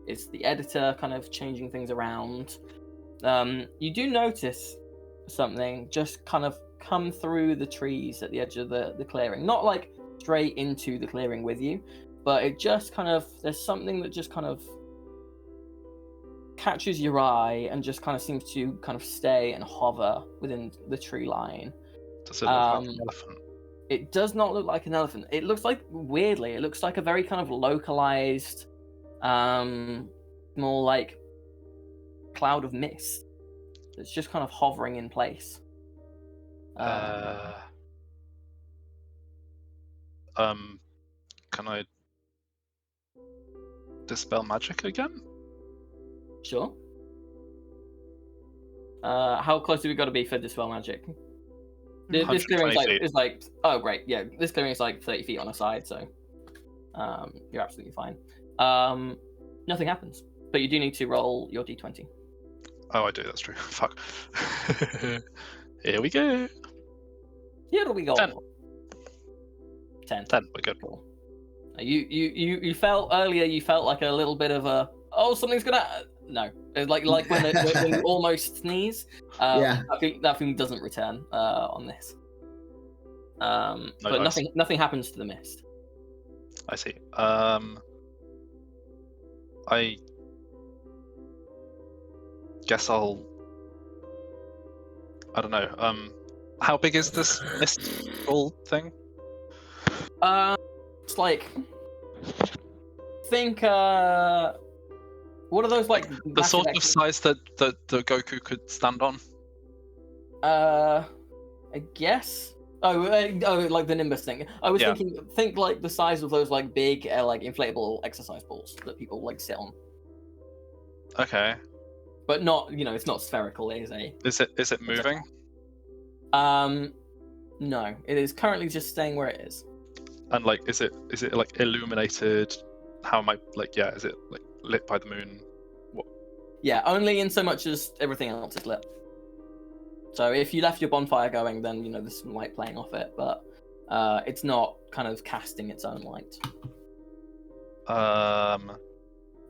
is the editor kind of changing things around? You do notice something just kind of come through the trees at the edge of the clearing, not like straight into the clearing with you, but it just kind of, there's something that just kind of catches your eye and just kind of seems to kind of stay and hover within the tree line. Does it look like an elephant? It does not look like an elephant. It looks like, weirdly, it looks like a very kind of localized, more like cloud of mist. It's just kind of hovering in place. Can I dispel magic again? Sure. How close do we got to be for dispel magic? This clearing is like, oh great, yeah. This clearing is like 30 feet on a side, so you're absolutely fine. Nothing happens, but you do need to roll your d20. Oh, I do. That's true. Fuck. Here we go. Here we go. 10. We're good. Cool. You felt earlier. You felt like a little bit of a something's gonna. No, it's like when you almost sneeze. Yeah. That thing doesn't return on this. But nothing happens to the mist. I see. I guess I don't know. How big is this mist ball thing? It's like, think what are those like? The sort of size that the Goku could stand on. I guess. Oh, like the Nimbus thing. I was thinking, think like the size of those like big, like inflatable exercise balls that people like sit on. Okay. but not, it's not spherical. It is Is it moving? no, it is currently just staying where it is. And like, is it like illuminated? How am I is it like lit by the moon? Yeah, only in so much as everything else is lit. So if you left your bonfire going, then there's some light playing off it, but it's not kind of casting its own light.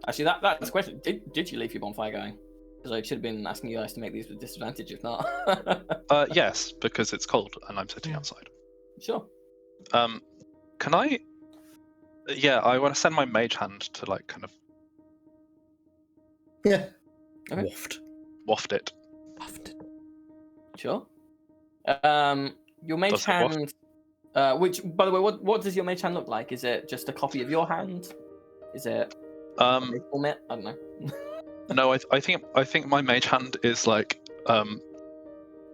Actually, that's the question. Did you leave your bonfire going? Because I should have been asking you guys to make these with disadvantage, if not. Yes, because it's cold and I'm sitting outside. Sure. Can I? Yeah, I want to send my mage hand to like kind of Yeah. Okay. waft it. Sure. Your mage Does it waft? hand. Which, by the way, what does your mage hand look like? Is it just a copy of your hand? Is it? I don't know. No, I think my mage hand is like the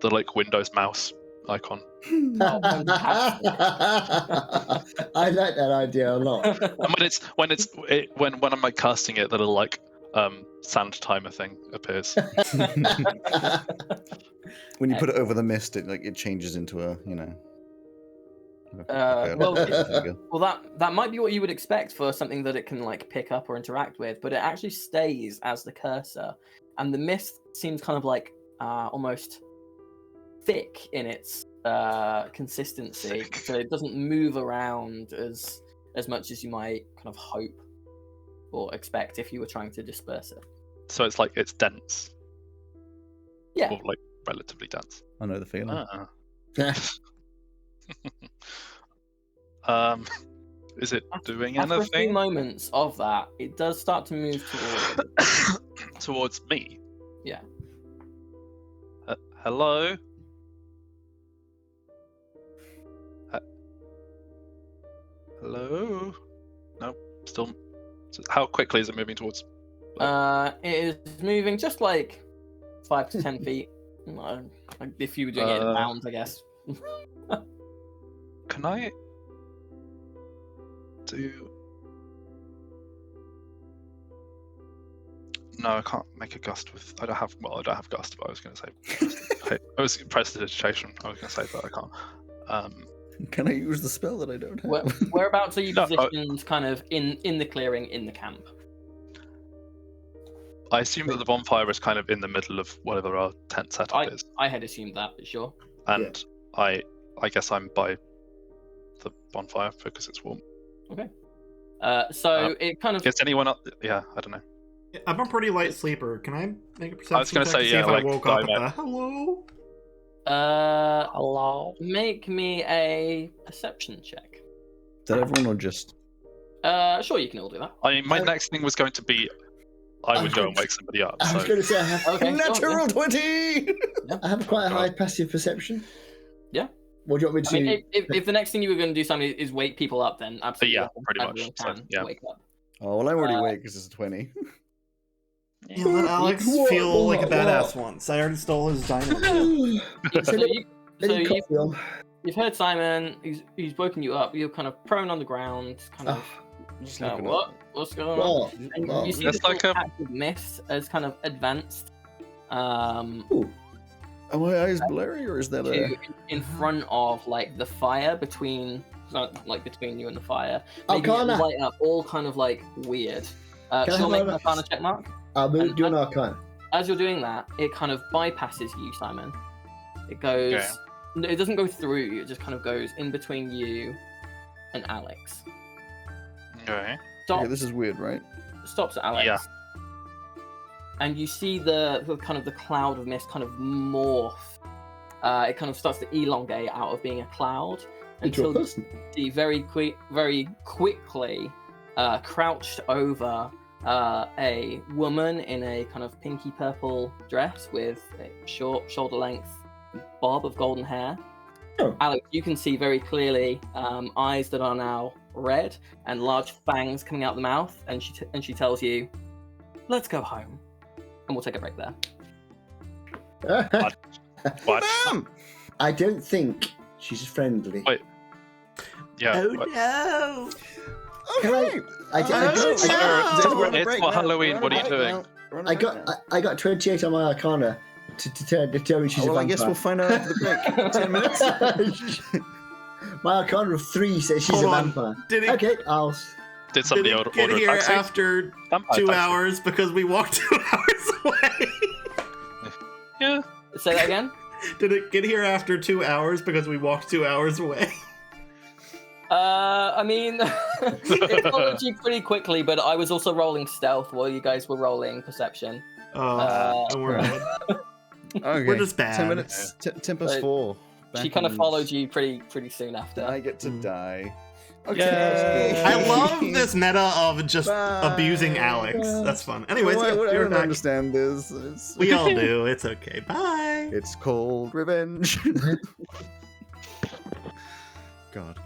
like Windows mouse icon. I like that idea a lot. And when I'm like casting it, the little like sand timer thing appears. When you put it over the mist, it changes into a Well, that might be what you would expect for something that it can like pick up or interact with, but it actually stays as the cursor, and the mist seems kind of like almost thick in its consistency, so it doesn't move around as much as you might kind of hope or expect if you were trying to disperse it. So it's dense. Yeah. Or like relatively dense. I know the feeling. Is it doing After a few anything? moments of that, it does start to move Towards me? Yeah. Hello? Hello? No, still. How quickly is it moving towards? It is moving just like 5 to 10 feet. If you were doing it in bounds, I guess. Can I do? No, I can't make a gust with. I don't have gust, but I was going to say. I was prestidigitation. I was going to say, but I can't. Can I use the spell that I don't have? Whereabouts are you positioned, kind of in the clearing in the camp? I assume that the bonfire is kind of in the middle of whatever our tent setup is. I had assumed that, but sure. And I guess I'm by the bonfire because it's warm. Okay. So it kind of. Is anyone up? Yeah, I don't know. I'm a pretty light sleeper. Can I make a perception I was going to check say, see if like, I woke up at I the hello? Hello. Make me a perception check. Did everyone or just? Sure, you can all do that. I mean, my next thing was going to be, I would go and wake somebody up. I was So going to say I have Natural 20. I have quite a high passive perception. Yeah. What do you want me to? I mean, if the next thing you were going to do something is wake people up, then absolutely. Yeah, pretty much. Everyone So, can yeah. wake up. Oh well, I'm already awake because it's a 20. Yeah, let Alex feel like a badass once. I already stole his dynamite. You've heard Simon. He's woken you up. You're kind of prone on the ground, kind of. Just kind of, what's going on? And you see That's this like little patch of mist as kind of advanced. Are my eyes blurry or is that a? In front of like the fire between you and the fire. Arcana. Light up all kind of like weird. Shall I make an Arcana check mark? I'll do an Arcana. As you're doing that, it kind of bypasses you, Simon. It goes. Okay. It doesn't go through you. It just kind of goes in between you and Alex. Okay. Okay, this is weird, right? Stops at Alex. Yeah. And you see the kind of the cloud of mist kind of morph. It kind of starts to elongate out of being a cloud until you see very quickly crouched over a woman in a kind of pinky purple dress with a short shoulder-length bob of golden hair. Oh. Alex, you can see very clearly eyes that are now red and large fangs coming out the mouth, and she tells you, "Let's go home," and we'll take a break there. What? I don't think she's friendly. Wait. Yeah. Oh what? no! Can I? It's for Halloween. What are you doing? Run I it got back I got 28 on my Arcana to determine she's now. Well, a I guess we'll vampire. find out after the break. 10 minutes. My Arcana of 3 says she's Hold a on. vampire. Did it, Okay, I'll. Did did somebody it order get a here taxi? after Vampire 2 taxi. hours because we walked 2 hours away? Yeah. Say that again. Did it get here after 2 hours because we walked 2 hours away? I mean, it followed you pretty quickly, but I was also rolling stealth while you guys were rolling perception. And we're right. Okay. We're just bad. 10 minutes. 10 plus So 4. She kind of followed you pretty soon after. Then I get to die. Okay. Yay. I love this meta of just abusing Alex. That's fun. Anyways, I you're don't back. understand this. It's, We all do. It's okay. Bye. it's called revenge. God.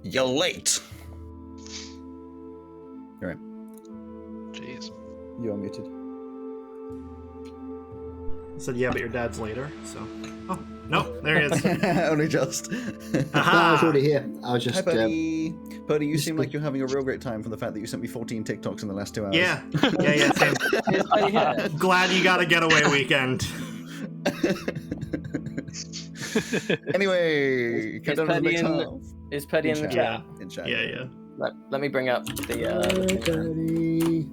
You're late. You're right. Jeez. You are muted. I said, yeah, but your dad's later, so... Oh, no, there he is. Only just. I was already here. I was Hi, just. Purdy. Purdy, you seem like you're having a real great time from the fact that you sent me 14 TikToks in the last 2 hours. Yeah, same. Yeah. Glad you got a getaway weekend. Anyway, countdown to the next half. Is Purdy in the chat? In chat. Yeah. Let me bring up the. Daddy.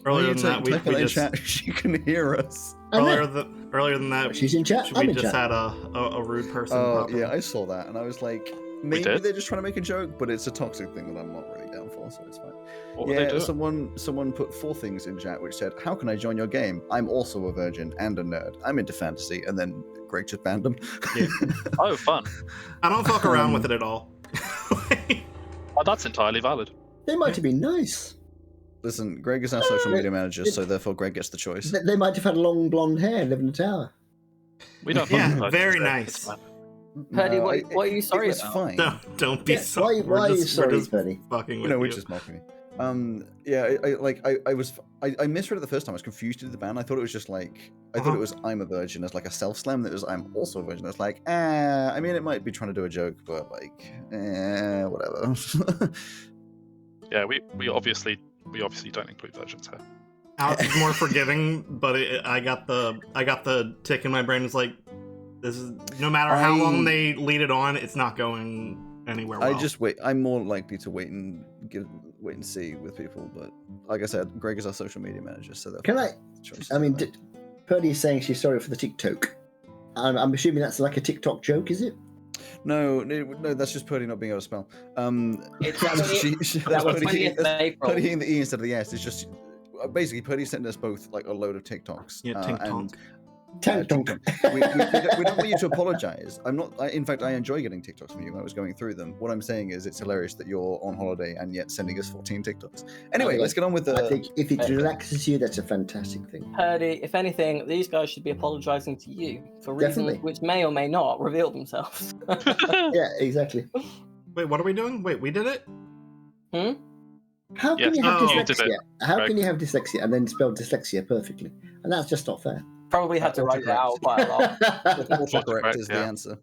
Earlier than that, we just... chat. She can hear us. Earlier than that, She's in chat. we I'm in just chat. had a rude person. Oh, pop in. yeah, I saw that, and I was like, maybe did? they're just trying to make a joke, but it's a toxic thing that I'm not really down for, so it's fine. What would they do? Someone put 4 things in chat which said, "How can I join your game? I'm also a virgin and a nerd. I'm into fantasy," and then Greg just banned them. Yeah. Oh, fun. I don't fuck around with it at all. Oh, that's entirely valid. They might have been nice. Listen, Greg is our social media manager, so therefore Greg gets the choice. They might have had long blonde hair and live in a tower. We don't. Yeah, fucking very know. nice. It's fine. Purdy, No, what are you sorry it was about? fine. Don't be Yeah, sorry. why are you sorry, we're just Purdy? fucking You with know, we're you. just mocking me. I misread it the first time. I was confused with the ban. I thought it was just like thought it was I'm a virgin as like a self slam. That was I'm also a virgin. I was like, I mean, it might be trying to do a joke, but like, whatever. Yeah, we obviously don't include virgins here. Alex is more forgiving, but I got the tick in my brain. It's like, this is no matter how long they lead it on, it's not going anywhere. Well. I just wait. I'm more likely to wait and see with people. But like I said, Greg is our social media manager, so that Can I? I mean, Purdy is saying she's sorry for the TikTok. I'm assuming that's like a TikTok joke, is it? No, that's just Purdy not being able to spell. It's That's Purdy April. hitting the E instead of the S. It's just basically Purdy sent us both like a load of TikToks. Yeah, and Tank tonk. we don't want you to apologize. In fact, I enjoy getting TikToks from you. I was going through them. What I'm saying is it's hilarious that you're on holiday and yet sending us 14 TikToks. Anyway, let's get on with the... I think if it relaxes you, that's a fantastic thing. Purdy, if anything, these guys should be apologizing to you for reasons Definitely. which may or may not reveal themselves. Yeah, exactly. Wait, what are we doing? Wait, we did it? How can Yes, you have you did dyslexia? it. How Right. can you have dyslexia and then spell dyslexia perfectly? And that's just not fair. Probably had to write it out quite a lot. Autocorrect is the yeah. answer.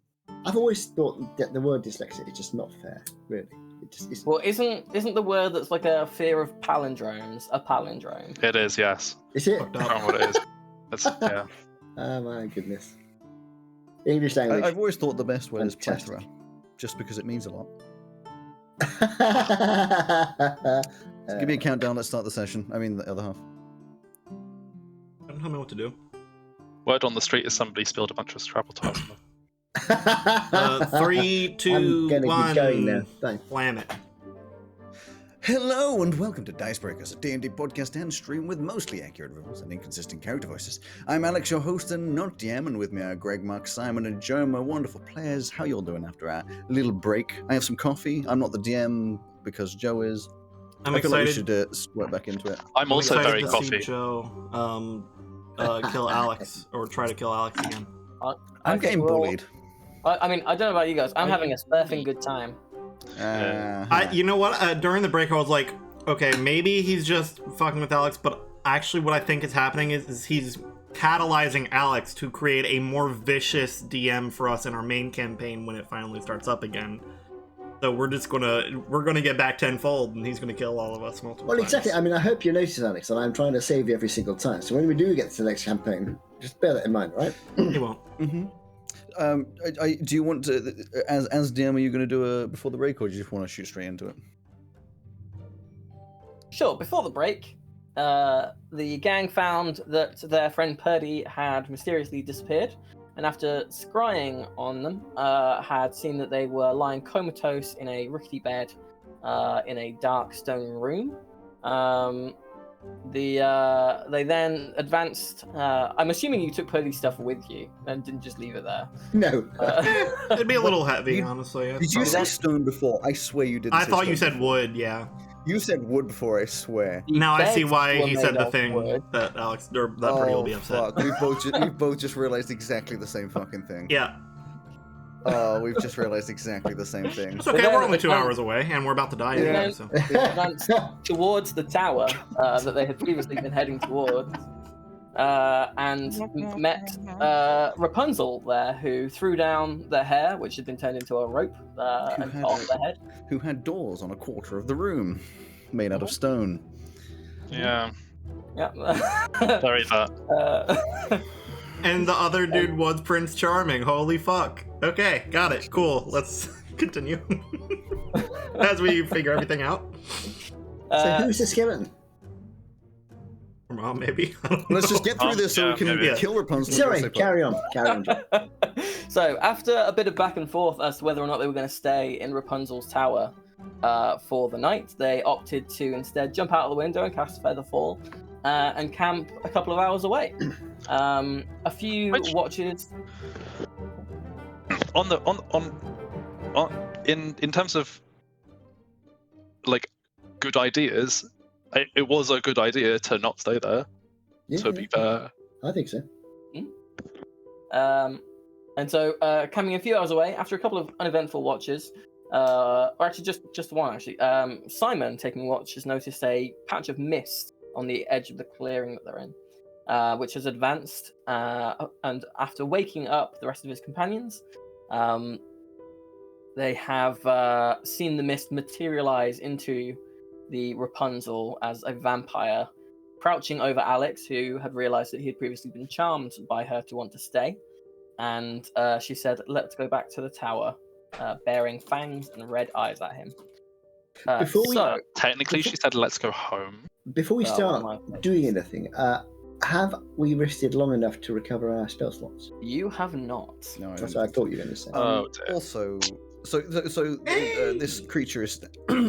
I've always thought that the word dyslexia is just not fair, really. It's Well, isn't the word that's like a fear of palindromes a palindrome? It is, yes. Is it? Fucked I up. don't know what it is. That's, yeah. Oh my goodness. English language. I've always thought the best word is Fantastic. plethora, just because it means a lot. So give me a countdown. Let's start the session. I mean, the other half. Don't tell me what to do. Word on the street is somebody spilled a bunch of Scrabble tiles. 3, 2, I'm gonna 1. keep going now. Thanks. Slam it. Hello and welcome to Dicebreakers, a D&D podcast and stream with mostly accurate rules and inconsistent character voices. I'm Alex, your host and not DM, and with me are Greg, Mark, Simon, and Joe, my wonderful players. How y'all doing after our little break? I have some coffee. I'm not the DM because Joe is. I'm I feel like we excited. should sweat back into it. I'm also excited very to coffee. see Joe kill Alex or try to kill Alex again. I'm getting bullied. I mean, I don't know about you guys. I'm having a surfing good time. You know what? During the break, I was like, okay, maybe he's just fucking with Alex, but actually what I think is happening is he's catalyzing Alex to create a more vicious DM for us in our main campaign when it finally starts up again. So we're gonna get back tenfold, and he's gonna kill all of us multiple Well, times. exactly. I mean, I hope you notice, Alex, that I'm trying to save you every single time. So when we do get to the next campaign, just bear that in mind, right? He won't. Mm-hmm. Do you want to, as DM, are you going to do a before the break, or do you just want to shoot straight into it? Sure, before the break, the gang found that their friend Purdy had mysteriously disappeared, and after scrying on them, had seen that they were lying comatose in a rickety bed in a dark stone room. They then advanced. I'm assuming you took Purdy's stuff with you and didn't just leave it there. No. It'd be a little heavy, You- honestly. Did you say stone before? I swear you didn't. I say thought you stone said before. wood, yeah. You said wood before, I swear. The Now I see beds why were he said made the of thing wood. that Alex or that Purdy will be upset. Fuck. We've both just realized exactly the same fucking thing. Yeah. Oh, we've just realized exactly the same thing. It's okay, we're only 2 hours away, and we're about to die anyway, so. They advanced towards the tower that they had previously been heading towards, and met Rapunzel there, who threw down their hair, which had been turned into a rope, and had- off their head. Who had doors on a quarter of the room, made out of stone. Yeah, Yeah. very that. And the other dude was Prince Charming. Holy fuck. Okay, got it. Cool. Let's continue. As we figure everything out. So who's the skeleton? Or Mom, maybe. Let's just get through this so we Yeah, can maybe. kill Rapunzel. Sorry, and go carry on. So, after a bit of back and forth as to whether or not they were going to stay in Rapunzel's tower for the night, they opted to instead jump out of the window and cast Featherfall and camp a couple of hours away. A few watches. In terms of like good ideas, it was a good idea to not stay there. Yeah, To be fair. I think so. And so, coming a few hours away, after a couple of uneventful watches, or actually just one actually, Simon, taking watch, has noticed a patch of mist on the edge of the clearing that they're in, which has advanced, and after waking up the rest of his companions, they have seen the mist materialize into the Rapunzel as a vampire, crouching over Alex, who had realized that he had previously been charmed by her to want to stay. And she said, "Let's go back to the tower," bearing fangs and red eyes at him. Technically, she said, "Let's go home." Before we Well, start my- doing anything, have we rested long enough to recover our spell slots? You have not. No, I That's don't. what I thought you were going to say. Oh, dear. Also, this creature is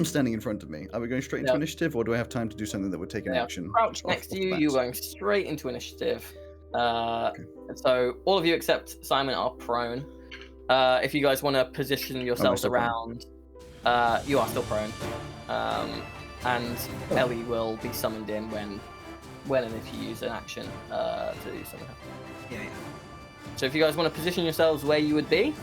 standing in front of me. Are we going straight into Yeah. initiative, or do I have time to do something that would take an They are action? crouched off- next off to the you. bat? You're going straight into initiative. So all of you except Simon are prone. If you guys want to position yourselves still prone? around, you are still prone. And Ellie will be summoned in when and if you use an action to do something. Yeah. So if you guys want to position yourselves where you would be,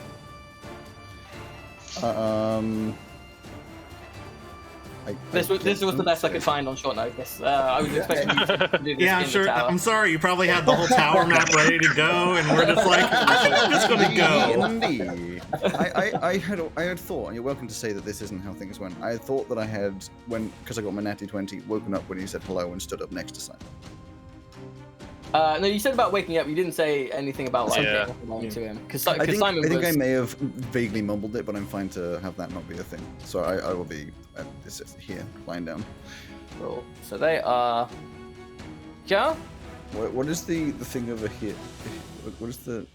this was the best I could find on short notice. I was expecting you to do this Yeah, in I'm sure. the tower. I'm sorry. You probably had the whole tower map ready to go, and we're just like, I'm just gonna go. D&D. I had thought, and you're welcome to say that this isn't how things went. I had thought that I had, because I got my natty 20, woken up when he said hello and stood up next to Simon. No, you said about waking up. You didn't say anything about like Yeah. getting along to him because I think Simon was. I may have vaguely mumbled it, but I'm fine to have that not be a thing. So I will be this is here, lying down. Cool. So they are. Joe? What is the thing over here? What is the?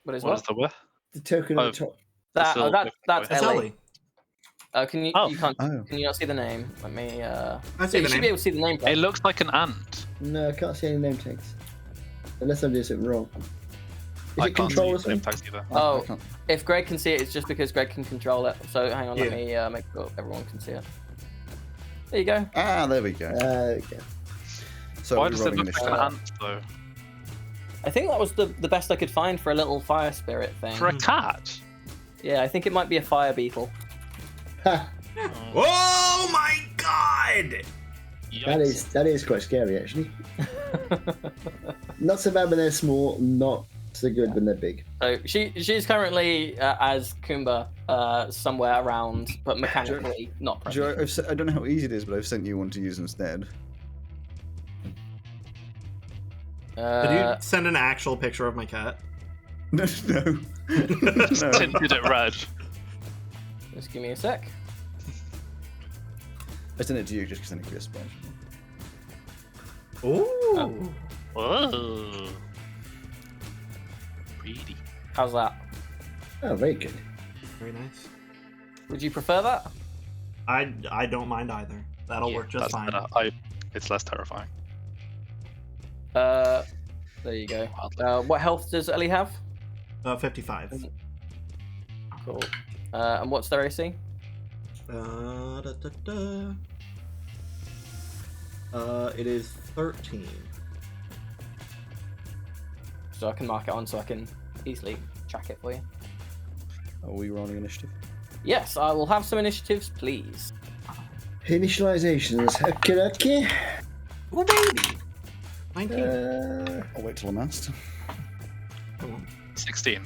What is What what? is the what? The token Oh. at the top. That's That's Ellie. Ellie. Can you? Oh. You can't. Oh. Can you not see the name? Let me. I Yeah, see you the should be name. able to see the name. It looks like an ant. No, I can't see any name tags. Unless I'm doing something wrong. Is I it can't control or see name something? tags either. Oh. I can't- If Greg can see it, it's just because Greg can control it. So hang on, let Yeah. me make sure everyone can see it. There you go. Ah, there we go. Okay. So Why we're does it rolling look like initiative. an ant though? I think that was the best I could find for a little fire spirit thing. For a cat? Yeah, I think it might be a fire beetle. Ha! Oh my god! That is quite scary actually. Not so bad when they're small, not so good when they're big. So she's currently as Kumba somewhere around, but mechanically not Joe, present. I don't know how easy it is, but I've sent you one to use instead. Did you send an actual picture of my cat? No. Just No. tinted it red. Just give me a sec. I sent it to you just because I need to be a sponge. Ooh. Whoa. Greedy. How's that? Oh, very good. Very nice. Would you prefer that? I don't mind either. That'll work just That's fine. better. It's less terrifying. There you go. What health does Ellie have? 55. Cool. And what's their AC? It is 13. So I can mark it on so I can easily track it for you. Are we rolling initiative? Yes, I will have some initiatives, please. Initializations. Okay. Oh, baby. 19. I'll wait till I'm asked. 16.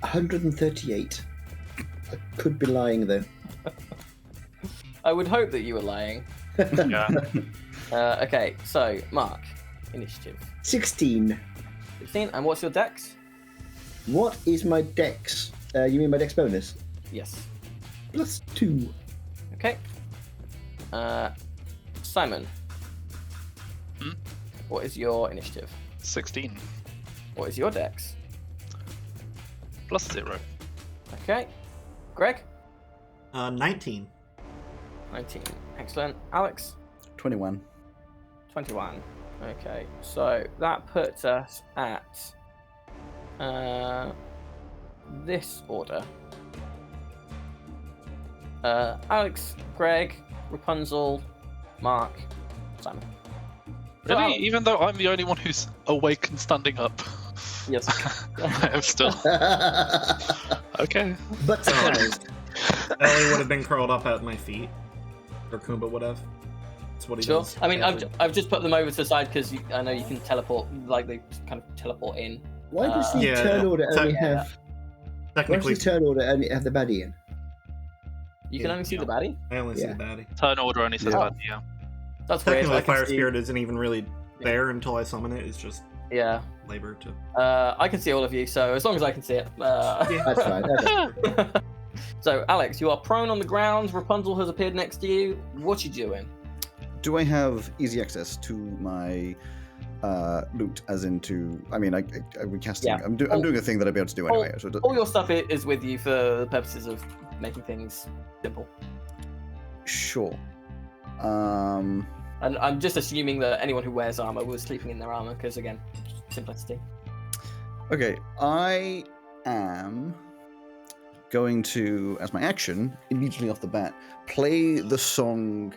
138. I could be lying though. I would hope that you were lying. Yeah. Okay, so Mark, initiative 16. 16, and what's your dex? What is my dex? You mean my dex bonus? Yes. +2. Okay. Simon. Hmm? What is your initiative? 16. What is your dex? +0. Okay. Greg? 19. 19. Excellent. Alex? 21. 21. Okay, so that puts us at this order. Alex, Greg, Rapunzel, Mark, Simon. So Really? Alex- Even though I'm the only one who's awake and standing up, Yes. I am still okay. But surprised. Ellie would have been curled up at my feet. Or Kumba would have. That's what he Sure. does. I mean, every- I've just put them over to the side because I know you can teleport, like they kind of teleport in. Why does the Yeah, turn order only te- have? Why does Technically, the turn order only have the baddie in? You can Yeah. only see the baddie. I only see Yeah. the baddie. Turn order only says Yeah. bad, yeah. That's weird. Technically, I can Fire see- Spirit isn't even really there until I summon it. It's just Yeah. labor to. I can see all of you, so as long as I can see it. That's fine. Okay. So, Alex, you are prone on the ground. Rapunzel has appeared next to you. What you doing? Do I have easy access to my loot? As into, I mean, I'm recasting. Yeah. I'm doing a thing that I'd be able to do anyway. So All your stuff is with you for the purposes of making things simple. sure. And I'm just assuming that anyone who wears armor was sleeping in their armor, because again, simplicity. Okay, I am going to, as my action, immediately off the bat, play the song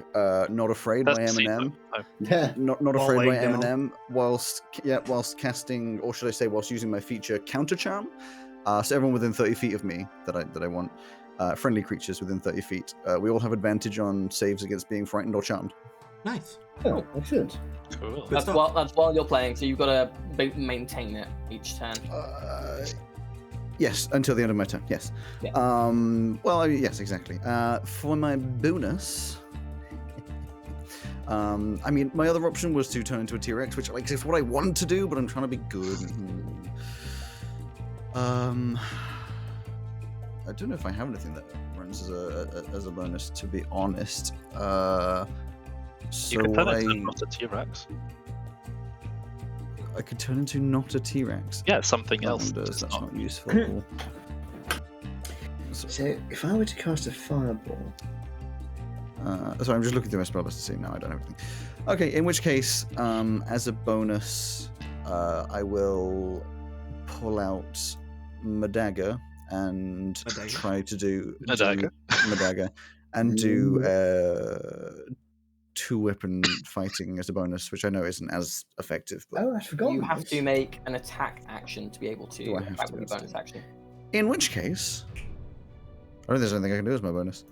"Not Afraid" by That's Eminem. Yeah. Not While Afraid by laying down. Eminem, whilst casting, or should I say, whilst using my feature Counter Charm. So everyone within 30 feet of me that I want, friendly creatures within 30 feet, we all have advantage on saves against being frightened or charmed. Nice. Oh, excellent. Cool. Good That's stuff. while you're playing, so you've got to maintain it each turn. Yes, until the end of my turn. Yes. Yeah. Yes, exactly. For my bonus, I mean, my other option was to turn into a T-Rex, which like is what I want to do, but I'm trying to be good. I don't know if I have anything that runs as a bonus, to be honest. So You could turn what it into not a T-Rex. I could turn into not a T-Rex. Yeah, something else. That's just not useful. So if I were to cast a fireball, Sorry, I'm just looking through my spell list to see. No, I don't have anything. Okay, in which case, as a bonus, I will pull out my dagger and A dagger? try to do A dagger. my dagger and do two-weapon fighting as a bonus, which I know isn't as effective. But oh, I forgot. You have to make an attack action to be able to Do I have fight to? with your bonus action. in which case, I don't think there's anything I can do as my bonus.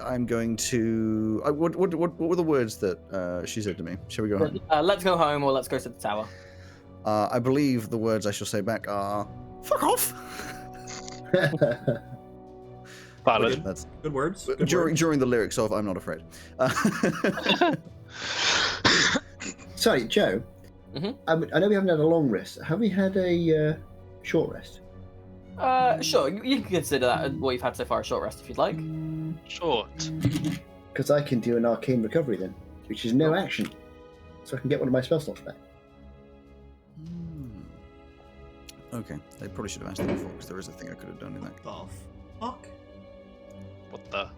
I'm going to. What were the words that she said to me? Shall we go home? Let's go home, or let's go to the tower. I believe the words I shall say back are "fuck off." Valid. That's Good words. Good during words. during the lyrics of "I'm not afraid." Sorry, Joe. Mhm. I know we haven't had a long rest. Have we had a short rest? Sure, you can consider that what you've had so far a short rest if you'd like. Short. Because I can do an arcane recovery then, which is no action, so I can get one of my spell slots back. Okay, I probably should have asked that before because there is a thing I could have done in that. The fuck? What the? I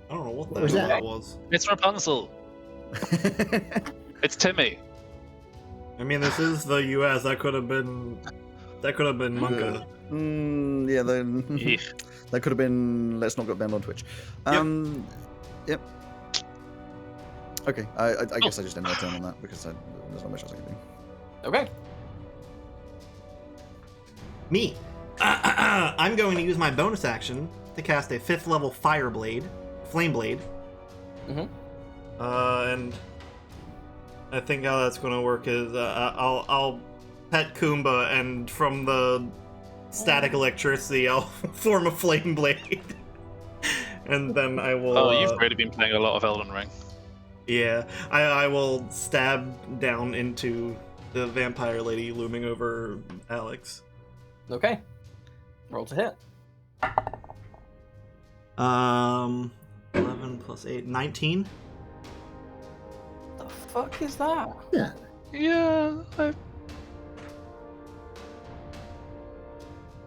don't know what What the was hell that? that was. It's Rapunzel. It's Timmy. I mean, this is the U.S. That could have been. That could have been Monka. Yeah, then Eesh. that could have been. Let's not get banned on Twitch. Yep. Okay, I guess I just end my turn on that because there's not much else I can do. Okay. Me. I'm going to use my bonus action to cast a 5th level Flame Blade. Mhm. And I think how that's going to work is I'll pet Kumba, and from the static electricity, I'll form a Flame Blade. And then I will... Oh, you've really been playing a lot of Elden Ring. Yeah, I will stab down into the vampire lady looming over Alex. Okay. Roll to hit. 11 plus 8, 19. The fuck is that? Yeah. Yeah. I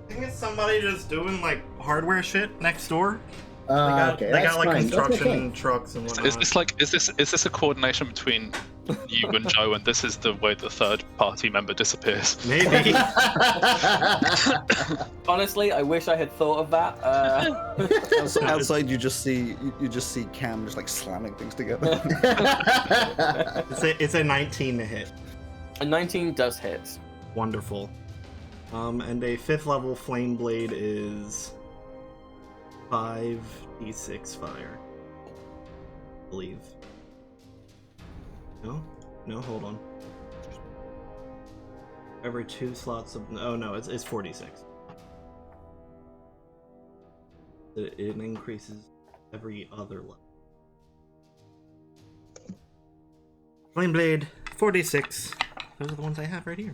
think it's somebody just doing like hardware shit next door. Okay, They that's got like fine. construction That's okay. trucks and whatnot. Is this a coordination between you and Joe, and this is the way the third party member disappears? Maybe. Honestly, I wish I had thought of that. Outside, you just see Cam just like slamming things together. It's a 19 to hit. A 19 does hit. Wonderful. And a 5th level Flame Blade is 5d6 fire. I believe. No, hold on. Every 2 slots of... Oh no, it's 4d6. It increases every other level. Flame Blade, 4d6. Those are the ones I have right here.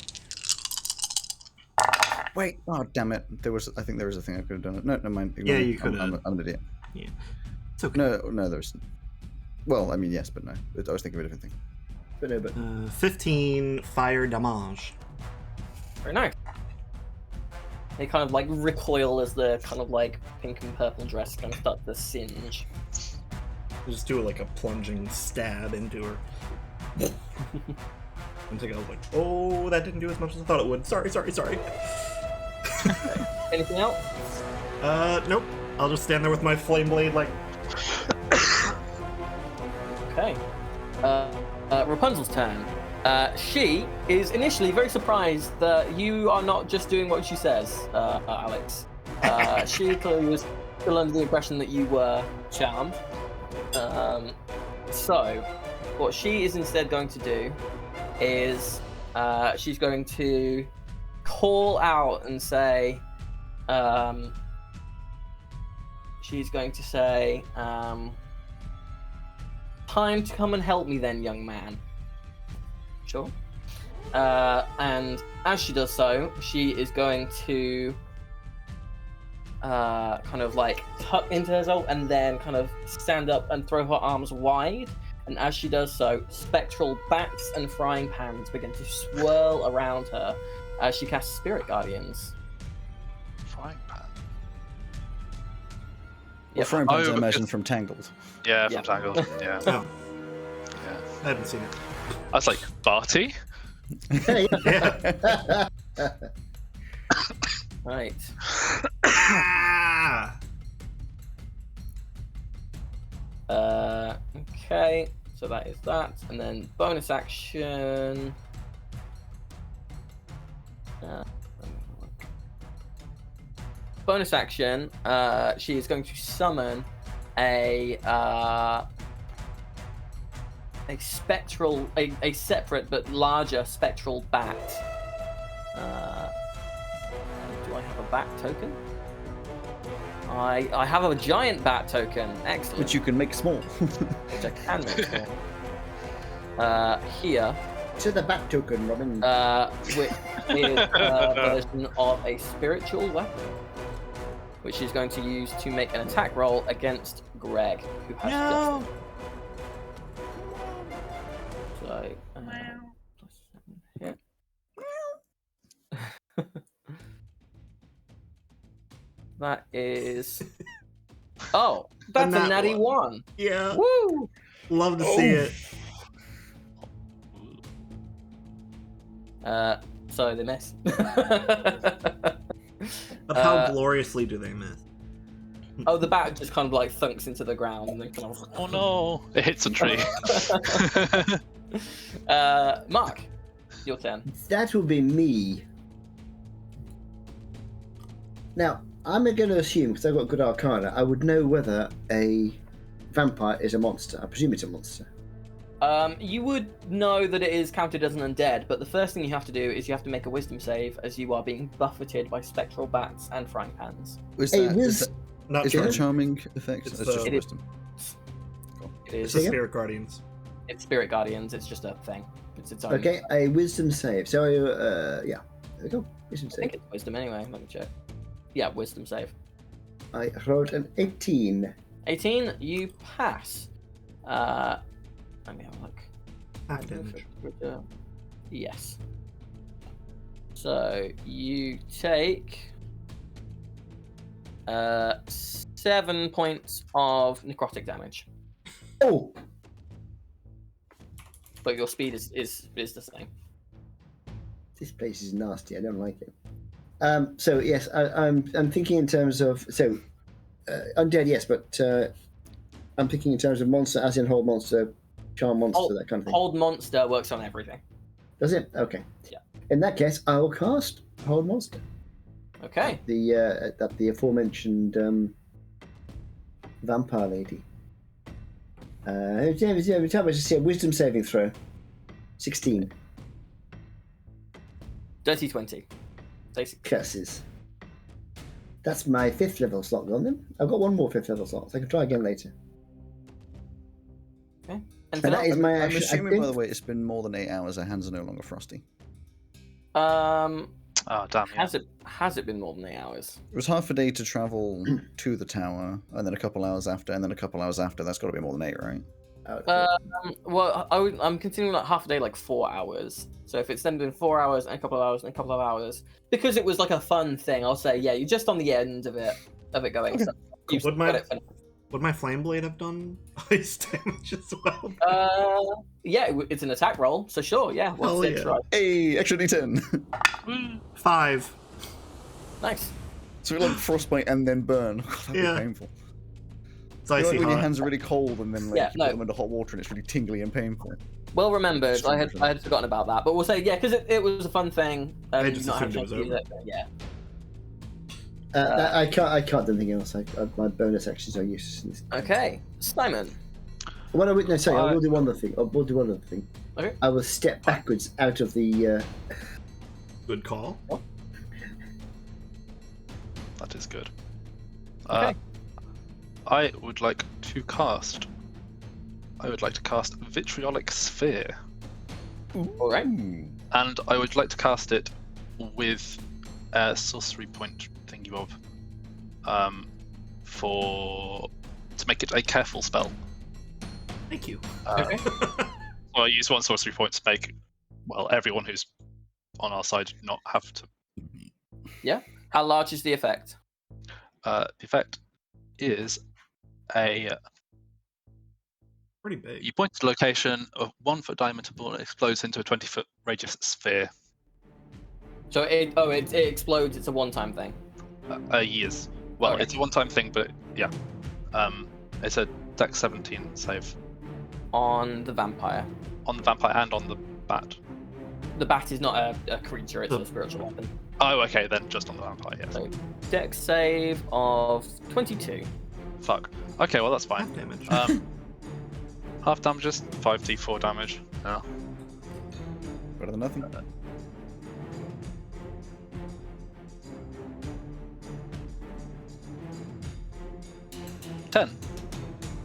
Wait, oh damn it! I think there was a thing I could have done. No, never mind. Yeah, you could have. I'm an idiot. Yeah, it's okay. No, there's. Well, I mean, yes, but no. I was thinking of a different thing. But no, but 15 fire damage. Very nice. They kind of like recoil as the kind of like pink and purple dress kind of start to singe. Just do like a plunging stab into her. I'm thinking, I was like, oh, that didn't do as much as I thought it would. Sorry. Anything else? Nope. I'll just stand there with my flame blade, like. Okay. Rapunzel's turn. She is initially very surprised that you are not just doing what she says, Alex. She clearly was still under the impression that you were charmed. So, what she is instead going to do is she's going to call out and say, time to come and help me then, young man. Sure. And as she does so, she is going to kind of like tuck into herself and then kind of stand up and throw her arms wide. And as she does so, spectral bats and frying pans begin to swirl around her as she casts Spirit Guardians. Frying pan. Well, frying pans, Oh, I imagine, because- from Tangled. Yeah, Yeah. from Tangled. Yeah. Oh, Yeah. I haven't seen it. I was like, Barty? hey, Yeah. Right. Ah! Okay, so that is that. And then bonus action. Bonus action, she is going to summon a separate but larger spectral bat. Do I have a bat token? I have a giant bat token. Excellent. Which you can make small. Which I can make small. Here, to the back token, Robin. with a version of a spiritual weapon, which she's going to use to make an attack roll against Greg, who has No. just. So, +7 hit. That is. Oh, that's a nat natty one. 1. Yeah. Woo! Love to see it. So they miss. But how gloriously do they miss? Oh, the bat just kind of like thunks into the ground and then kind of. Oh no! It hits a tree. Mark, your turn. That will be me. Now, I'm going to assume, because I've got good arcana, I would know whether a vampire is a monster. I presume it's a monster. You would know that it is counted as an undead, but the first thing you have to do is you have to make a wisdom save as you are being buffeted by spectral bats and frying pans. Is Hey, that, is that, Not is that a true. charming effect? It's It's just the- wisdom. It It's is. the Spirit Guardians. It's Spirit Guardians. It's just a thing. It's its own. Okay, a wisdom save. So, yeah. There we go. Wisdom I think save. it's wisdom anyway. Let me check. Yeah, wisdom save. I rolled an 18. 18, you pass. Let me have a look. Half damage. Yes. So you take 7 points of necrotic damage, Oh! but your speed is the same. This place is nasty. I don't like it. So yes, I'm thinking in terms of undead, yes, but I'm thinking in terms of monster, as in hold monster, charm monster, that kind of thing. Hold monster works on everything. Does it? Okay. Yeah. In that case, I will cast hold monster. Okay. The aforementioned vampire lady. Every time I just see a wisdom saving throw. 16. Dirty 20. Basically. Curses. That's my 5th level slot gone then. I've got one more 5th level slot, so I can try again later. Okay. And that is my I'm action. assuming, by the way, it's been more than 8 hours. Our hands are no longer frosty. Oh, damn, yeah. Has it been more than 8 hours? It was half a day to travel to the tower, and then a couple hours after, and then a couple hours after. That's got to be more than 8, right? Well, I'm considering like half a day, like 4 hours. So if it's then been 4 hours and a couple of hours and a couple of hours, because it was like a fun thing, I'll say yeah, you're just on the end of it going. Okay. So Cool. you've got it finished. Would my flame blade have done ice damage as well? Yeah, it's an attack roll, so sure, yeah. Hell What's it? yeah. Right. Hey, extra D10. 5. Nice. So we like frostbite and then burn. God, that'd Yeah. be painful. It's You know, icy like when your hot. hands are really cold and then like Yeah, you no. put them into hot water and it's really tingly and painful. Well remembered. Strong I version. had forgotten about that, but we'll say yeah, because it was a fun thing. I You've just not had a assumed it chance was to use it, yeah. I can't do anything else. My bonus actions are useless in this. Okay, Simon. What I would no, sorry, I will do one other thing. Okay. I will step backwards out of the. Good call. That is good. Okay. I would like to cast Vitriolic Sphere, All right. Ooh. and I would like to cast it with a sorcery point thingy bob, to make it a careful spell. Thank you. Okay. Well, I use one sorcery point to make, well, everyone who's on our side not have to. How large is the effect? The effect is Pretty big. you point to the location of 1 foot diameter ball and it explodes into a 20-foot radius sphere. So it explodes. It's a one-time thing. Years. Well, Okay. it's a one-time thing, but yeah. It's a Dex 17 save On the vampire. on the vampire and on the bat. The bat is not a creature; it's a spiritual weapon. Oh, okay, then just on the vampire, yes. So, Dex save of 22. Fuck. Okay, well that's fine. Half damage. Half damage is 5d4 damage. Yeah. Better than nothing. 10.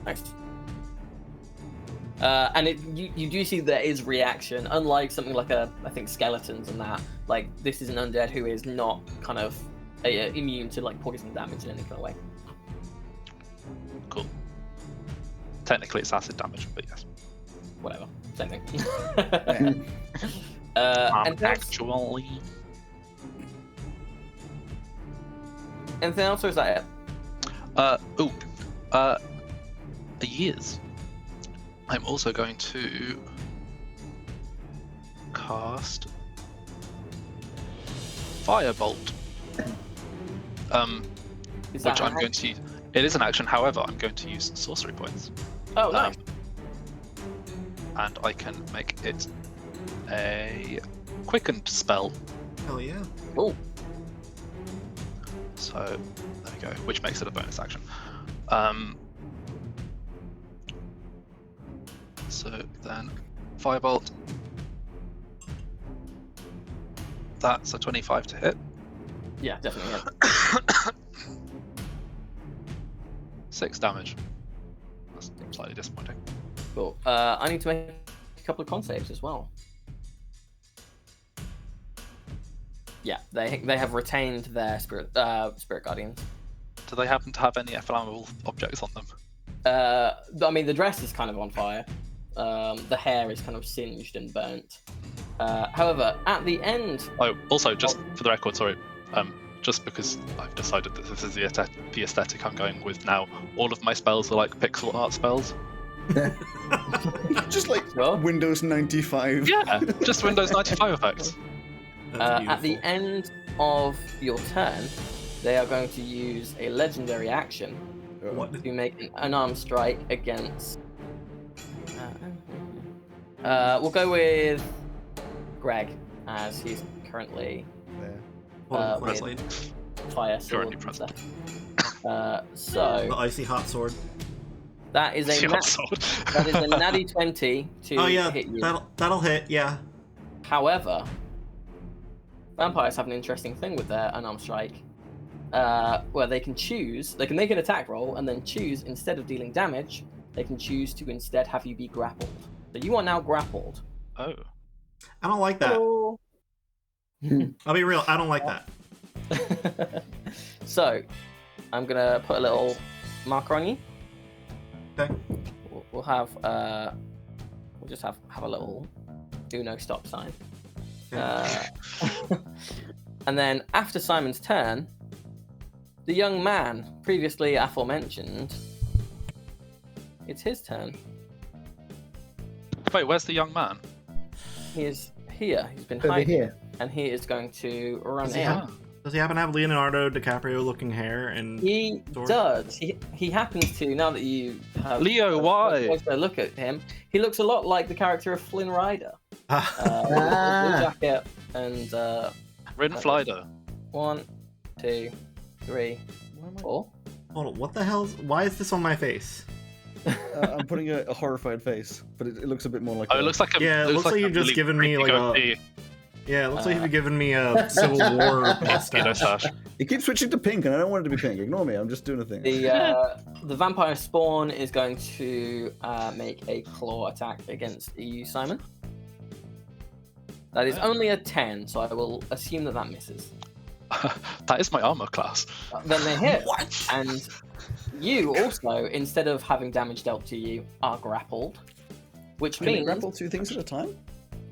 Nice. And you do see there is reaction, unlike something like I think skeletons and that. Like this is an undead who is not kind of immune to like poison damage in any kind of way. Cool. Technically it's acid damage, but yes. Whatever, same thing. Yeah. And that's- Actually. anything else, or is that it? Years. I'm also going to cast Firebolt. Is Which that I'm going to use. It is an action, however, I'm going to use sorcery points. Oh, nice. And I can make it a quickened spell. Hell yeah. Oh, So there we go, which makes it a bonus action. So then Firebolt. That's a 25 to hit. Yeah, definitely. Yeah. 6 damage. That's slightly disappointing. Cool. I need to make a couple of con saves as well. Yeah, they have retained their spirit guardians. Do they happen to have any flammable objects on them? I mean, the dress is kind of on fire. The hair is kind of singed and burnt. However, at the end. Oh, also, just for the record, sorry. Just because I've decided that this is the aesthetic I'm going with now, all of my spells are like pixel art spells. Just like Well, Windows 95. Yeah, just Windows 95 effects. at the end of your turn, they are going to use a legendary action What? to make an unarmed strike against. We'll go with Greg, as he's currently There. Hold on, with flashlight. fire sword Currently and present. stuff. The So icy hot sword. that is a Shield sword. that is a natty 20 to Oh yeah, hit you. that'll hit. Yeah. However, vampires have an interesting thing with their unarmed strike, where they can make an attack roll and then choose, instead of dealing damage, they can choose to instead have you be grappled. So you are now grappled. Oh. I don't like that. Hello. I'll be real. I don't like that. So, I'm gonna put a little marker on you. Okay. We'll have we'll just have a little do no stop sign. And then after Simon's turn, the young man previously aforementioned, it's his turn. Wait, where's the young man? He is here. He's been Over hiding, here. and he is going to run Does he in. have- Does he happen to have Leonardo DiCaprio looking hair and He sword? does. He happens to, now that you have Leo, why? a closer look at him, he looks a lot like the character of Flynn Rider. Blue jacket and Rin Flyder. 1, 2, 3, 4. Hold on, what the hell? Why is this on my face? I'm putting a horrified face, but it looks a bit more like. Oh, it looks like a. Yeah, it looks like a you've just really given me, creepy like, goatee. Yeah, it looks like you've given me a Civil War Mosquito mustache. sash. It keeps switching to pink, and I don't want it to be pink. Ignore me. I'm just doing a thing. The vampire spawn is going to make a claw attack against you, Simon. That is only a 10, so I will assume that misses. That is my armor class. Then they hit. What? And you also, instead of having damage dealt to you, are grappled, which Can you means grapple 2 things at a time?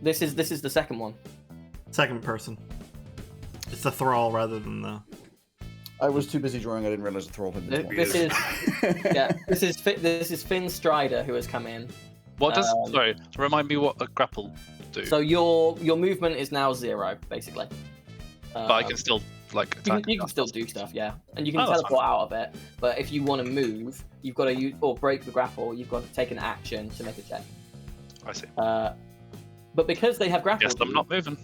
this is the second one. Second person. It's the thrall rather than the. I was too busy drawing. I didn't realize the thrall had been. This is this is Finn Strider who has come in. What does? Sorry, remind me what a grapple do. So your movement is now 0, basically. But I can still like attack. You can still do stuff, yeah, and you can Oh, that's teleport out of it. But if you want to move, you've got to use or break the grapple. You've got to take an action to make a check. I see. But because they have grappled Guess I'm you not moving.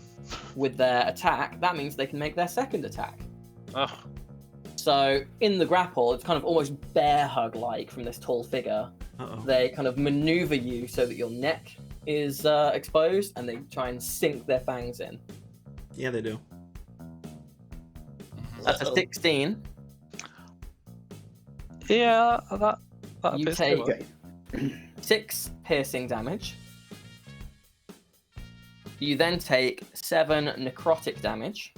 with their attack, that means they can make their second attack. Oh, So in the grapple, it's kind of almost bear hug like from this tall figure. Uh-oh. They kind of maneuver you so that your neck is exposed, and they try and sink their fangs in. Yeah, they do. That's a 16. yeah, that You appears to take work. Okay. 6 piercing damage. You then take 7 necrotic damage,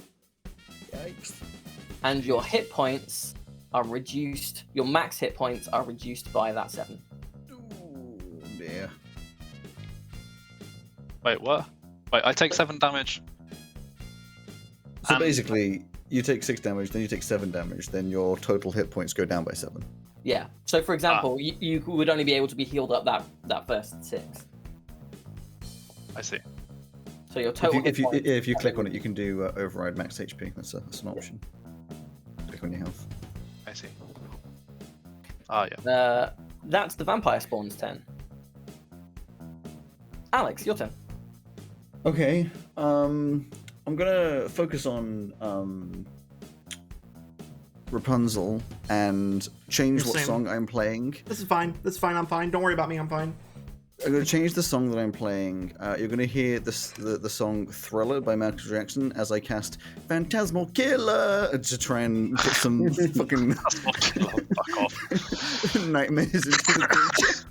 Yikes. and your hit points are reduced. Your max hit points are reduced by that 7. Ooh, dear. Wait, what? Wait, I take 7 damage. So basically, you take 6 damage, then you take 7 damage, then your total hit points go down by 7. Yeah. So for example, you would only be able to be healed up that first 6. I see. So your total hit points. If you click on it, you can do override max HP. That's an option. Click on your health. I see. Ah, yeah. That's the vampire spawn's turn. Alex, your turn. Okay. I'm gonna focus on Rapunzel and change what Same. song I'm playing. This is fine. I'm fine. Don't worry about me. I'm fine. I'm going to change the song that I'm playing. You're going to hear the song Thriller by Michael Jackson as I cast Phantasmal Killer to try and put some fucking Fuck off. nightmares into the creature.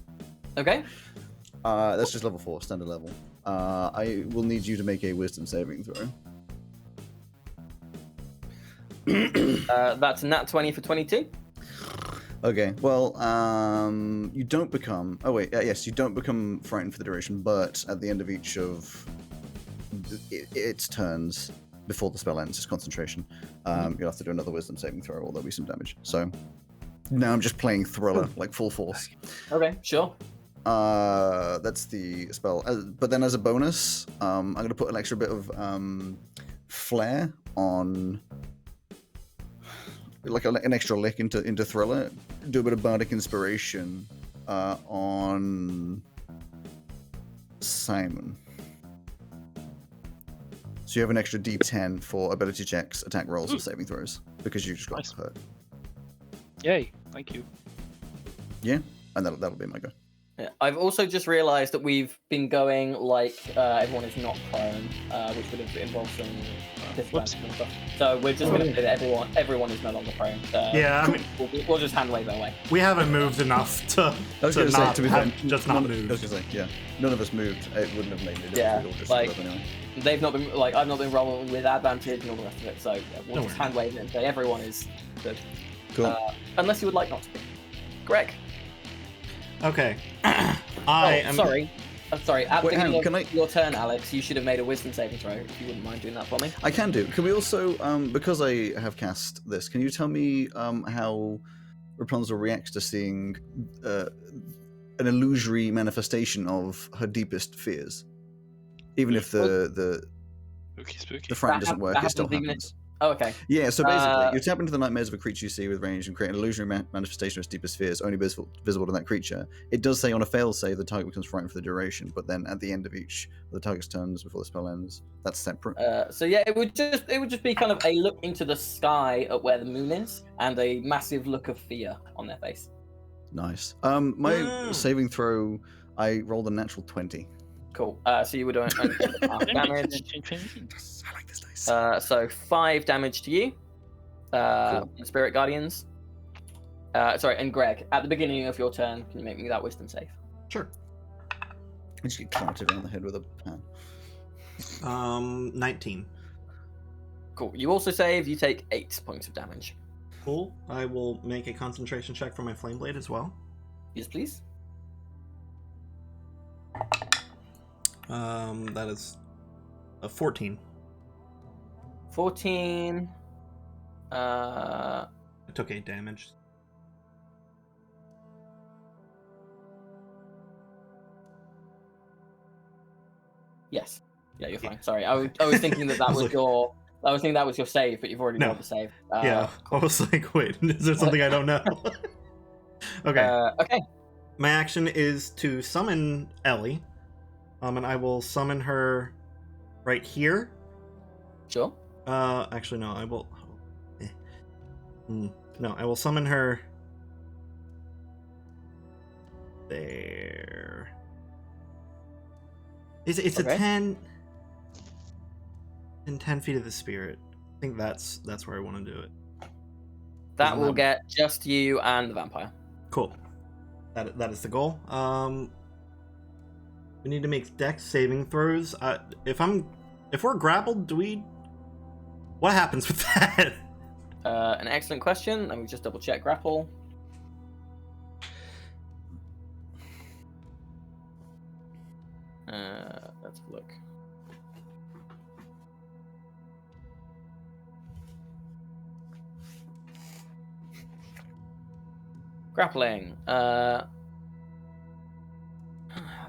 Okay. That's just level 4, standard level. I will need you to make a wisdom saving throw. That's a nat 20 for 22. Okay, well, you don't become... Oh, wait, yes, you don't become frightened for the duration, but at the end of each of its turns, before the spell ends, it's concentration, you'll have to do another wisdom saving throw, or there'll be some damage. So, now I'm just playing Thriller, like full force. Okay, sure. That's the spell. But then as a bonus, I'm going to put an extra bit of flair on... like an extra lick into Thriller, do a bit of bardic inspiration on Simon. So you have an extra D10 for ability checks, attack rolls, and saving throws because you just got hurt. Yay! Thank you. Yeah, and that'll be my go. Yeah. I've also just realised that we've been going like everyone is not prone, which would have involved some disadvantage and stuff. So we're just going to say that everyone is no longer prone. Yeah, I mean, we'll just hand wave our way. we haven't moved enough to I was to going to say, not to be have, fair, just not move. I was going to say, yeah, none of us moved. It wouldn't have made any difference. Yeah, We'd all just like- stood up anyway. They've not been like I've not been rolling with advantage and all the rest of it. So yeah, we'll Don't just worry. hand wave it and say everyone is good. Cool. Unless you would like not to be. Greg. Okay. I am. Sorry. Sorry. At the Wait, hang on, beginning can of your turn, Alex, you should have made a wisdom saving throw. If you wouldn't mind doing that for me. I can do. Can we also, because I have cast this, can you tell me how Rapunzel reacts to seeing an illusory manifestation of her deepest fears? Even if the Spooky. frighten That doesn't work, that it still happens even if- happens. Oh, okay. Yeah, so basically, you tap into the nightmares of a creature you see with range and create an illusory manifestation of its deepest fears, only visible to that creature. It does say on a fail save the target becomes frightened for the duration, but then at the end of each of the target's turns before the spell ends, that's separate. So yeah, it would just be kind of a look into the sky at where the moon is, and a massive look of fear on their face. Nice. My saving throw, I rolled a natural 20. Cool. So you would only take half damage. I like this dice. So 5 damage to you, Cool. Spirit Guardians. Sorry, and Greg, at the beginning of your turn, can you make me that wisdom save? Sure. I just get clattered around the head with a pan. 19. Cool. You also save. You take 8 points of damage. Cool. I will make a concentration check for my flame blade as well. Yes, please. That is a 14. 14. I took 8 damage. Yes. Yeah, you're fine. Sorry, I was thinking that I was was like- your. I was thinking that was your save, but you've already No. rolled the save. Yeah, I was like, wait, is there something I don't know? Okay. Okay. My action is to summon Ellie, and I will summon her right here. Sure. Actually, no, I will. No, I will summon her there. It's Okay. a 10 and 10 feet of the spirit. I think that's where I want to do it. That Isn't will that- get just you and the vampire. Cool. That is the goal. We need to make dex saving throws. If we're grappled, what happens with that? An excellent question. Let me just double check grapple. Let's look. Grappling.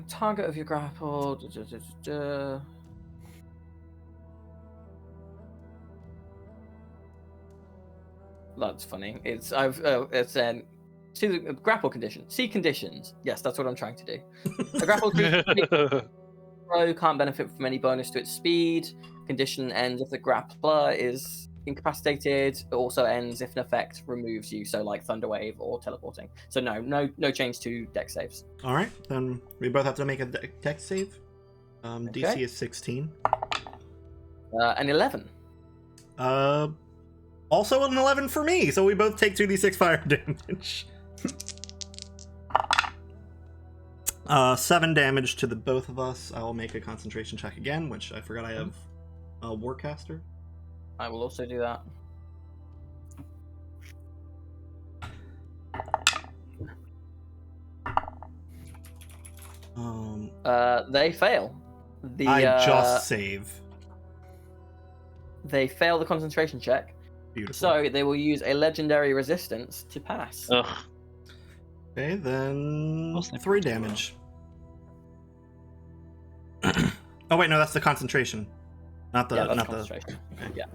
Target of your grapple. That's funny. It's see the grapple condition. See conditions. Yes, that's what I'm trying to do. A grapple throw can't benefit from any bonus to its speed. Condition ends if the grappler is incapacitated. It also ends if an effect removes you, so like Thunder Wave or teleporting. So no change to dex saves. All right, then we both have to make a dex save. DC Okay. is 16. An 11. Also an 11 for me, so we both take 2d6 fire damage. 7 damage to the both of us. I will make a concentration check again, which I forgot I have a Warcaster. I will also do that. They fail. I just save. They fail the concentration check, Beautiful. so they will use a legendary resistance to pass. Ugh. Okay, then Mostly 3 damage. Oh wait, no, that's the concentration, not the Yeah, that's not the. concentration. Okay. Yeah.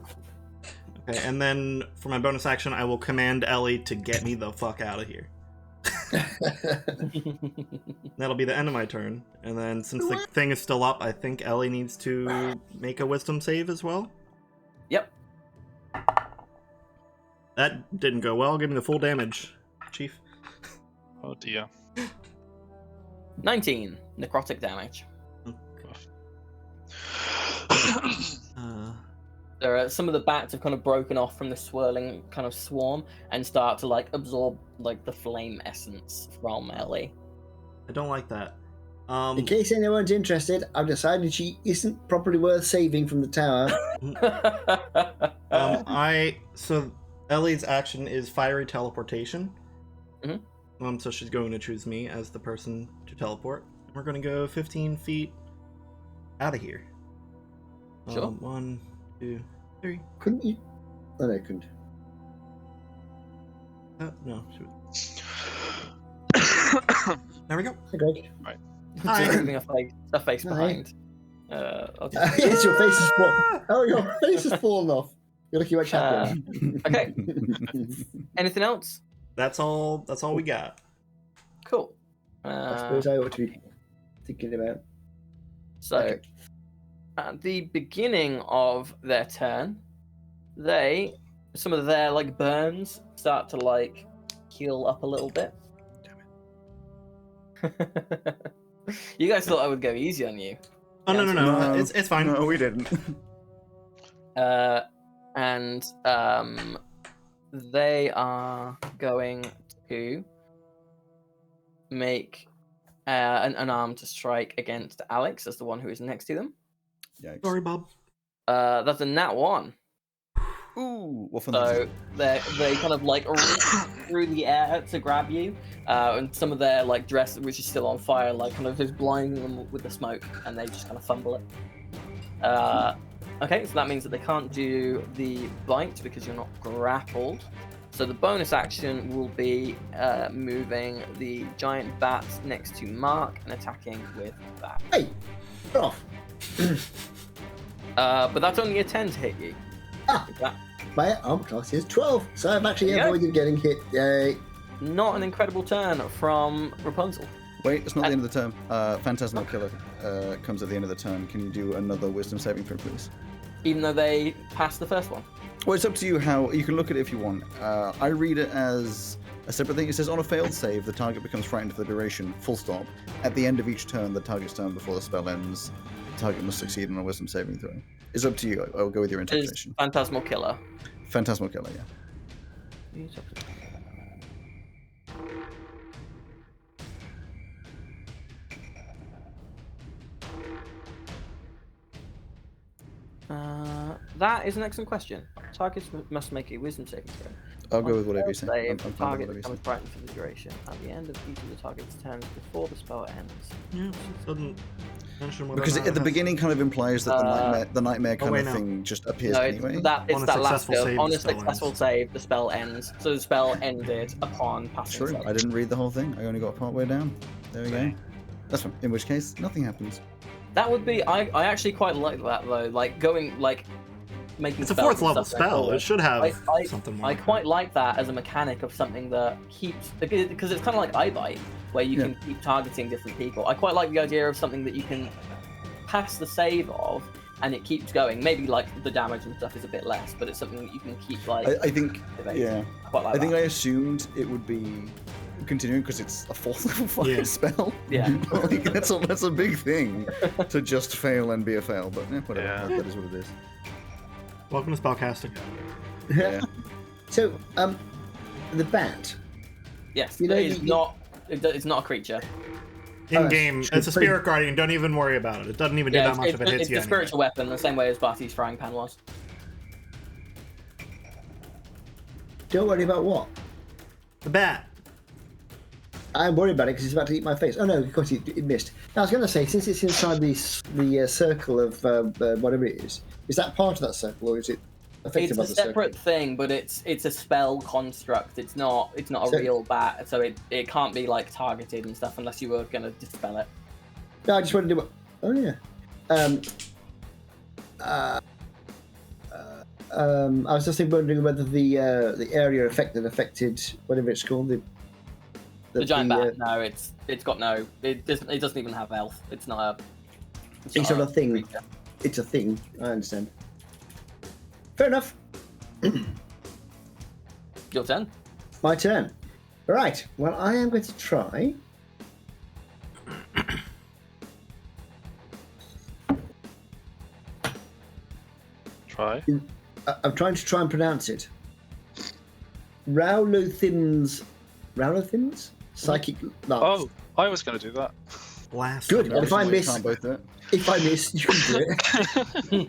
Okay, and then for my bonus action, I will command Ellie to get me the fuck out of here. That'll be the end of my turn. And then since the thing is still up, I think Ellie needs to make a wisdom save as well. Yep. That didn't go well. Give me the full damage, Chief. Oh dear. 19 necrotic damage. There are some of the bats have kind of broken off from the swirling kind of swarm and start to like absorb like the flame essence from Ellie. I don't like that. In case anyone's interested, I've decided she isn't properly worth saving from the tower. So Ellie's action is fiery teleportation. Mhm. So she's going to choose me as the person to teleport. We're going to go 15 feet out of here. Sure. 1, 2, 3. Couldn't you? Oh, no, I couldn't. No. There we go. Hi, Greg. Hi. Just leaving a face Hi. behind. I'll just... Yes, your face is fallen. Oh, your face has fallen off. You're looking much happier. Okay. Anything else? That's all we got. Cool. I suppose I ought to be thinking about. So, Okay. at the beginning of their turn, some of their like burns start to like heal up a little bit. Damn it! You guys thought I would go easy on you. Oh no, No. it's fine. No, we didn't. And they are going to make an unarmed strike against Alex as the one who is next to them. Yikes. Sorry, Bob. That's a nat 1. Ooh, what fun. So they kind of like reach through the air to grab you, and some of their like dress, which is still on fire, like kind of is blinding them with the smoke, and they just kind of fumble it. Okay, so that means that they can't do the bite because you're not grappled. So the bonus action will be moving the giant bat next to Mark and attacking with that. Hey, get off. But that's only a 10 to hit you. Ah. Is that My arm class is 12, so I've actually There you go. avoided getting hit. Yay. not an incredible turn from Rapunzel? Wait, it's not the end of the turn. Phantasmal Killer comes at the end of the turn. Can you do another wisdom saving throw, please? Even though they passed the first one. Well, it's up to you how you can look at it if you want. I read it as a separate thing. It says on a failed save, the target becomes frightened for the duration, full stop. At the end of each turn, the target's turn before the spell ends, the target must succeed on a wisdom saving throw. It's up to you. I'll go with your Is interpretation. Phantasmal Killer. Phantasmal Killer, yeah. That is an excellent question. Targets must make a wisdom saving throw. I'll go with whatever you say. Save, I'm the fine with target whatever you becomes say. frightened for the duration. At the end of each of the target's turns before the spell ends. Yeah, it doesn't mention whether Because or not at it the has- beginning kind of implies that the nightmare kind wait, of no. thing just appears No, anyway. it's On a that last successful spell. save, On the a spell successful ends. save, the spell ends. So the spell ended upon passing. True, save. I didn't read the whole thing. I only got part way down. There we go. That's fine. In which case, nothing happens. That would be. I actually quite like that though. Like going like making. It's a spells 4th and level stuff going spell. forward. It should have I- something more. I quite like that as a mechanic of something that keeps because it's kind of like iBite, where you can keep targeting different people. I quite like the idea of something that you can pass the save of, and it keeps going. Maybe like the damage and stuff is a bit less, but it's something that you can keep like. I think, activating. yeah. Quite like I think that. I assumed it would be continuing because it's a 4th level fucking spell. Yeah. Like, that's a big thing to just fail and be a fail, but whatever. Yeah. That is what it is. Welcome to spellcasting. Yeah. So, the bat. Yes, You know, it's not a creature. In game, it's it's a pretty- spirit guardian. Don't even worry about it. It doesn't even do that much if it hits it's you. a anyway. spiritual weapon, the same way as Barty's frying pan was. Don't worry about what? The bat. I'm worried about it because it's about to eat my face. Oh no, of course it missed. Now, I was going to say, since it's inside the circle of whatever it is that part of that circle, or is it affected It's by a the separate circle? thing, but it's a spell construct. It's not a So- real bat, so it can't be like targeted and stuff unless you were going to dispel it. No, I just wanted to do what... Oh yeah. I was just wondering whether the area affected whatever it's called, The giant bat, no, it's got no. It doesn't even have health. It's not a. It's not a thing. creature. It's a thing. I understand. Fair enough. Your turn. My turn. Right. Well, I am going to try. Try. I'm trying to try and pronounce it. Rowlothin's psychic lance. Oh, I was going to do that. Blast. Good. And if I Obviously, miss, can't both do it. if I miss, you can do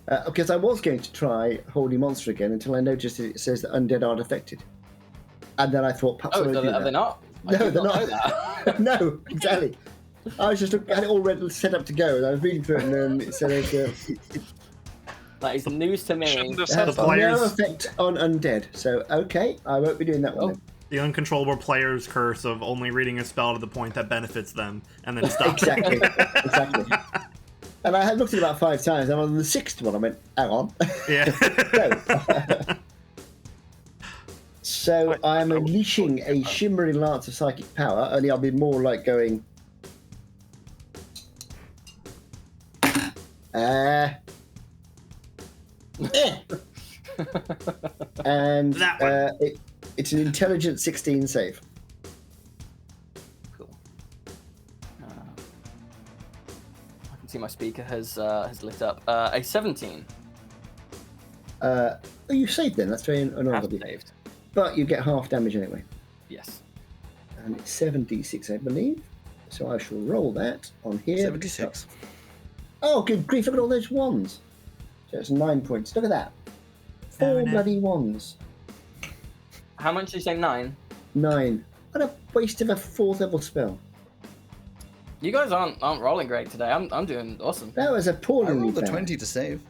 it. Because I was going to try Holy Monster again until I noticed it says that undead aren't affected, and then I thought perhaps I Oh, won't do are they that. not? I No, did they're know not. that. No, exactly. I was just looking at it all ready, set up to go, and I was reading through it, and it said That is news to me. Shouldn't have it said has The that. players- no effect on undead. So okay, I won't be doing that one. Oh. then. The uncontrollable player's curse of only reading a spell to the point that benefits them, and then stop. Exactly, exactly. And I had looked at it about 5 times, and on the 6th one, I went, "Hang on." Yeah. So I'm unleashing a shimmering lance of psychic power. Only I'll be more like going. And That one. it's an intelligence 16 save. Cool. I can see my speaker has lit up. A 17. Oh, you saved then. That's very Half honourable. saved. But you get half damage anyway. Yes. And it's 7d6, I believe. So I shall roll that on here. 76. Oh, good grief, look at all those ones. So it's 9 points. Look at that. 4 9. bloody ones. How much did you say? 9? 9. What a waste of a 4th level spell. You guys aren't rolling great today. I'm doing awesome. That was I appallingly rolled a bad. 20 to save.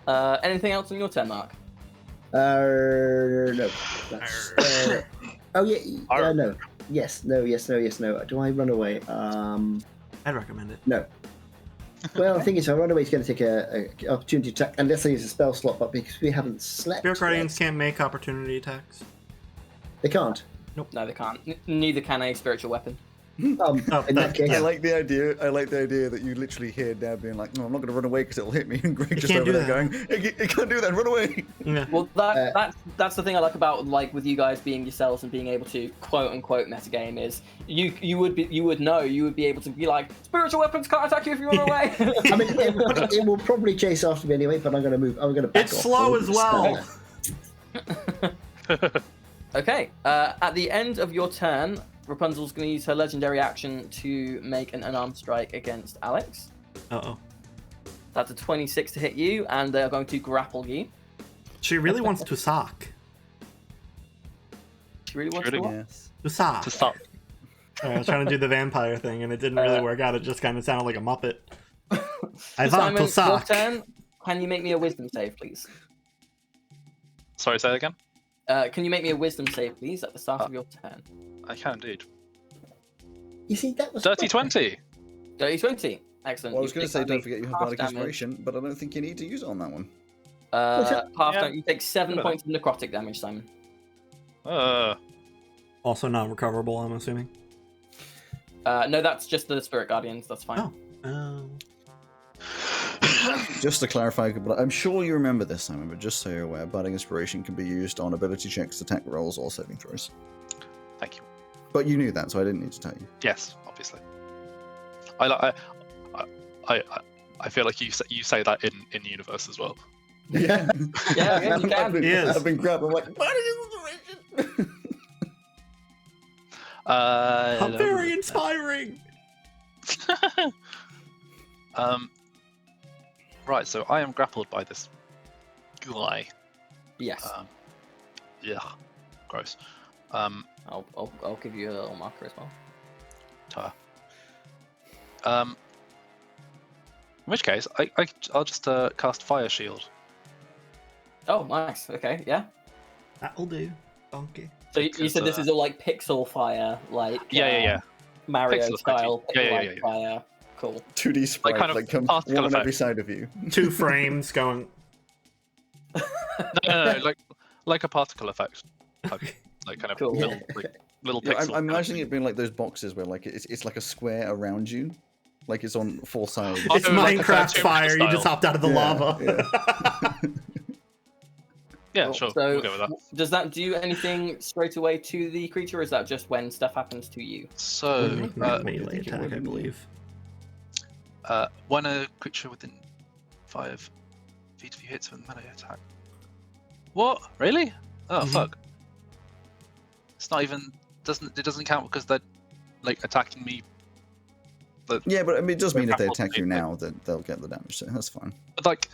Anything else on your turn, Mark? No. That's, oh, yeah. No. Yes, no. Do I run away? I'd recommend it. No. Well, the thing is, I run away, he's going to take a opportunity attack, unless I use a spell slot, but because we haven't slept. Spirit Guardians yet, can't make opportunity attacks. they can't. No, they can't. Neither can a spiritual weapon. Oh, In that case, I like the idea. that you literally hear Dad being like, "No, I'm not going to run away because it'll hit me," and Greg just can't over do there going, "It can't do that. Run away!" Yeah. Well, that's the thing I like about like with you guys being yourselves and being able to quote unquote metagame is you would be able to be like spiritual weapons can't attack you if you run away. I mean, it will probably chase after me anyway, but I'm going to move. I'm going to back It's off. slow as well. Okay. At the end of your turn, Rapunzel's going to use her legendary action to make an unarmed strike against Alex. Uh-oh. That's a 26 to hit you, and they are going to grapple you. She really wants to sock. She really wants Really? to. What? Yes. To sock. To stop. I was trying to do the vampire thing, and it didn't really work out. It just kind of sounded like a Muppet. I want Simon, to your sock. turn. Can you make me a wisdom save, please? Sorry, say that again? Can you make me a wisdom save, please, at the start of your turn? I can indeed. You see, that was Dirty 20! Dirty 20. Excellent. Well, I was You going to take say, that don't make forget you have half bardic damage. inspiration, but I don't think you need to use it on that one. Half Yeah. damage. You take 7 Good points of necrotic damage, Simon. Also not recoverable, I'm assuming. No, that's just the spirit guardians. That's fine. Oh. Just to clarify, but I'm sure you remember this, Simon, but just so you're aware, Bardic Inspiration can be used on ability checks, attack rolls, or saving throws. Thank you. But you knew that, so I didn't need to tell you. Yes, obviously. I feel like you say that in universe as well. Yeah, Yeah, you can. I've been grabbed. I'm like, Bardic Inspiration. How very inspiring. Right, so I am grappled by this guy. Yes. Yeah, gross. I'll give you a little marker as well. In which case, I'll just cast Fire Shield. Oh, nice. Okay, yeah. That'll do. Donkey. So you said this is all like pixel fire, like Yeah. Mario Pixel style effect. pixel fire. Cool. 2D sprite, kind of like comes particle one on every effect. side of you. 2 frames going. No, like a particle effect. Like kind of Cool. little Yeah, pixel. I'm imagining it being like those boxes where like it's like a square around you, like it's on 4 sides. Oh, It's no, like a Minecraft Tomb fire. Raider You just style. hopped out of the Yeah, lava. yeah. Yeah, Cool. sure. So We'll go with that. does that do anything straight away to the creature, or is that just when stuff happens to you? So, Melee attack, I believe. when a creature within 5 feet of you hits with a melee attack. What? Really? Oh Mhm. fuck! It's not even it doesn't count because they're like attacking me. Yeah, but I mean, it does mean if they Grappled attack you me, now, that they'll get the damage. So that's fine. But like,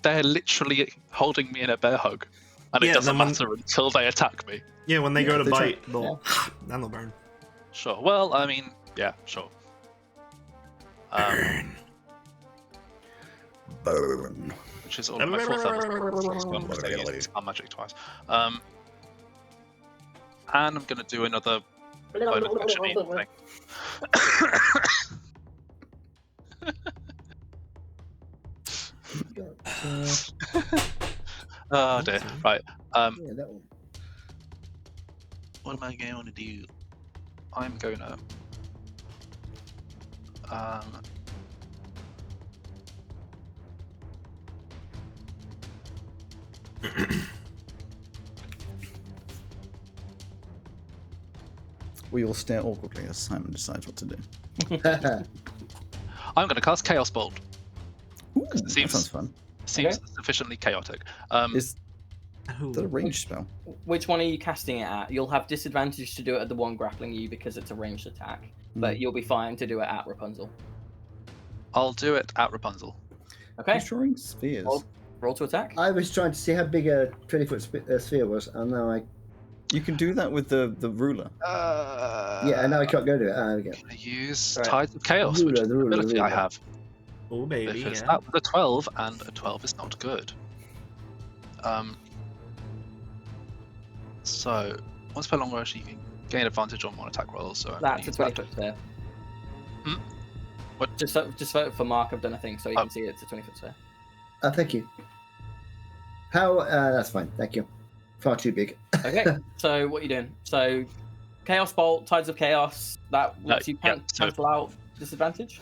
they're literally holding me in a bear hug, and Yeah, it doesn't then when- matter until they attack me. Yeah, when they Yeah, go to if they bite, they'll then they'll burn. Sure. Well, I mean, yeah, sure. Burn. Which is all of my 4th level. Because I used spell magic twice. And I'm gonna do another bonus action thing. Oh dear. Right. Yeah, that one. What am I going to do? I'm gonna. We all stare awkwardly as Simon decides what to do. I'm gonna cast Chaos Bolt. Ooh, It that seems- sounds fun. Seems sufficiently chaotic. Is Ooh. that a ranged spell? Which one are you casting it at? You'll have disadvantage to do it at the one grappling you because it's a ranged attack, but you'll be fine to do it at Rapunzel. I'll do it at Rapunzel. Okay, Destroying spheres. roll to attack. I was trying to see how big a 20-foot sphere was, and now You can do that with the ruler. yeah, and now I can't go to it. Ah, okay. I use Right. Tides of Chaos, which is The an ruler, ability I ruler. have. Oh baby, Because yeah. that was a 12, and a 12 is not good. So, one spell long rest, you can gain advantage on one attack roll. So I'm That's a gonna use 20-foot sphere. Hmm? What? Just vote for Mark. I've done a thing, so you Oh. can see it's a 20-foot sphere. Thank you. How? That's fine. Thank you. Far too big. Okay, so what are you doing? So, Chaos Bolt, Tides of Chaos. That lets you yeah, so- cancel out disadvantage.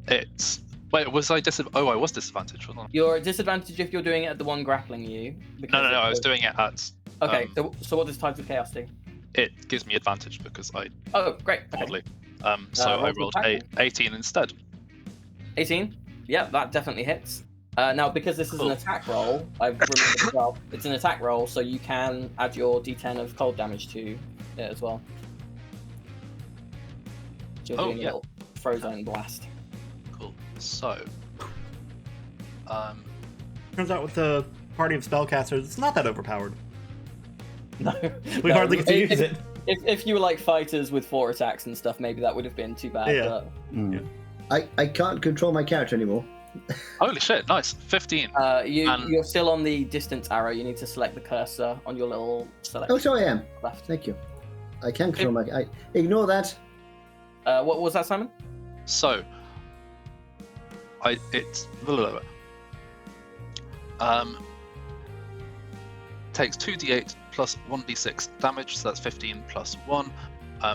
It's wait, was I Oh, I was disadvantaged. Wasn't I? You're at disadvantage if you're doing it at the one grappling you. because No, of I was the- doing it at. Okay, so what does Tides of Chaos do? It gives me advantage because I Oh, great. Okay. oddly. So I roll to rolled attack. 18 instead. 18. Yeah, that definitely hits. Now, because this is Cool. an attack roll, I've remembered as well. It's an attack roll, so you can add your D10 of cold damage to it as well. So you're Oh, doing a yeah. little frozen blast. Cool. So, Turns out with the party of spellcasters, it's not that overpowered. No, We hardly get to use it. If you were like fighters with 4 attacks and stuff, maybe that would have been too bad. Yeah. Mm. I can't control my character anymore. holy shit, nice. 15. But And- you're still on the distance arrow. You need to select the cursor on your little select Oh, so I am. left. Thank you. I can control my. Ignore that. What was that, Simon? So, it's takes 2d8 plus 1d6 damage, so that's 15 plus 1,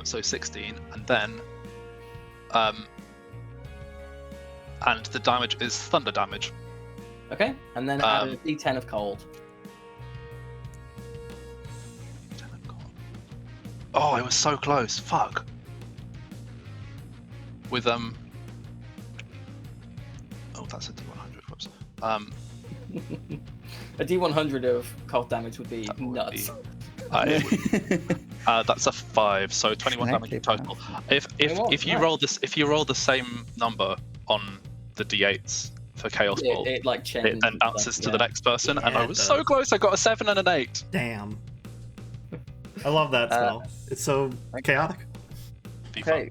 so 16, and then And the damage is thunder damage. Okay, and then add a d10 of cold. Oh, I was so close. Fuck. With Oh, that's a D100. Whoops. A d100 of cold damage would be nuts. That's a 5, so 21 damage in total. If you roll this, if you roll the same number on the d8s for Chaos Ball, it like changes. it then bounces to the next person, Yeah, and I it was does. so close. I got a 7 and an 8. Damn. I love that spell. It's so chaotic. Be Okay.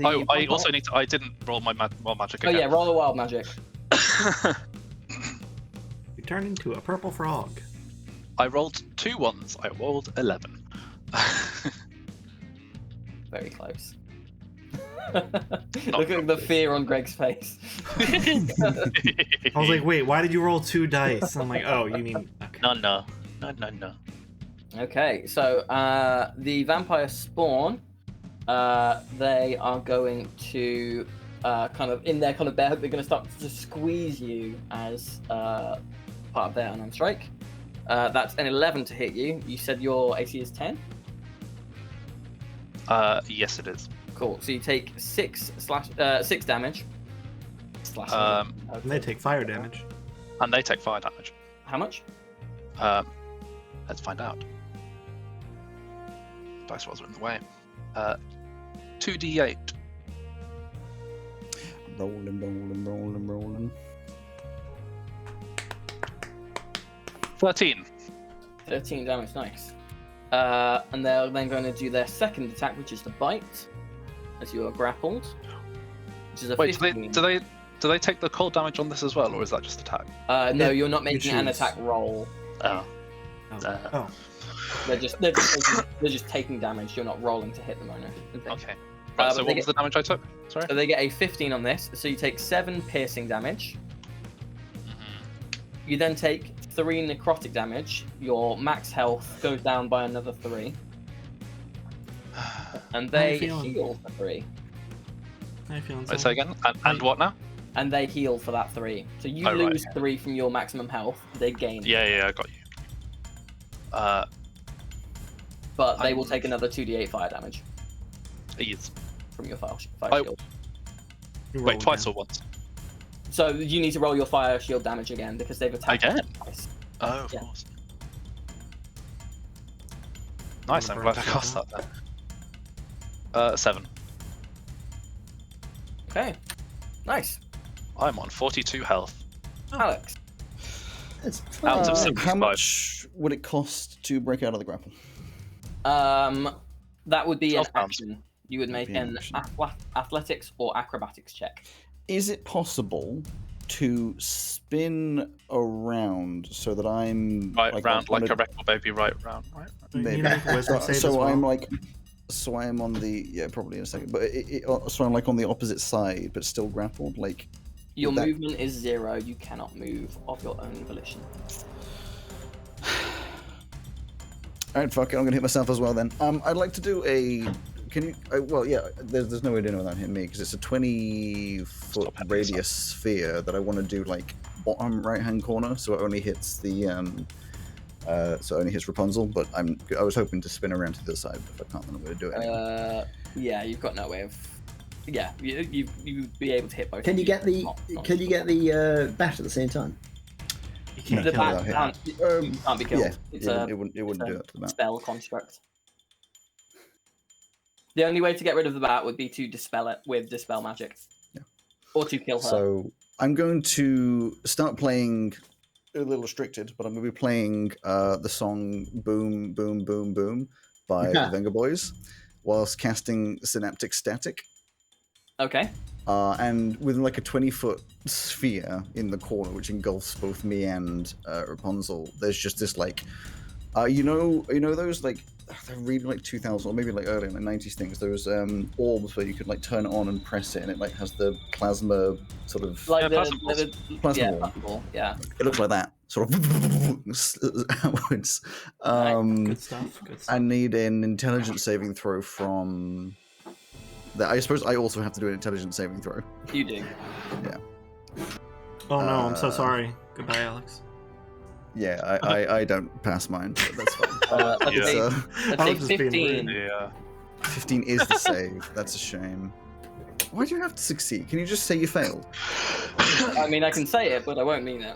fun. I also need to. I didn't roll my wild magic Oh again. yeah, roll a wild magic. You turn into a purple frog. I rolled 2 ones. I rolled 11. Very close. Look at the fear on Greg's face. I was like, wait, why did you roll 2 dice? I'm like, oh, you mean... Okay. No. Okay, so the vampire spawn, they are going to kind of in their kind of bear hug, they're going to start to squeeze you as part of their unarmed strike. That's an 11 to hit you. You said your AC is 10? Yes, it is. Cool. So you take 6 damage. And they take fire damage. And they take fire damage. How much? Let's find out. Dice rolls are in the way. 2d8. Rolling. 13. 13 damage, nice. And they're then going to do their second attack, which is the bite, as you are grappled. Which is a Wait, 15. do they take the cold damage on this as well, or is that just attack? No, you're not making an choose. attack roll. Oh. Oh. They're just taking damage. You're not rolling to hit them or anything. Okay. Right, so but what was the damage I took? Sorry? So they get a 15 on this. So you take 7 piercing damage. You then take 3 necrotic damage. Your max health goes down by another 3. And How you they feeling? heal for 3. How you feeling? Wait, say again? And what now? And they heal for that 3. So you Oh, right. lose 3 from your maximum health. They gain. Yeah, I got you. But they will take another 2d8 fire damage Yes. from your fire Oh. shield. You roll Wait, twice again. or once? So you need to roll your fire shield damage again because they've attacked you Again? twice. Oh, of Yeah. course. Nice, I'm Wanna glad I burn cast that then. 7. Okay. Nice. I'm on 42 health. Alex. That's Out of How 75. much would it cost to break out of the grapple? That would be an 12 pounds. action. You would make be an an action. athletics or acrobatics check. Is it possible to spin around so that I'm Right round, on like a record baby, right round, right? You need Maybe. to make a wisdom save as So well. I'm like, so I am on the probably in a second, but so I'm like on the opposite side, but still grappled. Like Your Would that- movement is 0. You cannot move of your own volition. all right, fuck it, I'm gonna hit myself as well then. I'd like to do a. Can you? Well, yeah. There's no way doing it without hitting me because it's a 20-foot Stop hitting radius sphere that I want to do like bottom right-hand corner, so it only hits the so it only hits Rapunzel. But I was hoping to spin around to the other side, but if I can't, then I'm gonna do it. Anyway. Yeah, you've got no way of. Yeah, you'd be able to hit both. Can of you get the Not- Can you get the bat at the same time? You can't The kill bat it. without can't be killed. Yeah, It's it wouldn't do a it to the bat. spell construct. The only way to get rid of the bat would be to dispel it with dispel magic. Yeah. Or to kill her. So I'm going to start playing a little restricted, but I'm going to be playing the song "Boom Boom Boom Boom" by the Venga Boys, whilst casting Synaptic Static. Okay. And within like a 20-foot sphere in the corner, which engulfs both me and Rapunzel, there's just this like, you know those like they're really like 2000 or maybe like early in the 90s things. Those orbs where you could like turn it on and press it, and it like has the plasma sort of. Like Yeah, the plasma balls. Plasma yeah, ball. plasma ball, yeah. It looks like that, sort of outwards. Good stuff. Good stuff. I need an intelligence saving throw from. That I suppose I also have to do an intelligence saving throw. You do. Oh no, I'm so sorry. Goodbye, Alex. Yeah, I don't pass mine, but that's fine. Let's It's, say, I let's say was just being 15. Yeah. 15 is the save. That's a shame. Why do you have to succeed? Can you just say you failed? I mean, I can say it, but I won't mean it.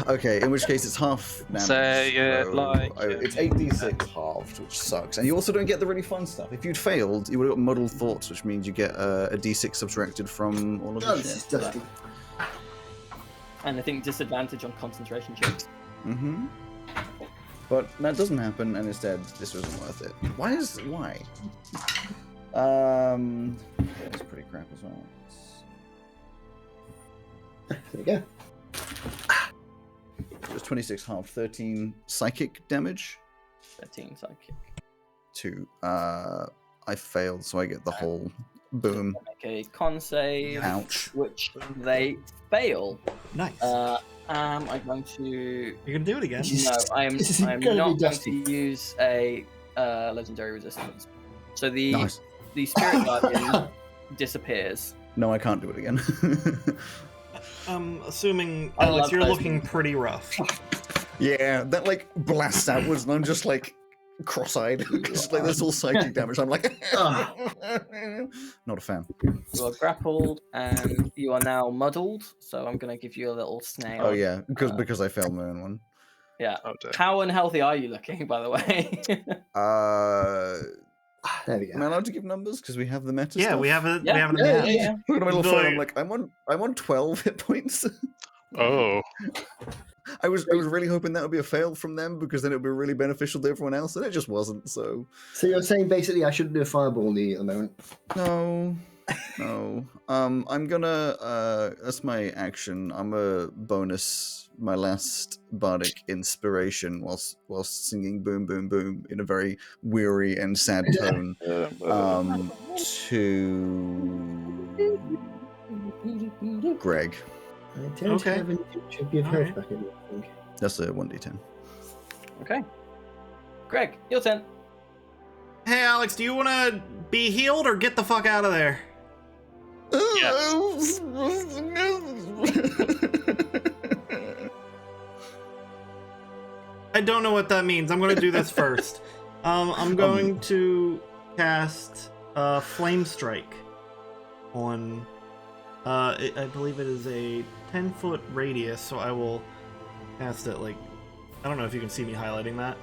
Okay, in which case it's half damage. Say it like it's you 8d6 halved, which sucks. And you also don't get the really fun stuff. If you'd failed, you would have got muddled thoughts, which means you get a d6 subtracted from all of Oh, your this is shit. dusty. And I think disadvantage on concentration checks. Mm-hmm. But that doesn't happen, and instead, this wasn't worth it. Why? That's pretty crap as well. There we go. It was 26 half, 13 psychic damage. 13 psychic. 2. I failed, so I get the whole boom. Make a con save, Ouch. which they fail. Nice. I'm going to. You're gonna do it again. No, I am This is not incredibly going dusty. to use a legendary resistance. So the Nice. spirit guardian disappears. No, I can't do it again. Assuming I Alex, love you're those looking moves. pretty rough. Yeah, that like blasts outwards, and I'm just like cross-eyed. Just like this all psychic damage. I'm like, not a fan. You are grappled and you are now muddled. So I'm going to give you a little snail. Oh yeah, because I failed my own one. Yeah. Oh dear. How unhealthy are you looking, by the way? There we Am I go. allowed to give numbers because we have the meta? Yeah, stuff? we have it. Yeah, We have it. yeah, in the yeah, app. yeah. Look at my little Like- phone. I'm like, I'm on 12 hit points. Oh. I was really hoping that would be a fail from them because then it would be really beneficial to everyone else, and it just wasn't. So So you're saying basically I shouldn't do a fireball knee at the moment? no. I'm gonna that's my action. I'm a bonus my last bardic inspiration whilst singing boom boom boom in a very weary and sad tone. To Greg. I don't Okay. have any to give health Alright. back in, I think. That's a 1d10. Okay. Greg, your turn. Hey, Alex, do you want to be healed or get the fuck out of there? I don't know what that means. I'm going to do this first. I'm going to cast Flame Strike on. I believe it is a 10-foot radius, so I will cast it like. I don't know if you can see me highlighting that.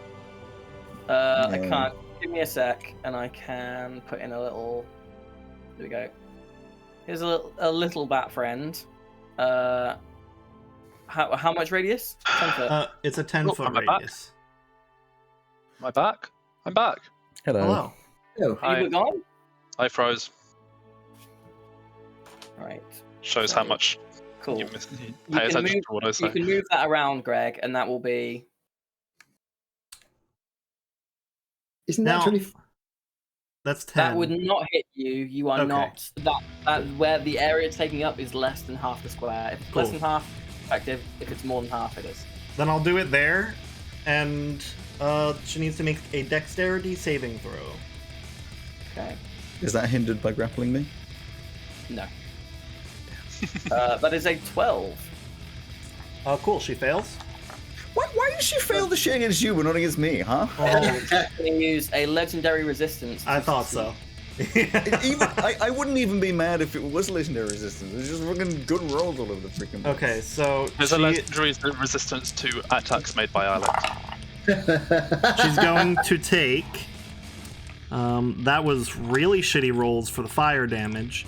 I Yeah. can't. Give me a sec, and I can put in a little. There we go. Here's a little bat friend. How much radius? 10 foot. It's a 10-foot am I back? radius. Am I back? I'm back. Hello. Hello. Oh, Are you gone? I froze. Right. Shows how much Cool. you You pay can attention move- to what I You say. can move that around, Greg, and that will be. isn't that Now- 20? That's 10. That would not hit you. You are Okay. not. That where the area it's taking up is less than half the square. If it's less Cool. than half, effective. If it's more than half, it is. Then I'll do it there, and she needs to make a dexterity saving throw. Okay. Is that hindered by grappling me? No. That is a 12. Cool. She fails. Why did she fail the shit against you but not against me, huh? Oh, Can you use a legendary resistance? I to thought succeed? so. I wouldn't even be mad if it was legendary resistance. It's just fucking good rolls all over the freaking place. Okay, so There's a legendary resistance to attacks made by Alex. she's going to take. That was really shitty rolls for the fire damage.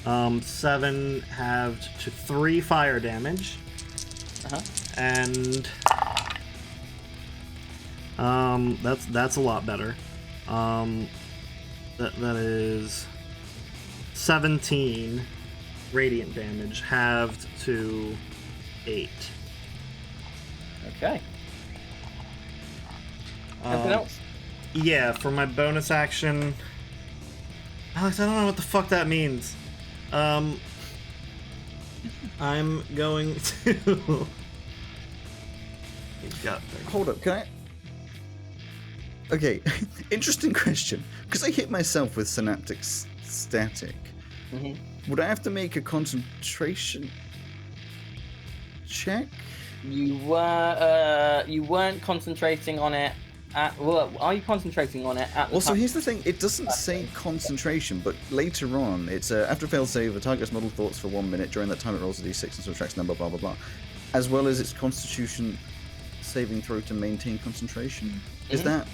7 halved to 3 fire damage. Uh-huh. And that's a lot better. That is 17 radiant damage halved to 8. Okay. Anything else? Yeah, for my bonus action, Alex, I don't know what the fuck that means. I'm going to. Hold up, can I? Okay, interesting question. Because I hit myself with synaptic static. Mhm. Would I have to make a concentration? check? You weren't concentrating on it well, are you concentrating on it at the Also, time? here's the thing, it doesn't say concentration, but later on, it's after a failed save, the target's muddled thoughts for 1 minute. During that time, it rolls a d6 and subtracts number, blah, blah, blah. As well as its constitution saving throw to maintain concentration. Is that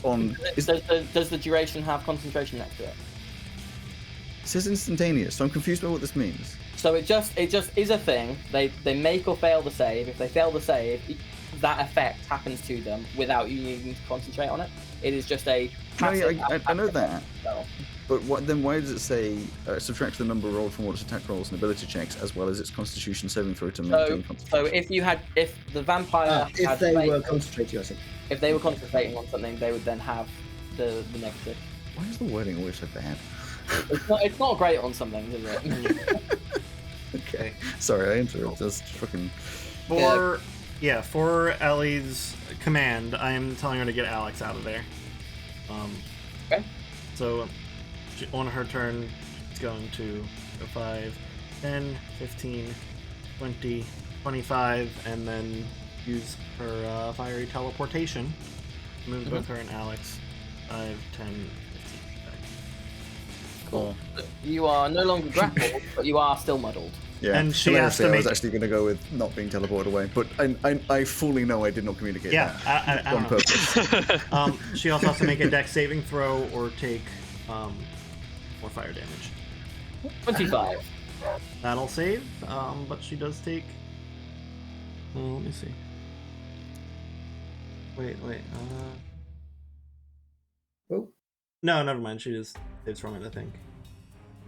on... Does the duration have concentration next to it? It says instantaneous, so I'm confused by what this means. So it just is a thing. They make or fail the save. If they fail the save, that effect happens to them without you needing to concentrate on it. It is just a passive. I know that. Spell. But then why does it say subtract the number rolled from all its attack rolls and ability checks, as well as its constitution saving throw to maintain concentration? So if the vampire if they failed, were concentrating on something. if they were concentrating on something, they would then have the negative. Why is the wording always so bad? It's not great on something, is it? Okay. Sorry, I interrupted. That's fucking... For Ellie's command, I am telling her to get Alex out of there. Okay. So, on her turn, it's going to go 5, 10, 15, 20, 25, and then use her fiery teleportation. Move both her and Alex 5, 10, 15. Cool. You are no longer grappled, but you are still muddled. Yeah, And she has to I was make- actually going to go with not being teleported away, but I fully know I did not communicate that I on don't know. purpose. She also has to make a dex saving throw or take more fire damage. 25. That'll save, but she does take... let me see. Wait. Oh. No, never mind. She just saves from it, I think.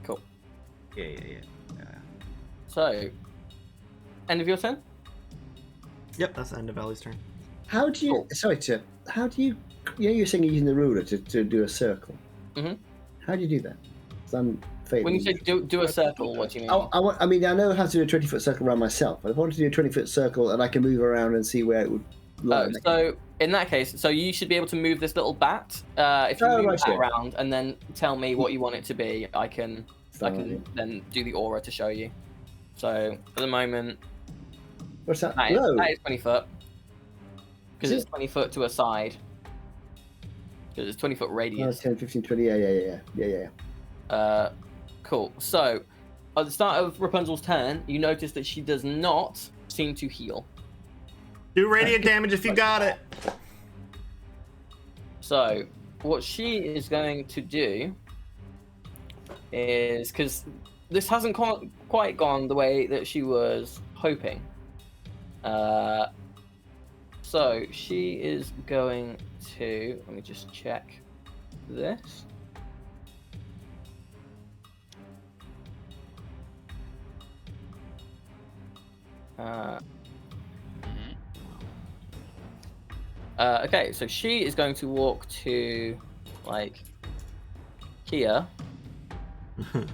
Cool. Yeah. So, end of your turn? Yep, that's the end of Ellie's turn. How do you? Cool. Sorry, Tip. How do you? You're saying you're using the ruler to do a circle. Mhm. How do you do that? 'Cause I'm failing. When you say do a circle, what do you mean? I mean, I know how to do a 20-foot circle around myself. I want to do a 20-foot circle, and I can move around and see where it would lie. So in that case, so you should be able to move this little bat. If you move right, that yeah. around and then tell me what you want it to be, I can Fine. then do the aura to show you. So at the moment, What's that? that is, Low. that is 20 foot. Because Is it's 20 foot to a side. Because it's 20 foot Oh, radius. 10, 15, 20. Yeah. Cool. So at the start of Rapunzel's turn, you notice that she does not seem to heal. Do radiant damage if you got it. So, what she is going to do is, because this hasn't quite gone the way that she was hoping. So, she is going to, let me just check this. Okay, so she is going to walk to, like, here, Oh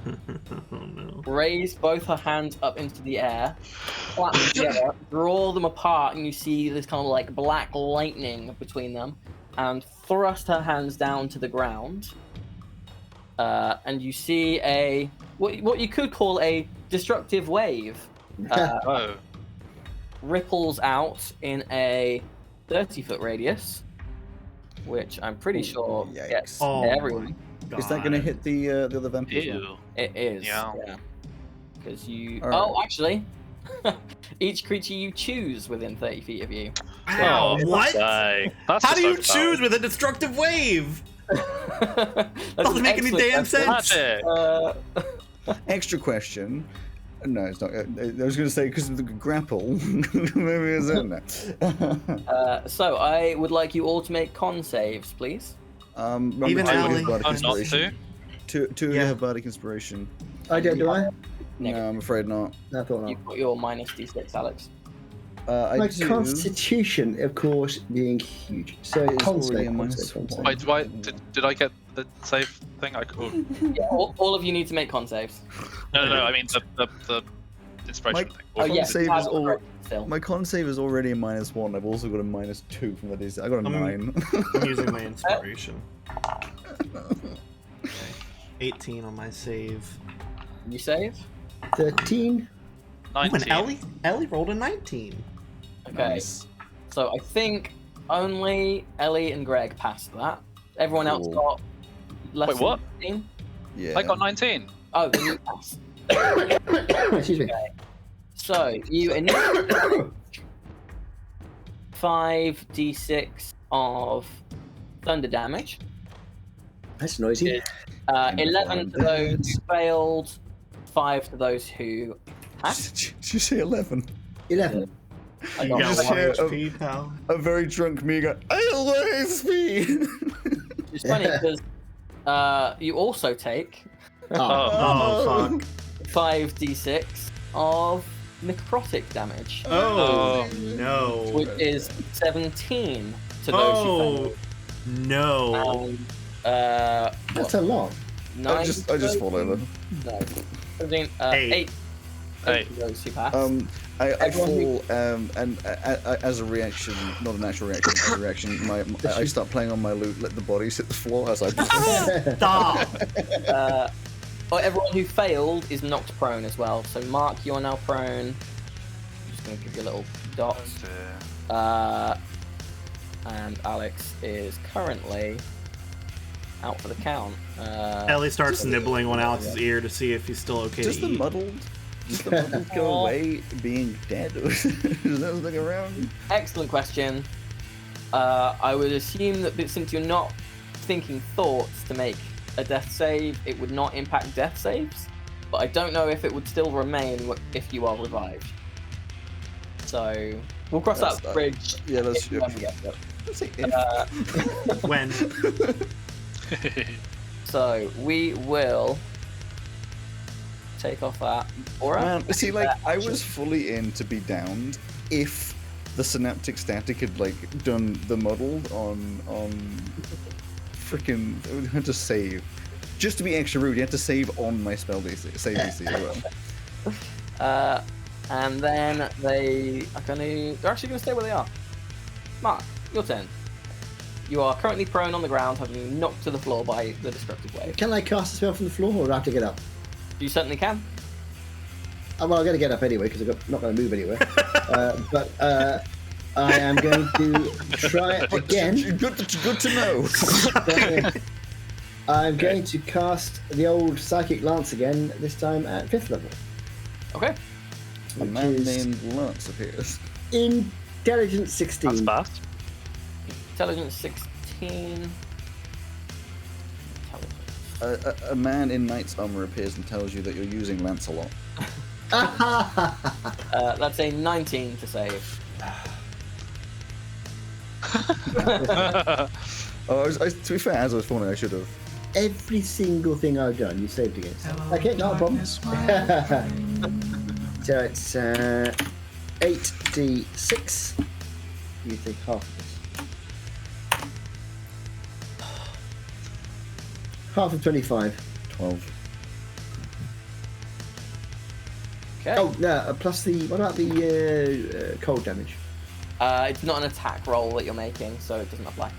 no. raise both her hands up into the air, clap them together, draw them apart, and you see this kind of like black lightning between them, and thrust her hands down to the ground. And you see a what you could call a destructive wave Oh, ripples out in a 30-foot radius, which I'm pretty sure Yikes. gets Oh everyone. my Is that going to God. hit the other vampires? ew. It is. Yeah. Because you. All right. Oh, actually, each creature you choose within 30 feet of you. Wow, Oh, what? dang. That's How do you just so choose with a destructive wave? That's Doesn't an make any excellent damn question. bad. Magic. Extra question. No, it's not. I was going to say because of the grapple. Maybe it's in there. So I would like you all to make con saves, please. Remember Even two of you Ally- have Bardic I'm not Inspiration. to. Two of you Yeah. have Bardic Inspiration. I don't, do I? Negative. No, I'm afraid not. I thought not. You've got your minus d6, Alex. I My do. constitution, of course, being huge. So It is con already save, a con minus save, con save. one. Wait, did I get the save thing? Yeah, all of you need to make con saves. No, I mean the inspiration thing. Oh, Con yeah. save you is have all- correct still. My con save is already a -1. I've also got a -2 from the DC. I got a 9. I'm using my inspiration. Okay. 18 on my save. You save? 13. and 19. Ellie rolled a 19. Okay. Nice. So I think only Ellie and Greg passed that. Everyone else Cool. got less Wait, what? than 15. Yeah. I got 19. Oh, then you passed. Excuse me. So you initiate 5d6 of thunder damage. That's noisy. 11 to those failed, 5 to those who passed. Did you say 11? 11. I You got got just one hear HP, pal. A very drunk me go, I love speed. It's funny because you also take Oh, fuck. 5d6 of necrotic damage, Oh, no. which is 17 to those who Oh, failed. no. And, That's a lot. I just fall over. No. 17, 8. 8 to those who pass. I Everyone fall, and as a reaction, not an actual reaction, as a reaction, I start playing on my lute, let the bodies hit the floor as I. Stop. Everyone who failed is knocked prone as well. So Mark, you're now prone. I'm just going to give you a little dot. And Alex is currently out for the count. Ellie starts nibbling on Alex's ear to see if he's still okay Does to the eat. muddled go away being dead? Or does that stick around? Excellent question. I would assume that since you're not thinking thoughts to make a death save, it would not impact death saves. But I don't know if it would still remain if you are revived. So we'll cross That's that bridge. Yeah, that's if we ever get there. Let's say if. When? So we will take off that aura. Man, see, like, I was fully in to be downed if the synaptic static had done the muddle on freaking. I had to save. Just to be extra rude, you had to save on my spell DC, save DC as well. And then they're actually gonna stay where they are. Mark, your turn. You are currently prone on the ground, having been knocked to the floor by the destructive wave. Can I cast a spell from the floor, or do I have to get up? You certainly can. Well, I'm going to get up anyway because I'm not going to move anywhere. But I am going to try it again. Good to know. I'm going to cast the old Psychic Lance again, this time at 5th level. Okay. A man named Lance appears. Intelligence 16. That's fast. Intelligence 16. A man in knight's armor appears and tells you that you're using Lance a lot. That's a 19 to save. To be fair, as I was falling, I should have. Every single thing I've done, you saved against. Okay, not a problem. So it's 8d6. You take half of this. Half of 25. 12. Okay. Oh, no, plus the... What about the cold damage? It's not an attack roll that you're making, so it doesn't apply.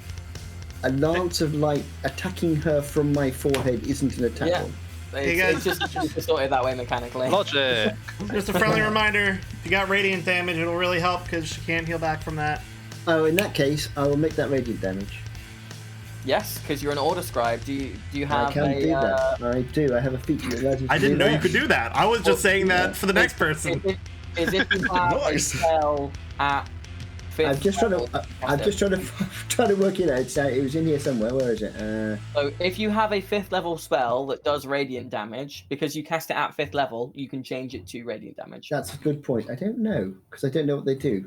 A lance of light attacking her from my forehead isn't an attack Yeah. roll. Hey, It's guys. just sorted that way mechanically. Logic. Just a friendly reminder, if you got radiant damage, it'll really help because she can't heal back from that. Oh, in that case, I will make that radiant damage. Yes, because you're an order scribe. Do you have I can a? do that. I do. I have a feature that allows me to I do didn't know that. you could do that. I was just saying that for the next person. Is if you have a Nice. spell at fifth I'm just trying level, to. I'm just trying to work it out. So it was in here somewhere. Where is it? So if you have a 5th level spell that does radiant damage, because you cast it at 5th level, you can change it to radiant damage. That's a good point. I don't know because I don't know what they do.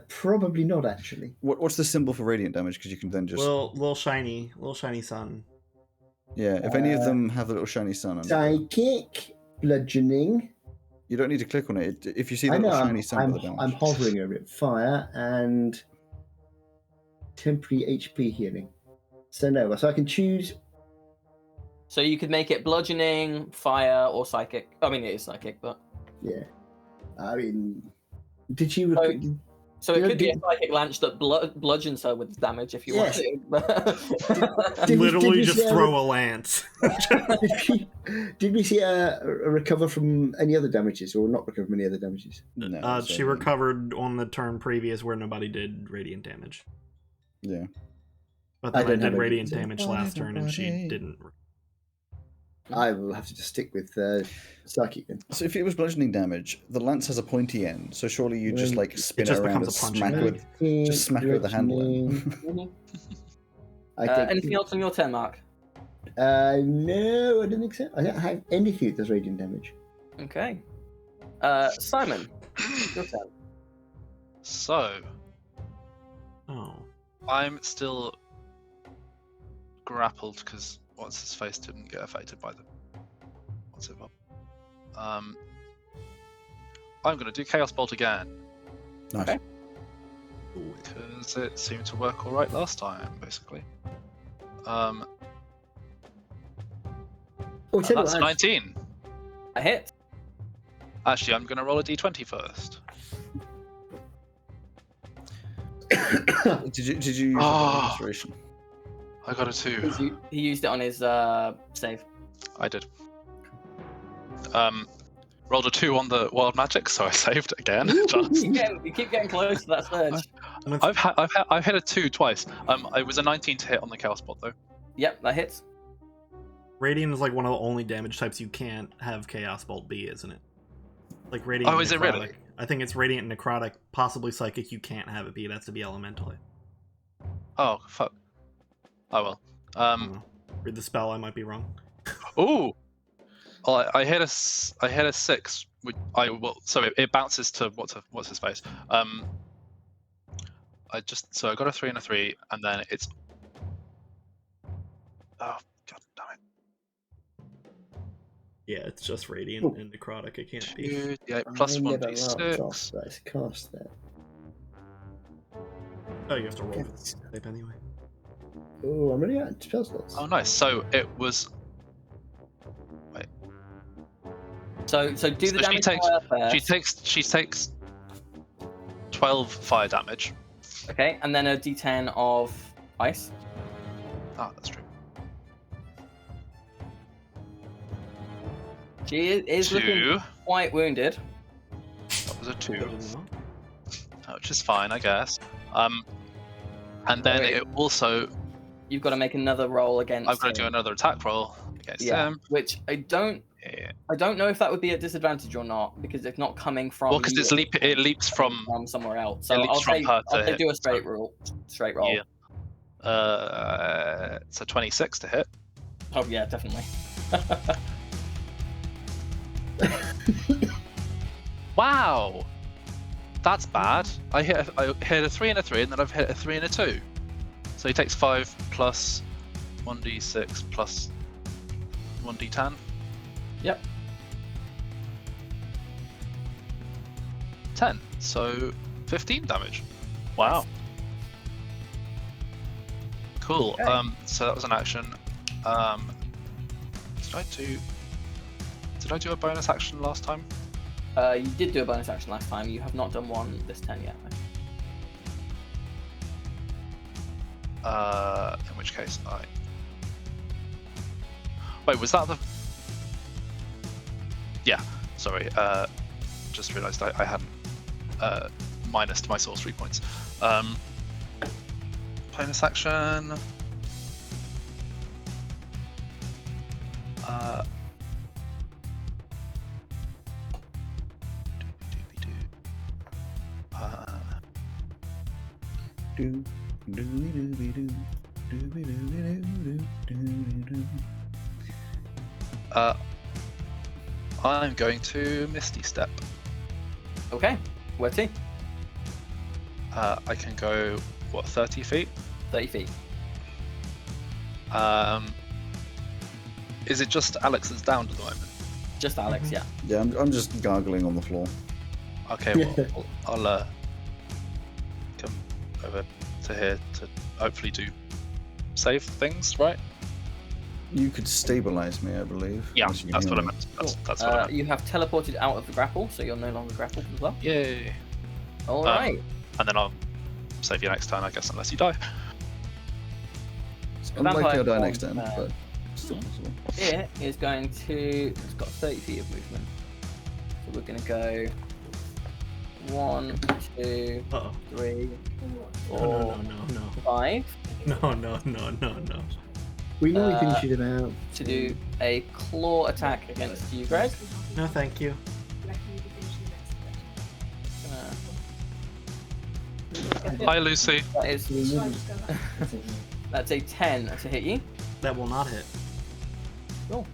Probably not actually. What's the symbol for radiant damage? Because you can then just. Little shiny sun. Yeah, if any of them have a little shiny sun on it, Psychic, bludgeoning. you don't need to click on it. If you see I the know. little shiny sun I'm, with the I'm damage. hovering over it. Fire and temporary HP healing. So no. So I can choose. So you could make it bludgeoning, fire, or psychic. I mean, it is psychic, but Yeah. I mean, did you? So- So it could be a psychic lance that bludgeons her with damage if you want to. Literally just throw a lance. Did we see a recover from any other damages, or not recover from any other damages? No, She recovered on the turn previous where nobody did radiant damage. Yeah. But I then I don't did have radiant any- damage last turn and she Everybody. didn't. I will have to just stick with psychic then. So if it was bludgeoning damage, the lance has a pointy end, so surely you just like spin just it around becomes and a punching smack bag. with, just smack her with the handle end. Mhm. I think, Anything else on your turn, Mark? No, I don't think so. I don't have anything that does radiant damage. Okay. Simon, your turn. So, Oh. I'm still grappled because what's his face didn't get affected by the what's it called? I'm gonna do Chaos Bolt again Nice. Okay. because it seemed to work all right last time, basically. Oh, And tell you that's what, 19. A hit. Actually, I'm gonna roll a d20 first. Did you use Oh. restoration? I got a 2. He used it on his save. I did. Rolled a 2 on the wild magic, so I saved again. Just. You keep getting close to that surge. I've hit a 2 twice. It was a 19 to hit on the Chaos Bolt though. Yep, that hits. Radiant is like one of the only damage types you can't have Chaos Bolt be, isn't it? Like Radiant. Oh, and is it really? Necrotic. I think it's Radiant and Necrotic, possibly Psychic. You can't have it be. It has to be Elemental. Oh fuck. Oh well. I don't know. Read the spell. I might be wrong. Ooh. Well, I hit a 6. So it bounces to what's his face. I got a 3 and a 3, and then it's. Oh god damn it. Yeah, it's just Radiant and Necrotic. It can't be. 2d8 plus I 1 never marked off d6. that it's cast there. Oh, you have to roll for the save anyway. Oh, I'm running out of spell slots. Oh nice. So it was. So do the So damage fire first. she takes 12 fire damage. Okay, and then a d10 of ice. Ah, that's true. She is looking 2. quite wounded. That was a 2. Better than that. Which is fine, I guess. And then Wait. it also, You've got to make another roll against. I've got to do him. another attack roll against him. Which I don't know if that would be at disadvantage or not because it's not coming from. Well, because you, it leaps from. somewhere else. it So leaps I'll from say her to hit, do a straight so- roll. Straight roll. Yeah. It's a 26 to hit. Oh yeah, definitely. Wow, that's bad. I hit a 3 and a 3, and then I've hit a 3 and a 2. So he takes 5 plus 1d6 plus 1d10. Yep. 10. So 15 damage. Wow. Cool. Okay. So that was an action. Did I do a bonus action last time? You did do a bonus action last time. You have not done one this turn yet. In which case Wait, was that the? Yeah. Sorry. Just realised I hadn't minused my sorcery points. Bonus action. I'm going to Misty Step. Okay. Where's he? I can go 30 feet. 30 feet. Is it just Alex that's down at the moment? Just Alex, yeah. Yeah, I'm just gargling on the floor. Okay, well, I'll come over to here to hopefully do save things, right? You could stabilize me, I believe. Yeah, unless you can that's heal what I me. meant. That's what I meant. You have teleported out of the grapple, so you're no longer grappled as well. Yay! All right. and then I'll save you next turn, I guess, unless you die. It's unlikely I'll die form, next turn, but still possible. It is going to. It's got 30 feet of movement. So we're going to go 1, 2, Uh-oh. 3, 4, No. 5. No. We normally finish it about. To do a claw attack against you, Greg. No, thank you. Hi, Lucy. That is. That's a 10 to hit you. That will not hit. Cool.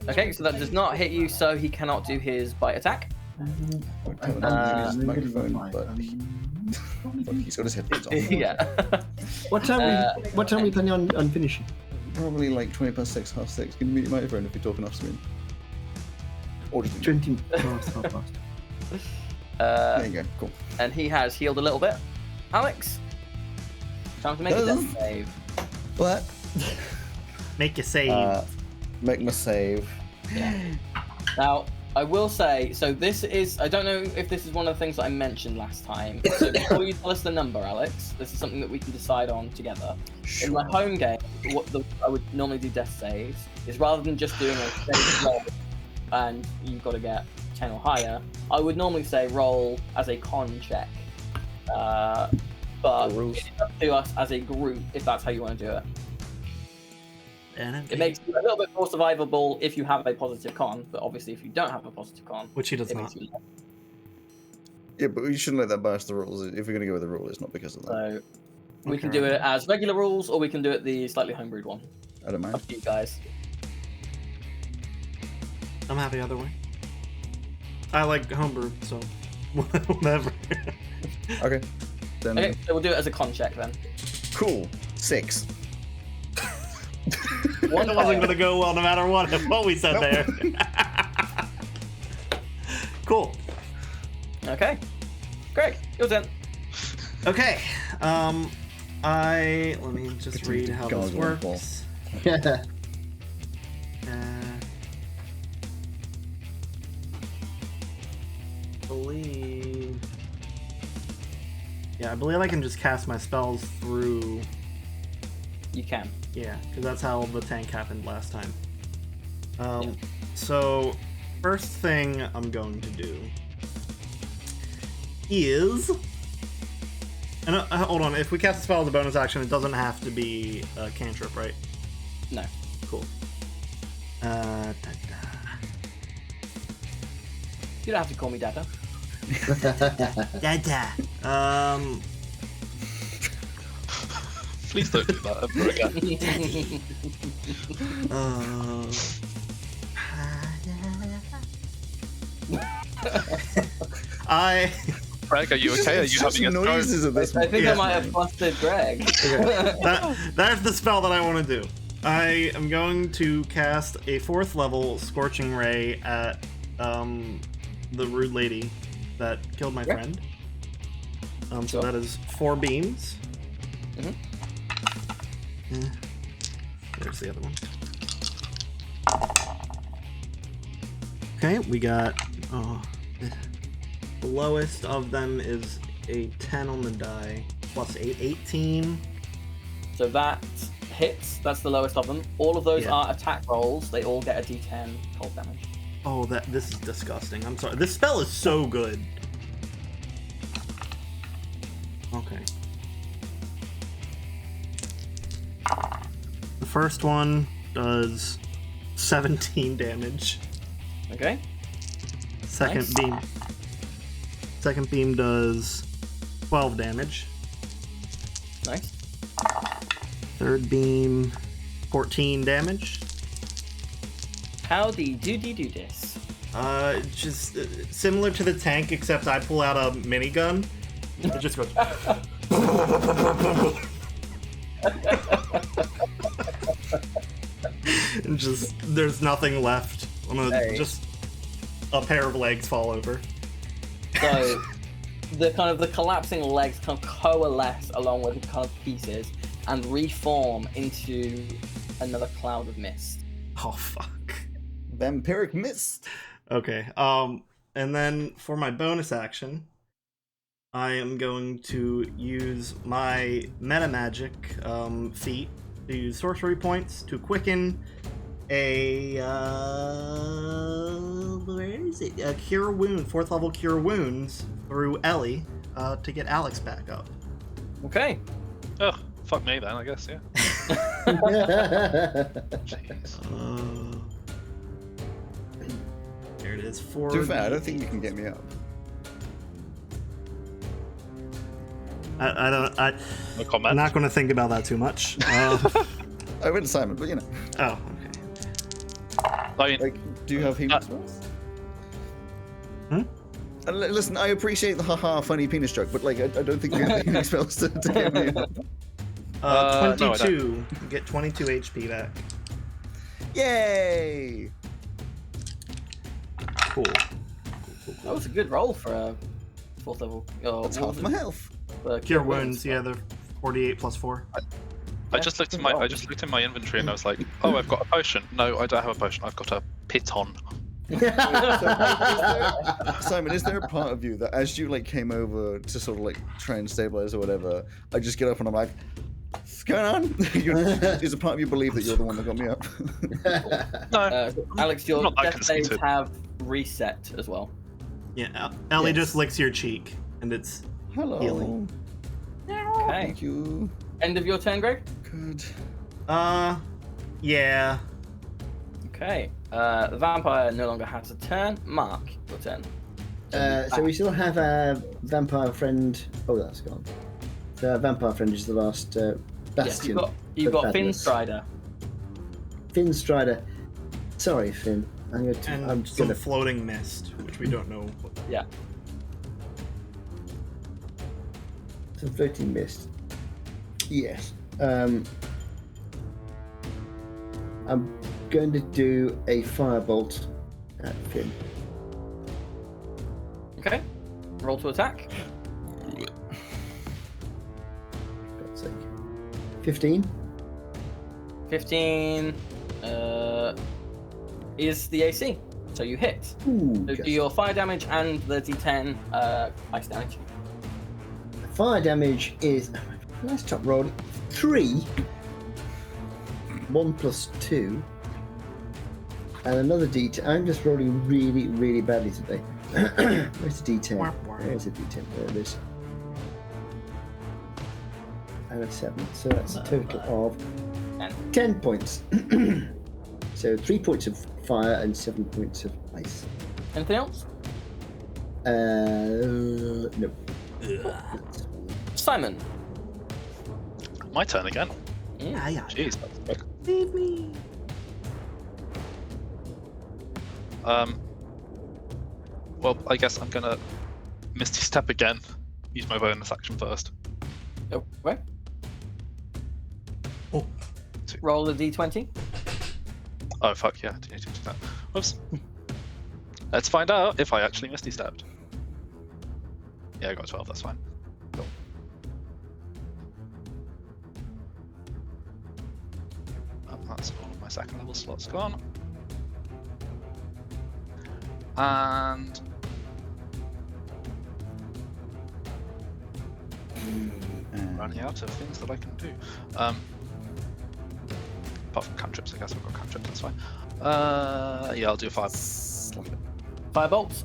Okay, so that does not hit you, so he cannot do his bite attack. Don't tell him his microphone, but he's got his headphones on. Yeah. What time are we planning on finishing? Probably like 20 past 6, half 6. Can you mute your microphone if you're talking off screen? Or just 20 past, half past. there you go, cool. And he has healed a little bit. Alex, time to make a death save. What? Make a save. Make my save. Now, I will say, so this is, I don't know if this is one of the things that I mentioned last time. So before you tell us the number, Alex, this is something that we can decide on together. Sure. In my home game, I would normally do death saves, is rather than just doing a save roll and you've got to get 10 or higher, I would normally say roll as a con check. But it's up to us as a group if that's how you want to do it. It makes it a little bit more survivable if you have a positive con, but obviously if you don't have a positive con, Which he does it not. makes you less. Yeah, but we shouldn't let that bias the rules. If we're going to go with the rule, it's not because of that. So we Okay, can do it as regular rules, or we can do it the slightly homebrewed one. I don't mind. Up to you guys. I'm happy either way. I like homebrew, so whatever. Okay. Then Okay, so we'll do it as a con check then. cool. 6. One It wasn't fail. gonna go well no matter what we said Nope. there. Cool. Okay. Greg, your turn. Okay. Let me just read how this Gargoyle ball. works. I believe I can just cast my spells through. You can. Yeah, because that's how the tank happened last time. So, first thing I'm going to do is... And hold on, if we cast a spell as a bonus action, it doesn't have to be a cantrip, right? No. Cool. You don't have to call me Dada. Dada. Please don't do that ever again. Greg, are you okay? Are you having a noises stroke? at this I think Yeah. I might have busted Greg. That's the spell that I want to do. I am going to cast a 4th level Scorching Ray at the rude lady that killed my friend. So Sure. that is 4 beams. Mhm. Where's the other one? Okay, we got... the lowest of them is a 10 on the die, plus 8, 18. So that hits. That's the lowest of them. All of those Yeah. are attack rolls. They all get a D10 cold damage. Oh, this is disgusting. I'm sorry. This spell is so good. Okay. The first one does 17 damage. Okay. Second Nice. beam does 12 damage. Nice. Third beam, 14 damage. Howdy doody do this. Just similar to the tank, except I pull out a minigun. It just goes. And just there's nothing left. Hey. Just a pair of legs fall over. So the kind of the collapsing legs kind of coalesce along with the kind of pieces and reform into another cloud of mist. Oh fuck. Vampiric Mist. Okay. And then for my bonus action, I am going to use my meta magic feat to use sorcery points to quicken a where is it? A cure wound, 4th level cure wounds through Ellie to get Alex back up. Okay. Oh, fuck me then, I guess, yeah. Jeez. There it is. 4. To be fair, I don't think you can get me up. No comment. I'm not going to think about that too much. I went Simon, but you know. Oh, okay. I mean, Like, do you have healing spells? Listen, I appreciate the haha funny penis joke, but like, I don't think you have healing spells to get me up. 22. Get 22 HP back. Yay! Cool. That was a good roll for a 4th level. That's half my health. Cure wounds, yeah, they're 48 plus 4. I just looked in my inventory and I was like, oh, I've got a potion. No, I don't have a potion. I've got a piton. Simon, is there a part of you that as you like came over to sort of like try and stabilize or whatever, I just get up and I'm like, what's going on? Is a part of you believe that you're the one that got me up? No, Alex, your not that death saves conceited. have reset as well. Yeah, Ellie Yes. just licks your cheek, and it's Hello. Healing. Okay. Thank you. End of your turn, Greg? Good. yeah. Okay. The vampire no longer has a turn. Mark, your turn. So we still have a vampire friend. Oh, that's gone. The vampire friend is the last bastion. Yes, you've got Finn badness. Strider. Finn Strider. Sorry, Finn. I'm And just some gonna. floating mist, which we don't know. Yeah. Some floating mist. Yes. I'm going to do a firebolt at Finn. Okay. Roll to attack. For God's sake. 15. 15 is the AC. So you hit. Ooh, So just- do your fire damage and the D10 ice damage. Fire damage is. Let's top roll. 3. 1 plus 2. And another D10. I'm just rolling really, really badly today. Where's the D10? Where's the D10? There it is. And a 7. So that's a total of 10 points. So 3 points of fire and 7 points of ice. Anything else? No. Simon. My turn again. Yeah. Jeez. That's quick. Save me. Well, I guess I'm gonna Misty Step again. Use my bonus action first. Oh, wait. Oh. Roll the D20. Oh fuck yeah, I do need to do that. Whoops. Let's find out if I actually Misty Stepped. Yeah, I got 12, that's fine. Cool. That's all of my second level slots gone. And running out of things that I can do. Apart from cantrips, I guess I've got cantrips, that's fine. Yeah, I'll do a 5. Firebolt.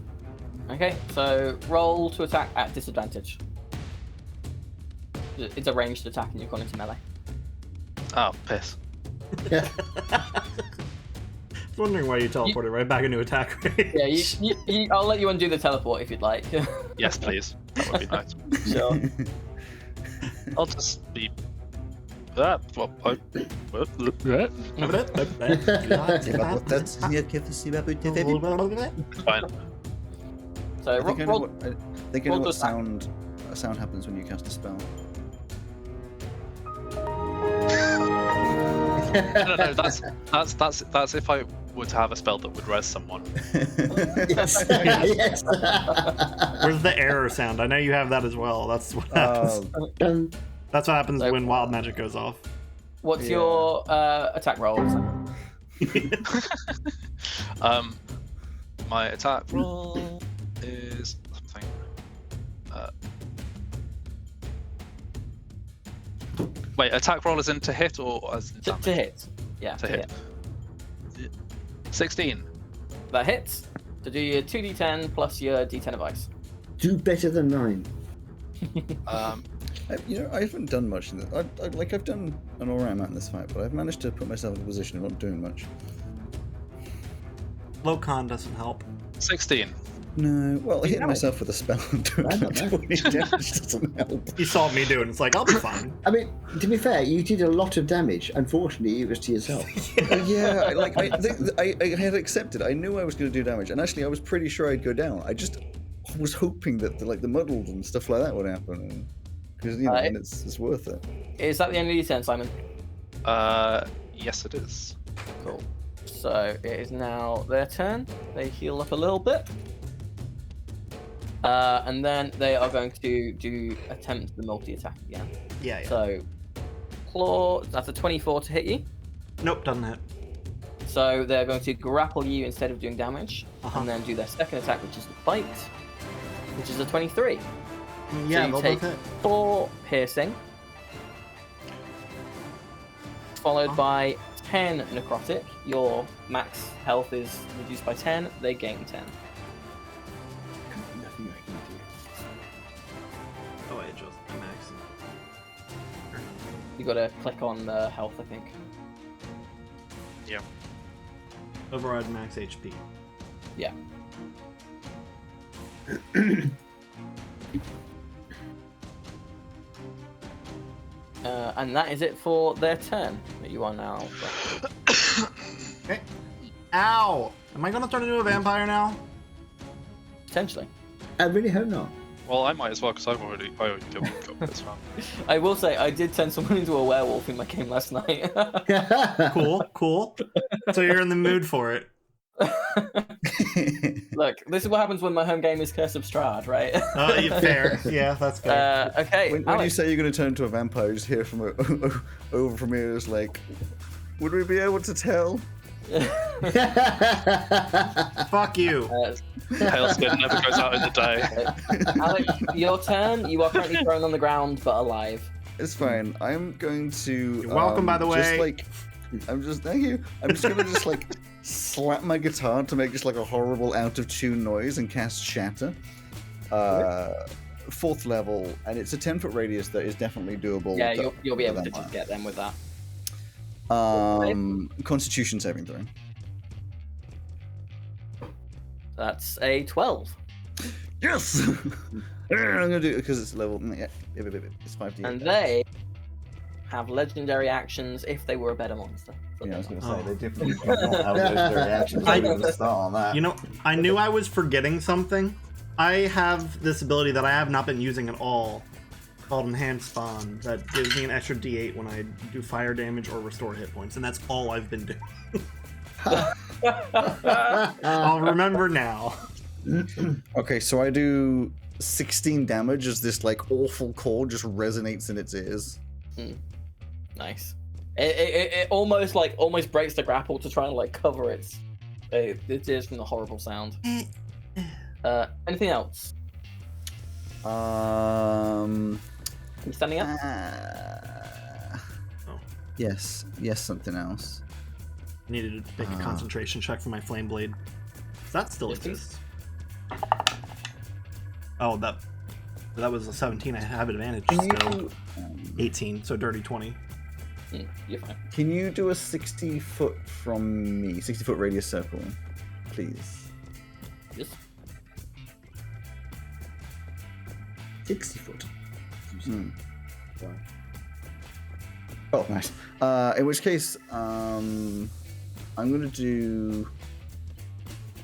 Okay, so roll to attack at disadvantage. It's a ranged attack and you've gone into melee. Oh, piss. I was wondering why you teleported right back into attack range. Yeah, I'll let you undo the teleport if you'd like. Yes, please. That would be nice. Sure. I'll just be that. Fine. So I think I know roll. what, I think I know roll what to attack. sound happens when you cast a spell. No, that's if I were to have a spell that would res someone. Yes. Yes. Where's the error sound? I know you have that as well. That's what happens. That's what happens So- when wild magic goes off. What's Yeah. your attack roll? My attack roll is something. Wait, attack roll is in to hit or as in To damage? hit. Yeah, To hit. 16. That hits. To do your 2d10 plus your d10 of ice. Do better than 9. I haven't done much in this. I've done an alright amount in this fight, but I've managed to put myself in a position of not doing much. Low con doesn't help. 16. No, well, hitting damage. myself with a spell and doing I don't know. 20 damage doesn't help. You saw me do it. It's like, I'll be fine. I mean, to be fair, you did a lot of damage. Unfortunately, it was to yourself. Yeah, I had accepted. I knew I was going to do damage, and actually, I was pretty sure I'd go down. I just was hoping that the muddled and stuff like that would happen, because and it's worth it. Is that the end of your turn, Simon? Yes, it is. Cool. So it is now their turn. They heal up a little bit. And then they are going to attempt the multi-attack again. Yeah. So, claw, that's a 24 to hit you. Nope, doesn't hit. So they're going to grapple you instead of doing damage, Uh-huh. and then do their second attack, which is the bite, which is a 23. Yeah, you they'll take both hit. 4 piercing, followed by 10 necrotic. Your max health is reduced by 10, they gain 10. Nothing I can do. Oh, I adjust the max. You gotta click on health, I think. Yeah. Override max HP. Yeah. And that is it for their turn. That you are now. Okay. Ow! Am I gonna turn into a vampire now? Potentially. I really hope not. Well, I might as well because I already killed this round. I will say I did turn someone into a werewolf in my game last night. Cool. So you're in the mood for it. Look, this is what happens when my home game is Curse of Strahd, right? Oh, fair. Yeah, that's fair. Okay. When you Alex. say you're going to turn into a vampire, you just hear from over from here is like, would we be able to tell? Fuck you. Tailspin never goes out in the day. Alex, your turn. You are currently thrown on the ground but alive. It's fine. I'm going to. You're welcome, by the way. Thank you. I'm just going to just like slap my guitar to make just like a horrible out of tune noise and cast Shatter. 4th level, and it's a 10-foot radius that is definitely doable. Yeah, you'll be able to just get them with that. Constitution saving throw. That's a 12. Yes! I'm gonna do it because it's level. Yeah, it's 5d. And they have legendary actions if they were a better monster. So Yeah, I was they're gonna not. say they definitely don't have legendary actions. I'm gonna start on that. You know, I knew I was forgetting something. I have this ability that I have not been using at all, called Enhanced Spawn, that gives me an extra d8 when I do fire damage or restore hit points, and that's all I've been doing. I'll remember now. Okay, so I do 16 damage as this like awful call just resonates in its ears. Nice. It almost breaks the grapple to try and like cover its ears from the horrible sound. Anything else? Um. You standing up? Yes, something else. Needed to make a concentration check for my flame blade. Does that still Yes, please. exist? Oh, that was a 17. I have advantage. So 18. So dirty 20. You're fine. Can you do a 60-foot from me, 60-foot radius circle, please? Yes. 60 foot. Wow. Oh, nice. In which case, I'm gonna do.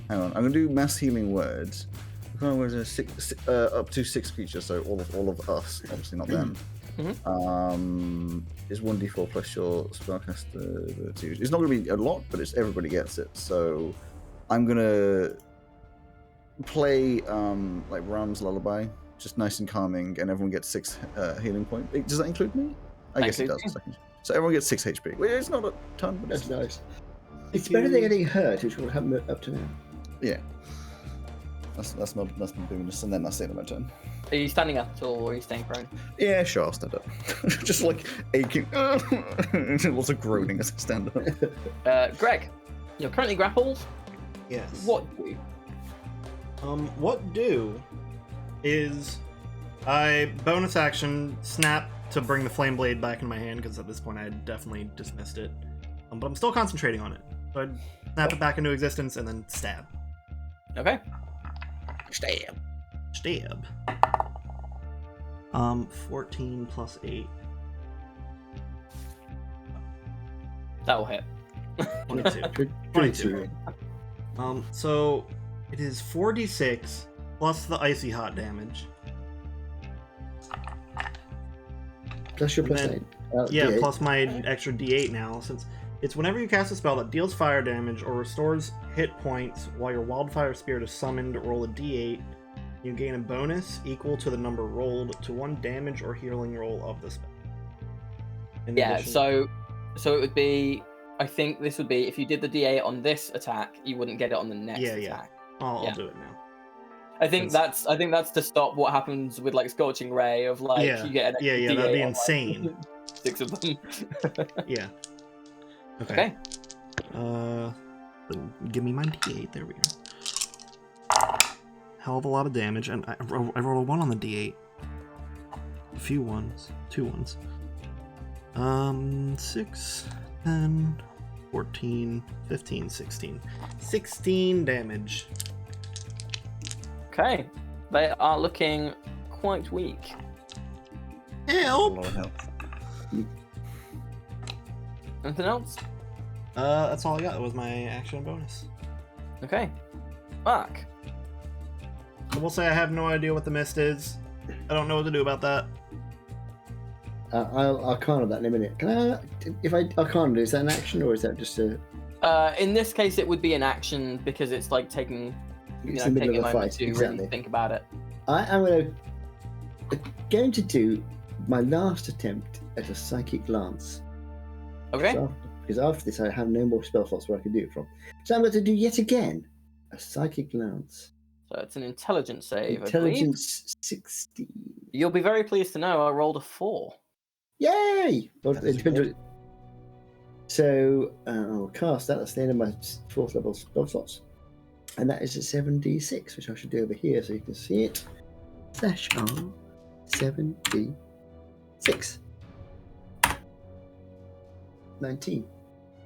Hang on. I'm gonna do mass healing words. Up to 6 creatures, so all of us, obviously not them. Is 1d4 plus your spellcaster ability. It's not gonna be a lot, but everybody gets it. So I'm gonna play like Ram's Lullaby, just nice and calming, and everyone gets 6 healing points. Does that include me? I guess it does. So everyone gets 6 HP. Well, it's not a ton, but That's nice. It's better than getting hurt, which will happen up to now. Yeah. That's my bonus, and then that's the end of my turn. Are you standing up at all, or are you staying prone? Yeah, sure, I'll stand up. Just like aching. Lots of groaning as I stand up. Greg, you're currently grappled. Yes. What do? What do is I bonus action snap to bring the flame blade back in my hand, because at this point I had definitely dismissed it. But I'm still concentrating on it. So I'd snap it back into existence and then stab. Okay. Stab. 14 plus 8. That'll hit. 22. 22. So it is 4d6 plus the icy hot damage. Plus your plus then- 8. Yeah, D8. plus my extra d8 now, since it's whenever you cast a spell that deals fire damage or restores hit points while your wildfire spirit is summoned, roll a d8. You gain a bonus equal to the number rolled to one damage or healing roll of the spell. In Yeah. addition- So it would be. I think this would be if you did the D8 on this attack, you wouldn't get it on the next Yeah. attack. I'll yeah. do it now. I think that's to stop what happens with like Scorching Ray of like Yeah. you get an Yeah, extra that'd be D8 on, like, insane. 6 of them. Yeah. Okay. Give me my d8. There we go. Hell of a lot of damage, and I rolled a 1 on the d8. A few ones. 2 ones. 6, 10, 14, 15, 16. 16 damage. Okay. They are looking quite weak. A Help! lot of health. Anything else? That's all I got. That was my action bonus. Okay. Mark. I will say I have no idea what the mist is. I don't know what to do about that. I'll arcana that in a minute. Can I? If I arcana, is that an action or is that just a? In this case, it would be an action because it's like taking, It's taking the middle a of the moment fight. to Exactly. really think about it. I am going to do my last attempt at a psychic lance. Okay. Because after this, I have no more spell slots where I can do it from. So I'm going to do yet again a psychic lance. So it's an intelligence save. I believe. Intelligence 16. You'll be very pleased to know I rolled a 4. Yay! Well, That it is depends good. on- So I'll cast that. That's the end of my 4th level spell slots. And that is a 7d6, which I should do over here so you can see it. Slash R 7d6. 19.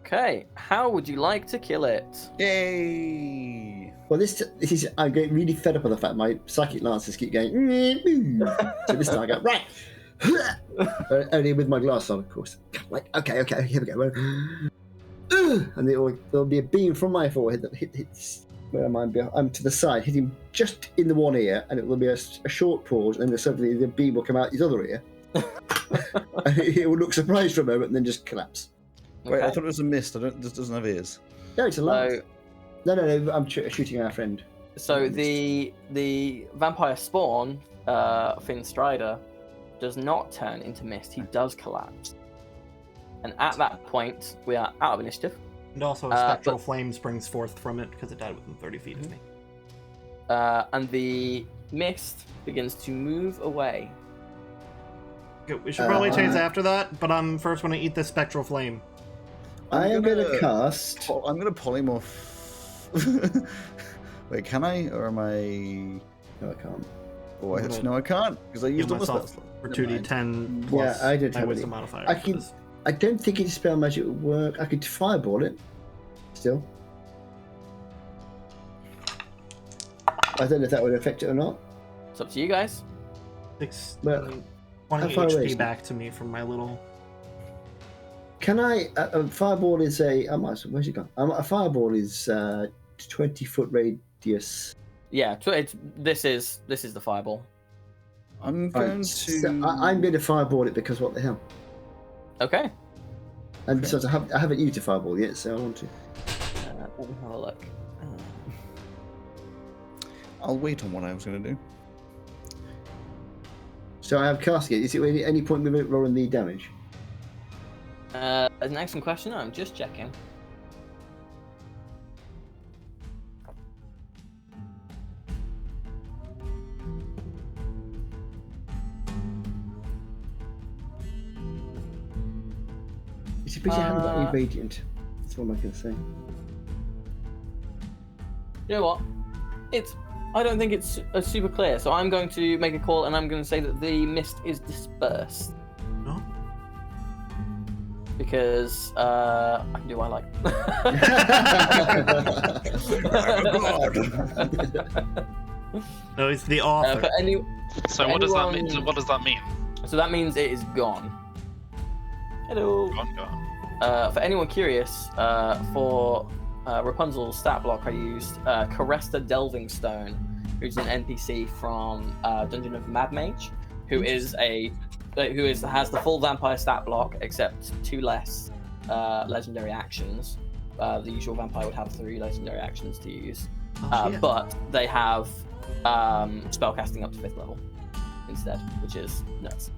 Okay. How would you like to kill it? Yay! Well, this is I'm getting really fed up with the fact my psychic lancers keep going. So this time I go right, only with my glass on, of course. Like okay, here we go. And there'll be a beam from my forehead that hits where I'm to the side, hitting just in the one ear, and it will be a short pause, and then suddenly the beam will come out his other ear. And it will look surprised for a moment, and then just collapse. Wait, I Okay. thought it was a mist. This doesn't have ears. No, it's a lance. So, No, I'm shooting our friend. so the vampire spawn, Finn Strider, does not turn into mist. He does collapse. And at that point, we are out of initiative. And also, a but- spectral flame springs forth from it because it died within 30 feet of me. And the mist begins to move away. Okay, we should probably chase after that, but I'm first going to eat this spectral flame. I am going to gonna- cast. I'm gonna polymorph. Wait, can I? Or am I? No, I can't. Oh, I'm gonna no, I can't because I Heal used all my myself spells. for Never mind. 2d10 plus I don't my have wisdom any. modifier. I can- because- I don't think it's spell magic would work. I could fireball it. Still. I don't know if that would affect it or not. It's up to you guys. 6, Well, 20 how far away HP is it? back to me from my little... Can I? Fireball is a. Where's it gone? A fireball is 20-foot radius. Yeah, this is the fireball. I'm Right, going to. so I'm going to fireball it because what the hell? Okay. And Okay. besides, I haven't used a fireball yet, so I want to. Let me have a look. I'll wait on what I was going to do. So I have casting it. Is it any point with it rolling the damage? An excellent question. I'm just checking. It's a pity I haven't got any Uh, radiant. That's all I can say. You know what? I don't think it's super clear, so I'm going to make a call and I'm going to say that the mist is dispersed. No? Because I can do what I like. No, it's the author. For So what does that mean? So what does that mean? So that means it is gone. Hello. Gone. For anyone curious, for Rapunzel's stat block, I used Caresta Delving Stone, who's an NPC from Dungeon of Mad Mage, who has the full vampire stat block except 2 less legendary actions. The usual vampire would have 3 legendary actions to use, but they have spellcasting up to 5th level instead, which is nuts.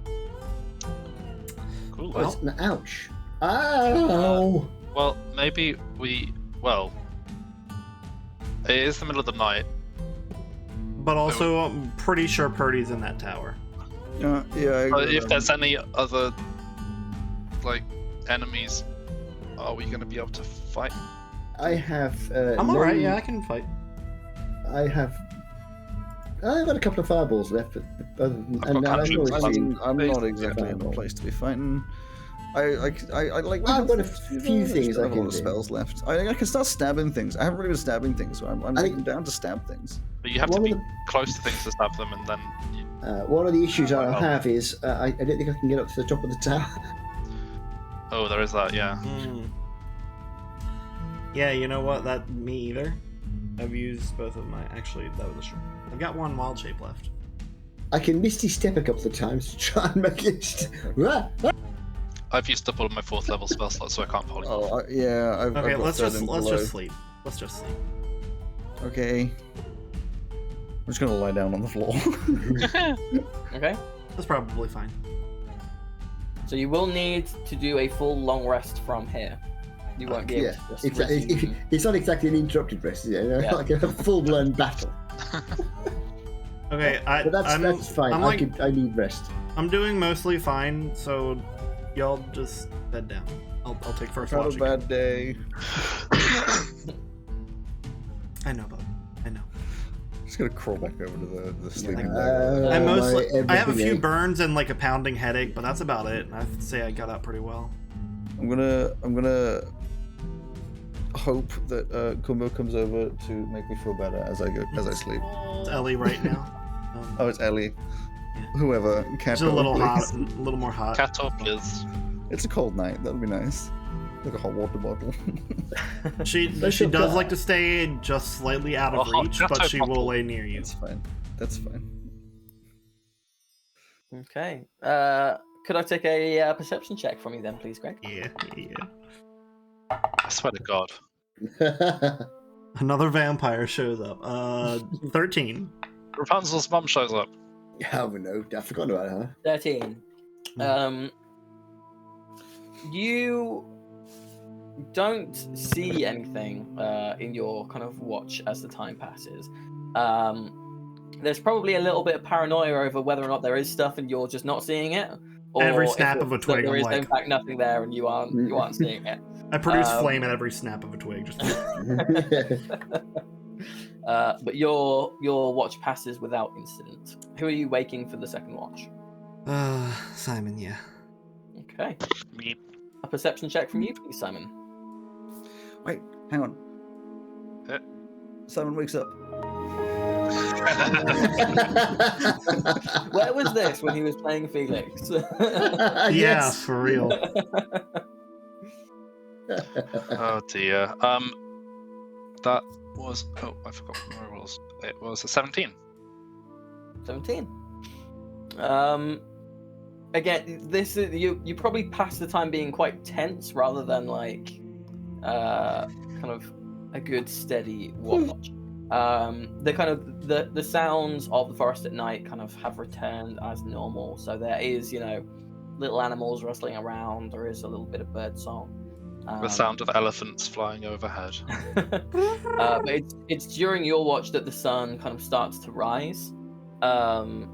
Cool. Well, Ouch. Ow! Well, maybe well, it is the middle of the night. but also, I'm pretty sure Purdy's in that tower. Yeah. But if there's any other like enemies, are we going to be able to fight? I have. I'm alright, yeah, I can fight. I've got a couple of fireballs left, but other than, I've got I've cantrips. always seen I'm not exactly in a fireball. place to be fighting. I like. I've got a few things I have a can lot of do. spells left. I can start stabbing things. I haven't really been stabbing things, so I'm I think- down to stab things. But you have to One be of close to things to stab them, and then One of the issues I'll Well. have is I don't think I can get up to the top of the tower. oh, there is that. Yeah. Yeah, you know what? Me either. I've used both of my. Actually, that was a short. I've got 1 wild shape left. I can misty step a couple of times to try and make it. I've used up all of my 4th level spell slots, so I can't polymorph. Oh, yeah. I've Okay, got let's that just in let's below. just sleep. Let's just sleep. Okay. I'm just gonna lie down on the floor. Okay. That's probably fine. So you will need to do a full long rest from here. You won't be able Yeah, to just it's, it's not exactly an interrupted rest, is it? Yeah. Like a full-blown battle. Okay, But that's fine. I'm I need rest. I'm doing mostly fine, so y'all just bed down. I'll take first Not watch. a bad day. I know, bud. I know. Just gonna crawl back over to the sleeping bag. I mostly my I have a few everything, burns and like a pounding headache, but that's about it. I'd say I got out pretty well. I'm gonna hope that Kumbo comes over to make me feel better as I sleep. It's Ellie right now. Oh, it's Ellie. Yeah. Whoever. She's a little hot, a little more hot. Cat or please. It's a cold night. That would be nice. Like a hot water bottle. She Special does guy. like to stay just slightly out of A hot reach, but ghetto she bottle. will lay near you. That's fine. That's fine. Okay. Could I take a perception check from you then, please, Greg? Yeah. I swear to God. Another vampire shows up. 13. Rapunzel's mum shows up. Oh no, I've forgotten about her. 13. You don't see anything in your kind of watch as the time passes. There's probably a little bit of paranoia over whether or not there is stuff and you're just not seeing it. Or Every if snap of a it's that twig, there I'm is like- in fact nothing there and you aren't seeing it. I produce Um, flame at every snap of a twig. Just But your watch passes without incident. Who are you waking for the second watch? Simon, yeah. Okay. Me. A perception check from you, please, Simon. Wait, hang on. Eh. Simon wakes up. Where was this when he was playing Felix? Yeah, Yes. for real. Oh dear. That was. Oh, I forgot where it was. It was a 17. 17. Again, this is you probably pass the time being quite tense rather than like kind of a good steady watch. The kind of the sounds of the forest at night kind of have returned as normal. So there is, little animals rustling around. There is a little bit of bird song. The sound of elephants flying overhead. But it's during your watch that the sun kind of starts to rise, and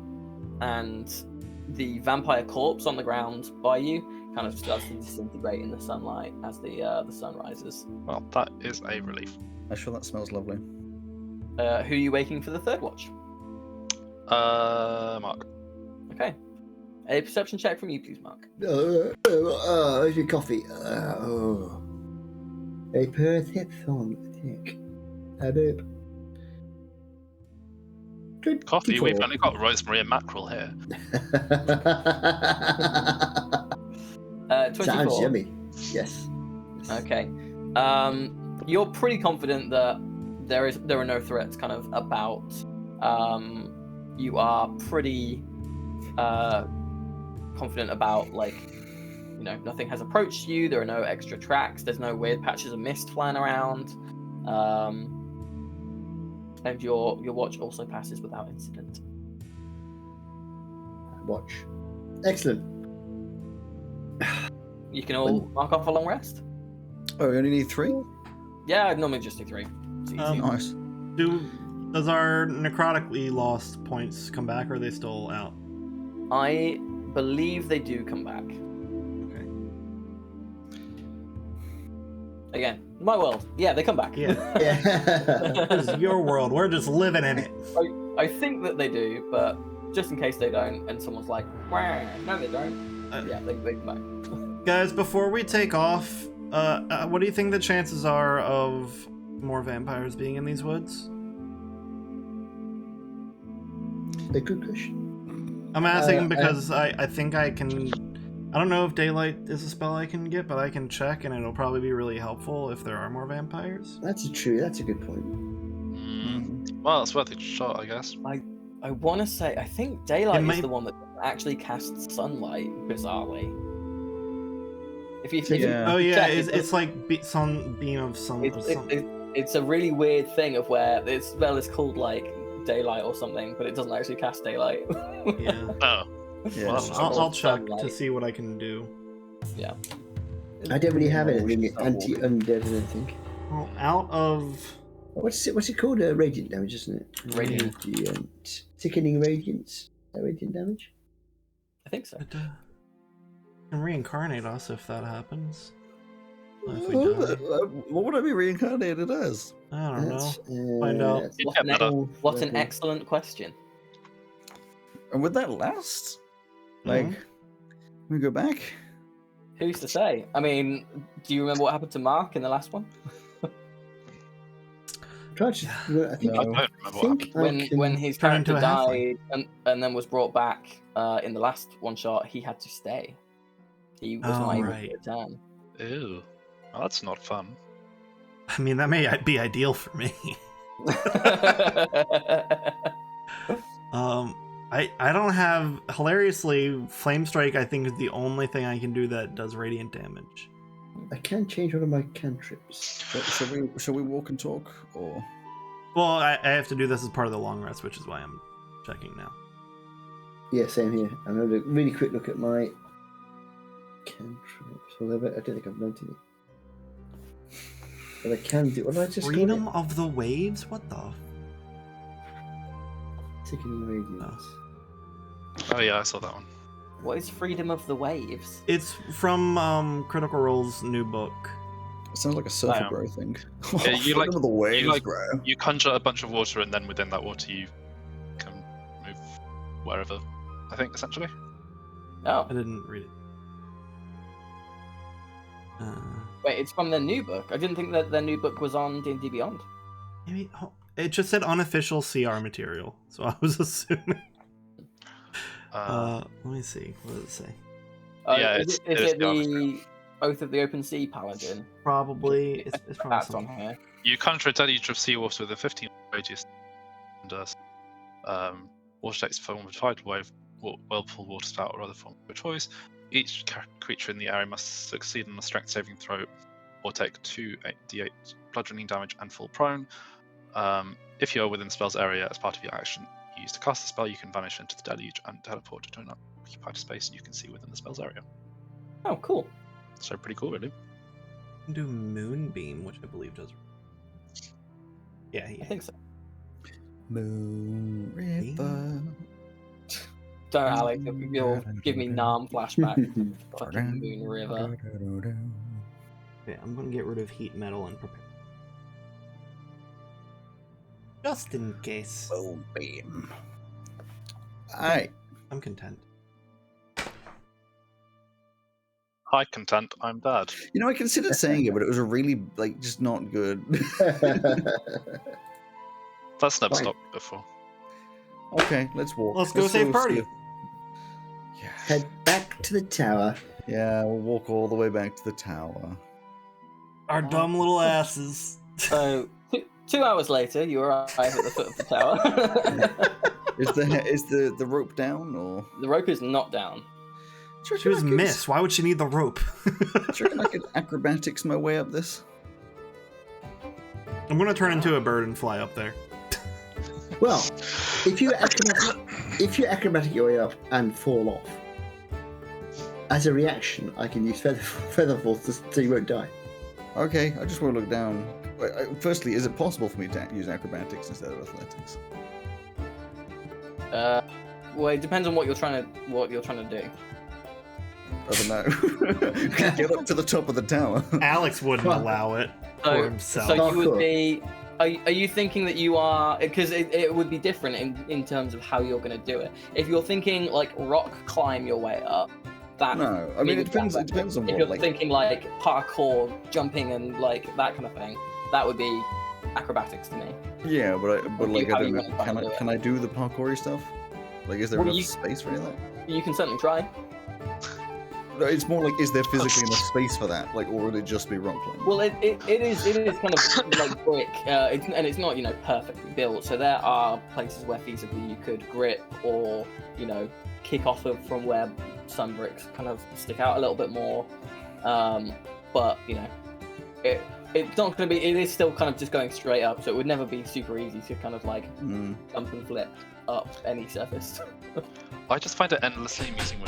the vampire corpse on the ground by you kind of starts to disintegrate in the sunlight as the sun rises. Well, that is a relief. I'm sure that smells lovely. Who are you waking for the third watch? Mark. Okay. A perception check from you, please, Mark. Where's your coffee? A perception check. Coffee, we've only got rosemary and mackerel here. 24. Sounds yummy. Yes. Okay. You're pretty confident that there are no threats kind of about. You are pretty confident about, like, you know, nothing has approached you. There are no extra tracks. There's no weird patches of mist flying around. And your watch also passes without incident. Watch. Excellent. You can all mark off a long rest. Oh, we only need 3? Yeah, I'd normally just do 3. It's easy. Nice. Does our necrotically lost points come back, or are they still out? I believe they do come back. Okay. Again, my world. Yeah, they come back. Yeah. Yeah. This is your world. We're just living in it. I think that they do, but just in case they don't, and someone's like, "Wah, no, they don't." Yeah, they come back. Guys, before we take off, what do you think the chances are of more vampires being in these woods? A good question. I'm asking because I think I can. I don't know if daylight is a spell I can get, but I can check, and it'll probably be really helpful if there are more vampires. That's true. That's a good point. Well, it's worth a shot, I guess. I want to say, I think daylight might- is the one that actually casts sunlight, bizarrely. If you Oh yeah, check, it's like sunbeam of sun. Or something. it's a really weird thing of where this spell is called like daylight or something, but it doesn't actually cast daylight. Yeah. Oh. Yeah, Well, it's just- I'll check sunlight. to see what I can do. Yeah. I don't really have anything Start walking. anti-undead, I don't think. Well, out of What's it called? Radiant damage, isn't it? Radiant. Sickening radiance. Is that radiant damage? I think so. it can reincarnate us if that happens. If we Oh, die. what would I be reincarnated as? I don't know. That's, Find out. that's What an, better. what an excellent question. And would that last? Like, we go back? Who's to say? I mean, do you remember what happened to Mark in the last one? I think, No. I don't remember what happened. When his Turn into character a halfling. died and then was brought back in the last one shot, he had to stay. He was not able right. to return. Ew. Well, that's not fun. I mean, that may be ideal for me. I don't have, hilariously, Flame Strike I think is the only thing I can do that does radiant damage. I can change one of my cantrips. Shall we walk and talk, or? Well, I have to do this as part of the long rest, which is why I'm checking now. Yeah, same here. I'm going to have a really quick look at my cantrips. Although I don't think I've noted it. But I can do. What did I just call Freedom it? of the Waves? What the? Sickening radiance. Oh yeah, I saw that one. What is Freedom of the Waves? It's from Critical Role's new book. It sounds like a surfer Damn. bro thing. Yeah, you like- Freedom of the waves, like- bro. You conjure a bunch of water, and then within that water, you can move wherever. I think essentially. Oh, I didn't read it. wait, it's from their new book. I didn't think that their new book was on D&D Beyond. Maybe it just said unofficial CR material, so I was assuming. Let me see. What does it say? Yeah, is it's it the the Oath of the Open Sea Paladin? Probably. It's probably That's on something. here. You conjure a deluge of seawater with a 15 radius, and water takes the form of a tidal wave, whirlpool, water spout, or other form of your choice. Each creature in the area must succeed on a strength saving throw, or take 2d8 bludgeoning damage and fall prone. If you are within the spell's area as part of your action you use to cast the spell, you can vanish into the deluge and teleport to an occupied space you can see within the spell's area. Oh, cool. So pretty cool, really. You can do Moonbeam, which I believe does. Yeah, I think so. Moon River. Don't, Alex. You'll give me Nam flashback. Fucking Moon River. Okay, I'm gonna get rid of heat metal and prepare. Just in case. Boom, beam. Alright. I'm content. Hi, content. I'm dad. You know, I considered saying it, but it was a really, like, just not good. That's never Fine. stopped before. Okay, let's walk. Let's go save party. Yeah. Head back to the tower. Yeah, we'll walk all the way back to the tower. Our dumb little asses. So 2 hours later, you arrive at the foot of the tower. Is the rope down, or? The rope is not down. She was miss. Why would she need the rope? Do you reckon I could acrobatics my way up this? I'm gonna turn into a bird and fly up there. Well, if you acrobatic your way up and fall off, as a reaction, I can use feather fall so you won't die. Okay, I just want to look down. Firstly, is it possible for me to use acrobatics instead of athletics? Well, it depends on what you're trying to do. I don't know. Get up to the top of the tower. Alex wouldn't allow it for himself. So you would be. Are you thinking that you are? Because it would be different in terms of how you're going to do it. If you're thinking like rock climb your way up, that No, I mean it depends. It depends on if what. you're Like, thinking like parkour, jumping, and like that kind of thing, that would be acrobatics to me. yeah, but like How I you don't know. gonna do it? Can I do the parkoury stuff? Like, is there Well, enough you- space for any of that? You can certainly try. No, it's more like, is there physically enough space for that? Like, or would it just be rock climbing? Well, it is kind of like brick, and it's not perfectly built. So there are places where feasibly you could grip or kick off of from where some bricks kind of stick out a little bit more. But it's not going to be. It is still kind of just going straight up, so it would never be super easy to kind of like jump and flip up any surface. I just find it endlessly amusing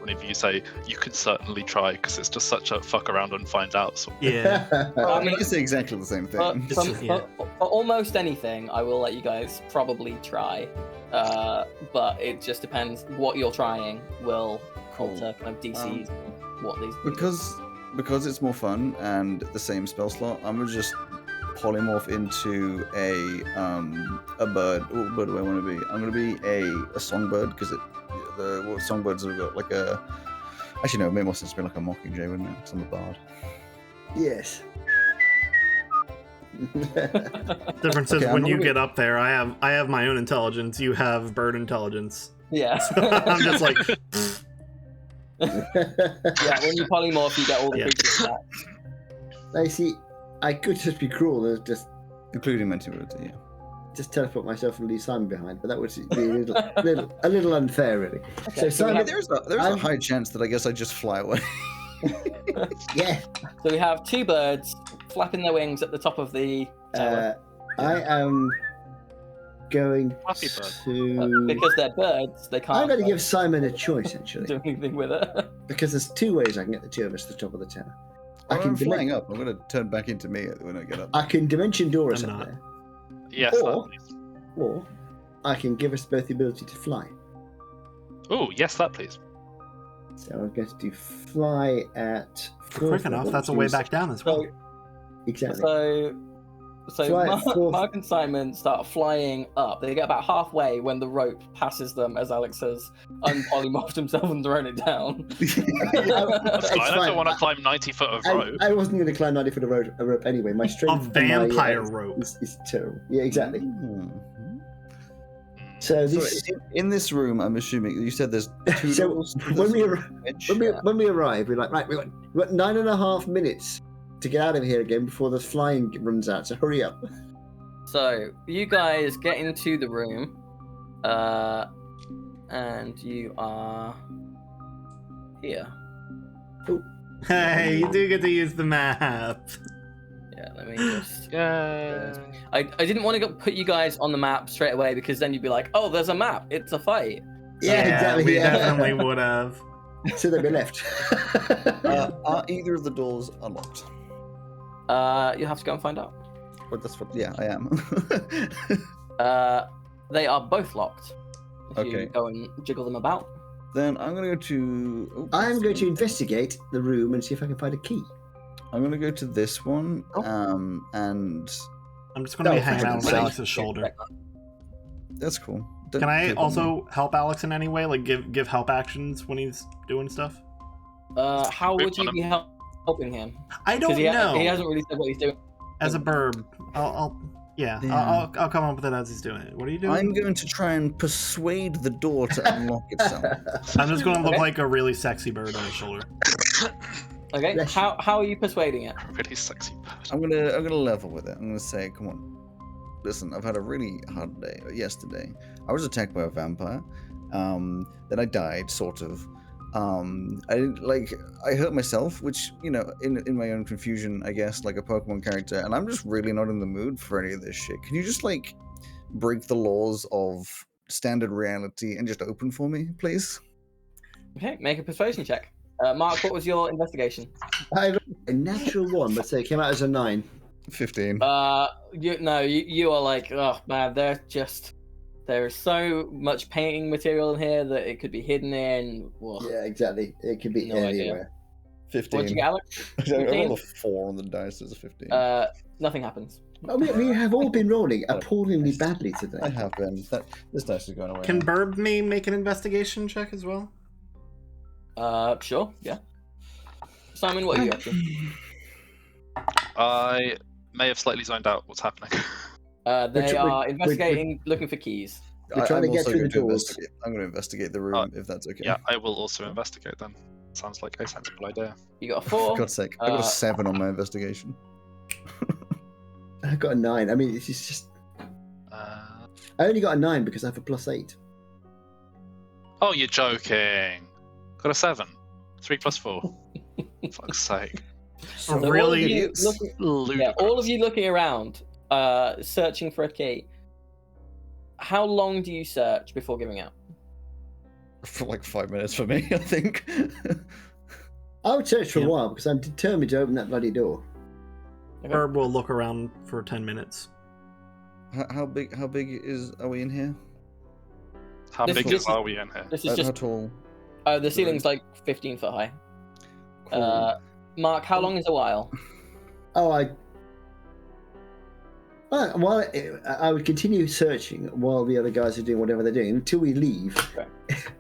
whenever you say you can certainly try, because it's just such a fuck around and find out. Sort of. Yeah. I mean, it's exactly the same thing. For almost anything, I will let you guys probably try. But it just depends what you're trying will alter kind of DCs and what these do. Because it's more fun and the same spell slot, I'm gonna just polymorph into a bird. What bird do I want to be? I'm gonna be a songbird, because songbirds have got like a. Actually, no, it makes more sense to be like a mockingjay, wouldn't it? Because I'm a bard. Yes. Difference is Okay, when I'm you gonna- get up there, I have my own intelligence. You have bird intelligence. Yeah. I'm just like, Yeah, when you polymorph, you get all the Yeah. creatures back. I see. I could just be cruel and Including Mentivirity, yeah. just teleport myself and leave Simon behind, but that would be a little unfair, really. Okay, So so we Simon, have- There's a I'm- high chance that I guess I just fly away. yeah. So we have two birds flapping their wings at the top of the tower. I am going Fluffy bird. to. Because they're birds, they can't I'm going to give Simon a choice, actually, do anything with it. because there's two ways I can get the two of us to the top of the tower. When I'm dimen- flying up, I'm going to turn back into me when I get up. I can dimension door us I'm up not. there, Yes. Or- or I can give us both the ability to fly. Oh, yes, that please. So I'm going to do fly at. quick enough. That's a way back down as well. So, Exactly. so Fly at Mark, fourth. Mark and Simon start flying up. They get about halfway when the rope passes them, as Alex has unpolymorphed himself and thrown it down. That's It's fine. I fine. don't want to climb 90 foot of rope. I wasn't going to climb 90 foot of a rope anyway. My A strength. and my, vampire rope. is terrible. Yeah, exactly. Hmm. So So this. in this room, I'm assuming you said there's two So doors. when we Edge? When we arrive, we're like, right, we've got 9.5 minutes to get out of here again before the flying runs out. So hurry up. So you guys get into the room, and you are here. Hey, you do get to use the map. Yeah, let me just. Yeah. I didn't want to put you guys on the map straight away because then you'd be like, oh, there's a map. It's a fight. Yeah, exactly. We yeah. definitely would have. So they'll be left. Are either of the doors unlocked? You'll have to go and find out. Well, that's what. Yeah, I am. They are both locked. If you go and jiggle them about. Then I'm gonna go to. Oh, I'm going to investigate the room and see if I can find a key. I'm gonna go to this one. And I'm just going to be Oh, hanging out on okay. Alex's shoulder. that's cool. Can I Click on me. also help Alex in any way? Like give help actions when he's doing stuff? How would you be helping him? I don't Because know. he hasn't really said what he's doing. As a burb, I'll I'll come up with it as he's doing it. What are you doing? I'm going to try and persuade the door to unlock itself. I'm just going to look Okay. like a really sexy bird on his shoulder. Okay, Bless how are you persuading it? Really sexy bird. I'm gonna level with it. I'm gonna say, come on. Listen, I've had a really hard day. Yesterday, I was attacked by a vampire. Then I died, sort of. I hurt myself, which, you know, in my own confusion, I guess, like a Pokemon character, and I'm just really not in the mood for any of this shit. Can you just, like, break the laws of standard reality and just open for me, please? Okay, make a persuasion check. Mark, what was your investigation? I got a natural 1, but say it came out as a 9. 15. You are like, oh man, there is so much painting material in here that it could be hidden in. Whoa. Yeah, exactly. It could be No idea. anywhere. 15. What'd you get, Alex? I 15? rolled a 4 on the dice as a 15. Nothing happens. Oh, we have all been rolling appallingly badly I today. have been. This dice is going away. Can now. Burb me make an investigation check as well? Sure, yeah. Simon, what are you up to? I may have slightly zoned out what's happening. They are investigating, looking for keys. We're trying to I'm get also through going the to doors. investigate. I'm going to investigate the room, if that's okay. Yeah, I will also investigate then. Sounds like a sensible idea. You got a For 4. God's sake, I got a 7 on my investigation. I got a 9. I mean, it's just. Uh, I only got a 9 because I have a +8. oh, you're joking. Got a 7. 3 plus 4. Fuck's sake. So all really, of you looking, all of you looking around, searching for a key. How long do you search before giving up? For like 5 minutes for me, I think. I would search for Yeah. a while because I'm determined to open that bloody door. Burb will look around for 10 minutes. How big are we in here? How This big is- are we in here? This is How just tall? the ceiling's like 15 foot high. Cool. Mark, how long is a while? Oh, I would continue searching while the other guys are doing whatever they're doing until we leave, Okay.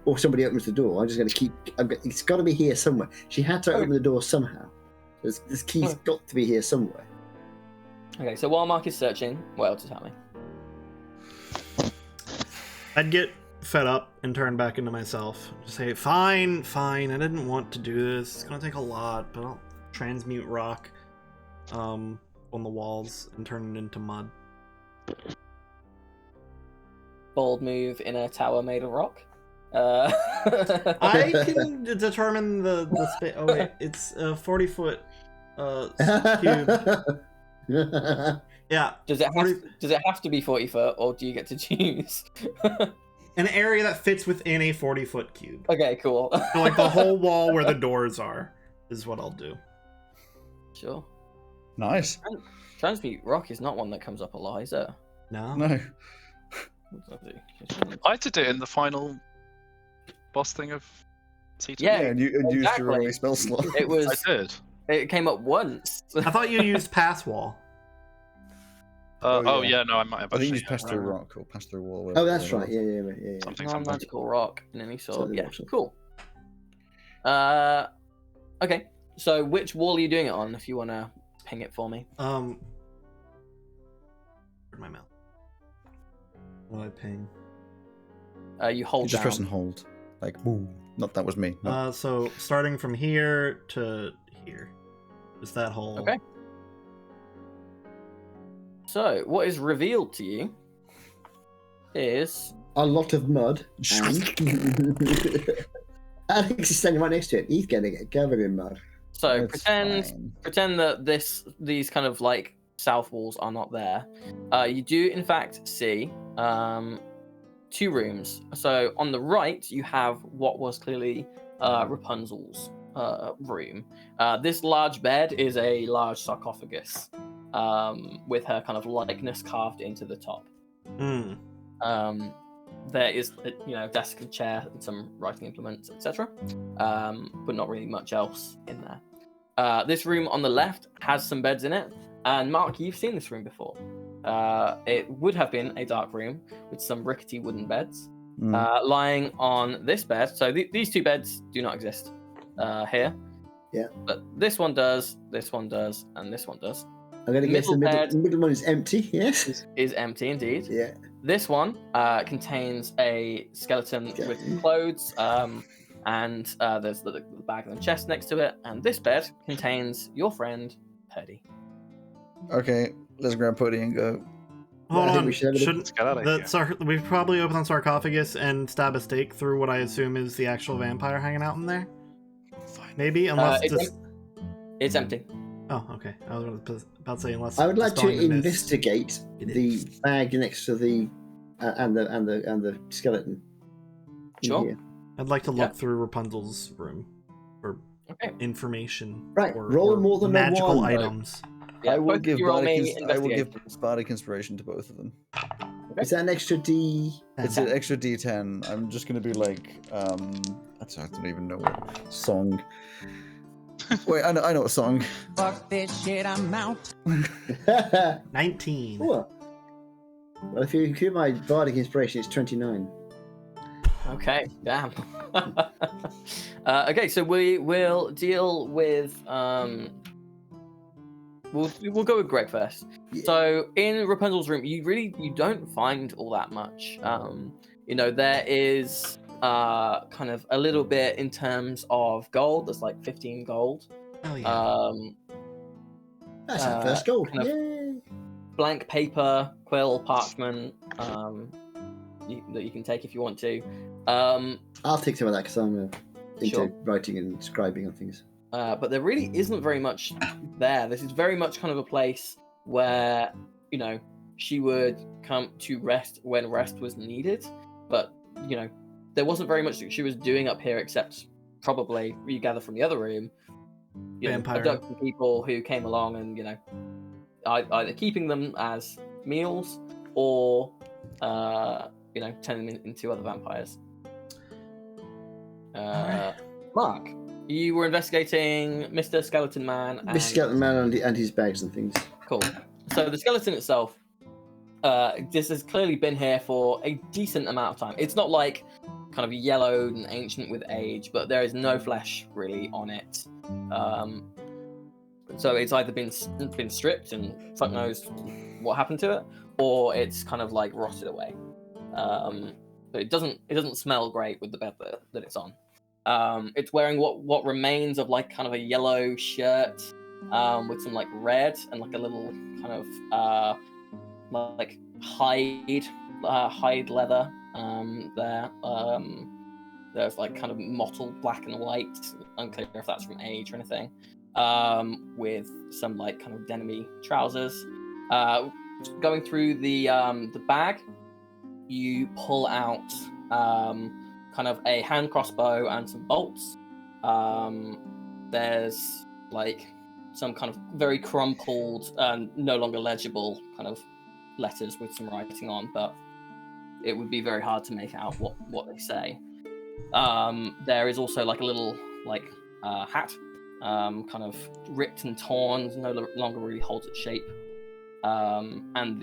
or somebody opens the door. I'm just going to keep. It's got to be here somewhere. She had to open the door somehow. This key's got to be here somewhere. Okay, so while Mark is searching, what else is happening? I'd get fed up and turn back into myself. Just say, fine, I didn't want to do this. It's gonna take a lot, but I'll transmute rock on the walls and turn it into mud. Bold move in a tower made of rock. I can determine the space. Oh wait, it's a 40-foot cube. Yeah. Does it have to be 40 foot, or do you get to choose? An area that fits within a 40-foot cube. Okay, cool. So like the whole wall where the doors are is what I'll do. Sure. Nice. Transmute rock is not one that comes up a lot, is it? No. No. I did it in the final boss thing of C2. Yeah, and you used your exactly. only spell slot. It was. I did. It came up once. I thought you used pass wall. Oh, yeah. Yeah, no, I might have I think you actually. just pass through a rock or pass through a wall. Oh, that's right. Yeah. Something. Non-magical rock in any sort. Something Yeah, awesome. cool. Okay. So which wall are you doing it on? If you want to ping it for me. Where'd my mouth? What do I ping? You hold You just down. press and hold. Like, boom. Not that was me. No. So starting from here to here. Just that whole. Okay. So what is revealed to you is A lot of mud. And Alex is standing right next to it. He's getting it covered in mud. so That's fine. pretend that these kind of like south walls are not there. You do in fact see two rooms. So on the right you have what was clearly Rapunzel's room. This large bed is a large sarcophagus with her kind of likeness carved into the top. Mm. there is a desk and chair and some writing implements, etc. But not really much else in there. This room on the left has some beds in it, and Mark, you've seen this room before. It would have been a dark room with some rickety wooden beds. Lying on this bed. So these two beds do not exist here. Yeah. But this one does, and this one does. I'm going to guess the middle one is empty, yes? Is empty indeed. Yeah. This one contains a skeleton with clothes, and there's the bag and the chest next to it. And this bed contains your friend, Purdy. Okay, let's grab Purdy and go. Hold on, Let's get out of here. we probably open the sarcophagus and stab a stake through what I assume is the actual vampire hanging out in there? Maybe, unless it's empty. Oh, okay. I was about to say unless I would like to dispelling the mist. investigate the bag next to the and the skeleton. in Sure. here. I'd like to look through Rapunzel's room for Okay. information. Right, or, roll or more than a magical one. items. Yeah, I will both give you roll me Bardic Inspiration to both of them. Is that an extra D? It's an extra D10. I'm just gonna be like, I don't even know what song. Wait, I know what song. Fuck this shit, I'm out. 19. Well, if you include my Bardic Inspiration, it's 29. Okay, damn. Okay, so we will deal with we'll go with Greg first. Yeah. So in Rapunzel's room, you don't find all that much. There is kind of a little bit in terms of gold. There's like 15 gold. Oh yeah. That's our first gold. kind of- Yay! Blank paper, quill, parchment, that you can take if you want to. I'll take some of that because I'm into Sure. writing and scribing on things. But there really isn't very much there. This is very much kind of a place where, she would come to rest when rest was needed. But, there wasn't very much that she was doing up here except probably, you gather from the other room, Vampire. abducting people who came along and, either keeping them as meals or, turning them into other vampires. Mark, you were investigating Mr. Skeleton Man. And... Mr. Skeleton Man and his bags and things. Cool. So the skeleton itself, this has clearly been here for a decent amount of time. It's not like kind of yellowed and ancient with age, but there is no flesh really on it. So it's either been stripped and fuck knows what happened to it, or it's kind of like rotted away. But it doesn't smell great with the bed that it's on. It's wearing what remains of like kind of a yellow shirt with some like red and like a little kind of like hide leather there. There's like kind of mottled black and white, unclear if that's from age or anything, with some like kind of denim-y trousers. Going through the bag, you pull out kind of a hand crossbow and some bolts. There's like some kind of very crumpled and no longer legible kind of letters with some writing on, but it would be very hard to make out what they say. There is also like a little like hat, kind of ripped and torn, no longer really holds its shape. And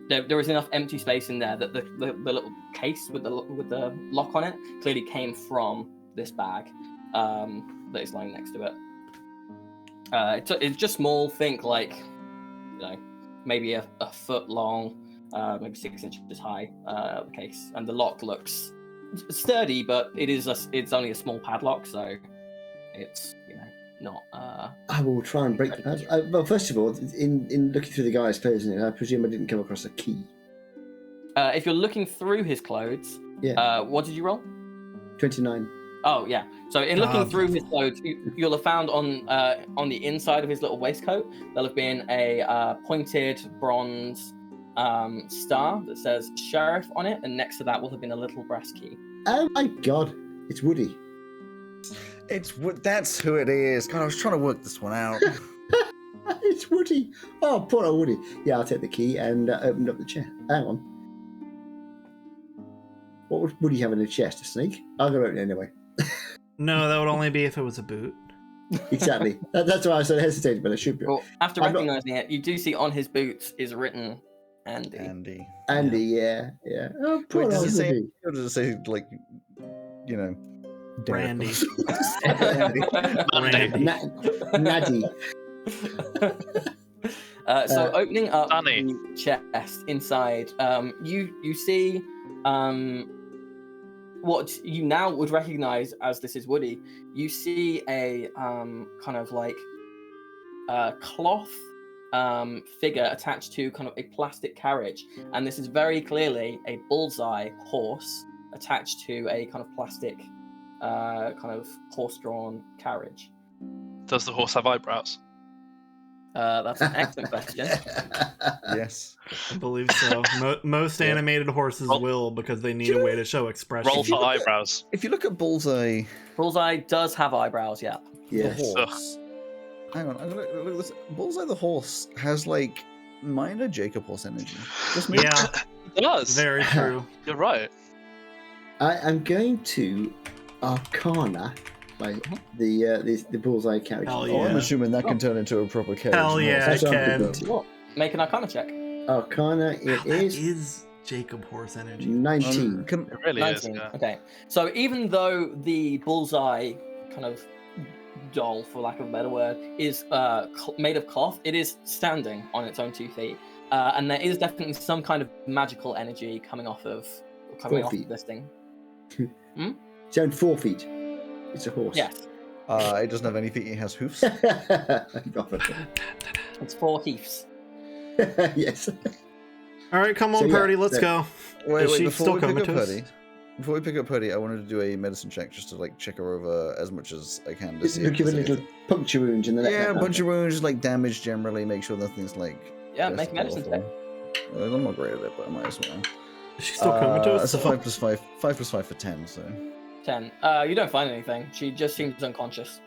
there is enough empty space in there that the little case with the lock on it clearly came from this bag that is lying next to it. It's just small. Think like, maybe a foot long, maybe 6 inches high. The case, and the lock looks sturdy, but it's only a small padlock, so it's not. I will try and break the pad. Well, first of all, in looking through the guy's clothes, I presume I didn't come across a key. If you're looking through his clothes, what did you roll? 29. Oh yeah. So in looking through his clothes, you'll have found on the inside of his little waistcoat there'll have been a pointed bronze star that says sheriff on it, and next to that will have been a little brass key. Oh my god, it's Woody. That's who it is. God, I was trying to work this one out. It's Woody. Oh, poor old Woody. Yeah, I'll take the key and open up the chair. Hang on. What would you have in the chest? A snake? I'll go open it anyway. No, that would only be if it was a boot. Exactly. That's why I said hesitated, but it should be. Well, after I'm not- recognizing it, you do see on his boots is written Andy. Andy. Andy, yeah. Oh, poor Wait, does old it say? Andy. Or does it say like, you know, Randy. Andy. Randy. Naddy. So opening up Danny. the chest inside, you see what you now would recognize as this is Woody. You see a kind of like cloth figure attached to kind of a plastic carriage, and this is very clearly a bullseye horse attached to a kind of plastic kind of horse-drawn carriage. Does the horse have eyebrows? That's an excellent question. Yes. I believe so. Most animated horses Roll- will because they need a way to show expression. Roll for eyebrows. If you look at Bullseye, Bullseye does have eyebrows, yeah. the Yes. horse. Hang on, I'm gonna look at this. Bullseye the horse has like minor Jacob horse energy. Just me. Yeah, It does. very true. You're right. I am going to Arcana, like the bullseye carriage. Hell Oh, I'm yeah. assuming that can turn into a proper carriage. Hell yeah, That's it what I'm can. thinking. What? Make an Arcana check. Arcana, it That is is Jacob horse energy. 19. It really is. 19. Yeah. Okay. So even though the bullseye kind of doll, for lack of a better word, is made of cloth, it is standing on its own 2 feet, and there is definitely some kind of magical energy coming off of 4 feet. this thing. It's only 4 feet. It's a horse. Yes, It doesn't have any feet. It has hoofs. it's 4 heaths. Yes. All right, come on, So, yeah, Purdy, let's so- go. Wait, Is she before still we pick up comatose? Purdy, before we pick up Purdy, I wanted to do a medicine check just to like check her over as much as I can to see. Give a little puncture wound in the neck. Yeah, a bunch of wounds, like damage generally. Make sure nothing's like. Yeah, just make a medicine check. awful. Well, I'm not great at it, but I might as well. Is she still comatose? It's a 5 + 5. 5 + 5 for 10. So 10. You don't find anything. She just seems unconscious.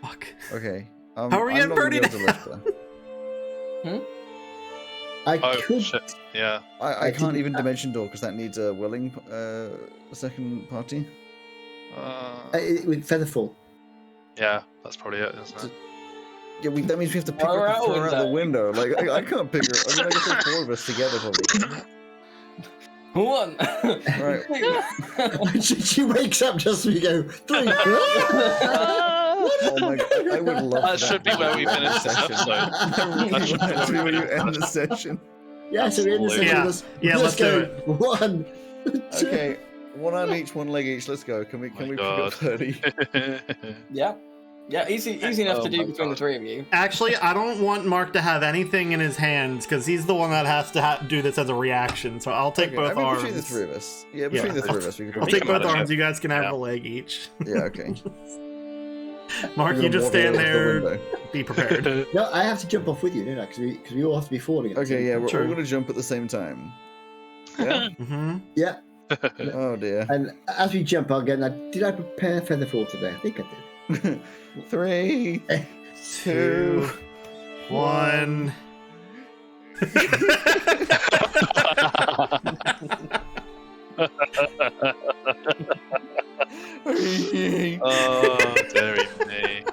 Fuck. okay. How are we I'm getting not gonna Purdy be able to lift her. I Oh could. shit. Yeah. I I can't didn't- even dimension door because that needs a willing second party. With Featherfall. Yeah. That's probably it, isn't it? Yeah, that means we have to pick Throw her her up out and throw her out the window. window. Like I can't pick her. I mean, I guess the 4 of us together probably. One. Right. she wakes up just as we go 3. Oh my god, I would love That should be where we finish this session. episode. I really should want that to be be where you where we end the session. Yeah, so we're in the Absolutely. session. Yeah, Let's let's go. do 1, 2. Okay, 1 arm each, 1 leg each. Let's go. Can we My pick God. up 30? Yeah. Yeah, easy enough Oh to do my between the God. 3 of you. Actually, I don't want Mark to have anything in his hands because he's the one that has to do this as a reaction. So I'll take Okay, both I mean, arms. between the 3 of us. Yeah, between Yeah. the 3 of us, we can I'll We take can both manage arms. it. You guys can have Yeah. a leg each. Yeah, okay. Mark, We're you gonna just walk stand out the there. window. Be prepared. No, I have to jump off with you, don't I? Because we all have to be falling. at the Okay, same yeah, time. we're True. all going to jump at the same time. Yeah? Mm-hmm. Yeah. Oh dear. And as we jump, I'll get. Did I prepare Featherfall today? I think I did. 3, 2, 1. Oh, dearie me.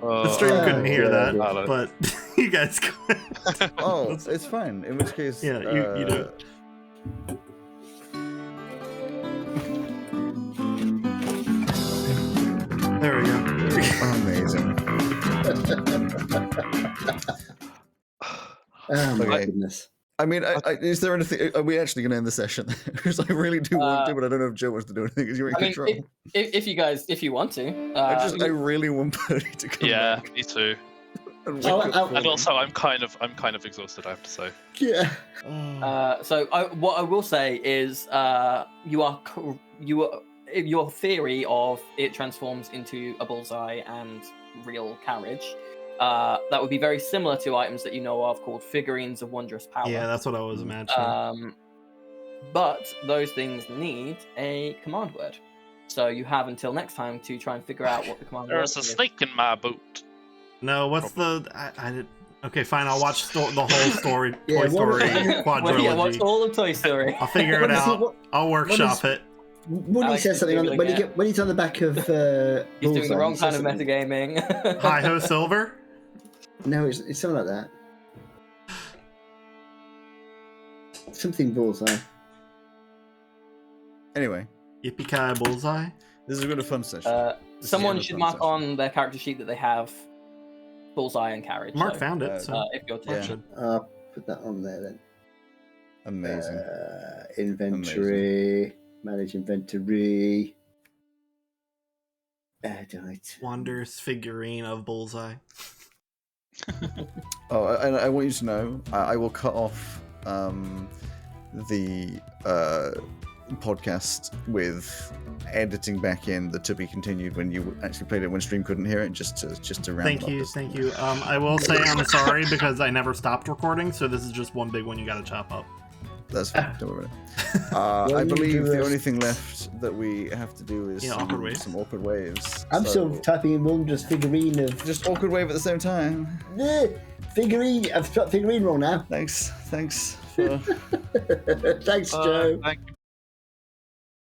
The stream couldn't hear that, Valid. but you guys could. Oh, it's fine. In which case, Yeah, you do it. There we go. Amazing. Oh my Okay. goodness. I mean, is there anything? Are we actually going to end the session? Because I really do want to, but I don't know if Joe wants to do anything because you're in I mean, control. if you want to. I really want Purdy to come Yeah, back. me too. And Oh, wake up oh, And for also, I'm kind of exhausted. I have to say. Yeah. me. What I will say is, your theory of it transforms into a bullseye and real carriage. That would be very similar to items that you know of called figurines of wondrous power. Yeah, that's what I was imagining. But those things need a command word. So you have until next time to try and figure out what the command word There's a is. snake in my boot. No, what's the? Okay, fine. I'll watch the whole story. Yeah, Toy Story Well, yeah, watch quadrilogy. all of Toy Story. I'll figure it What is it- out. what- I'll workshop it. Woody Alex says is something on the, Googling when he's on the back of. He's doing Bullseye, the wrong he says kind of something- metagaming. Hi ho Silver. No, it's something like that. Something Bullseye. Anyway, Yippee-ki bullseye. this has been a fun session. This has Someone been a should fun mark session. on their character sheet that they have Bullseye and Carriage. Mark so, found it. So if you're yeah. Mark should. I'll put that on there then. Amazing. Inventory. Manage inventory. Right. Wander's figurine of bullseye. Oh, and I want you to know, I will cut off the podcast with editing back in the to be continued when you actually played it when stream couldn't hear it, just to round Thank it up you, this thank you. I will say I'm sorry because I never stopped recording, so this is just one big one you gotta chop up. That's fine. Don't worry about it. Well, I you believe do the this. only thing left that we have to do is Yeah, awkward waves. some awkward waves. I'm So, still typing in Wondrous figurine of. just awkward wave at the same time. Figurine. I've got figurine wrong now. Thanks for Thanks, Joe. Thank you.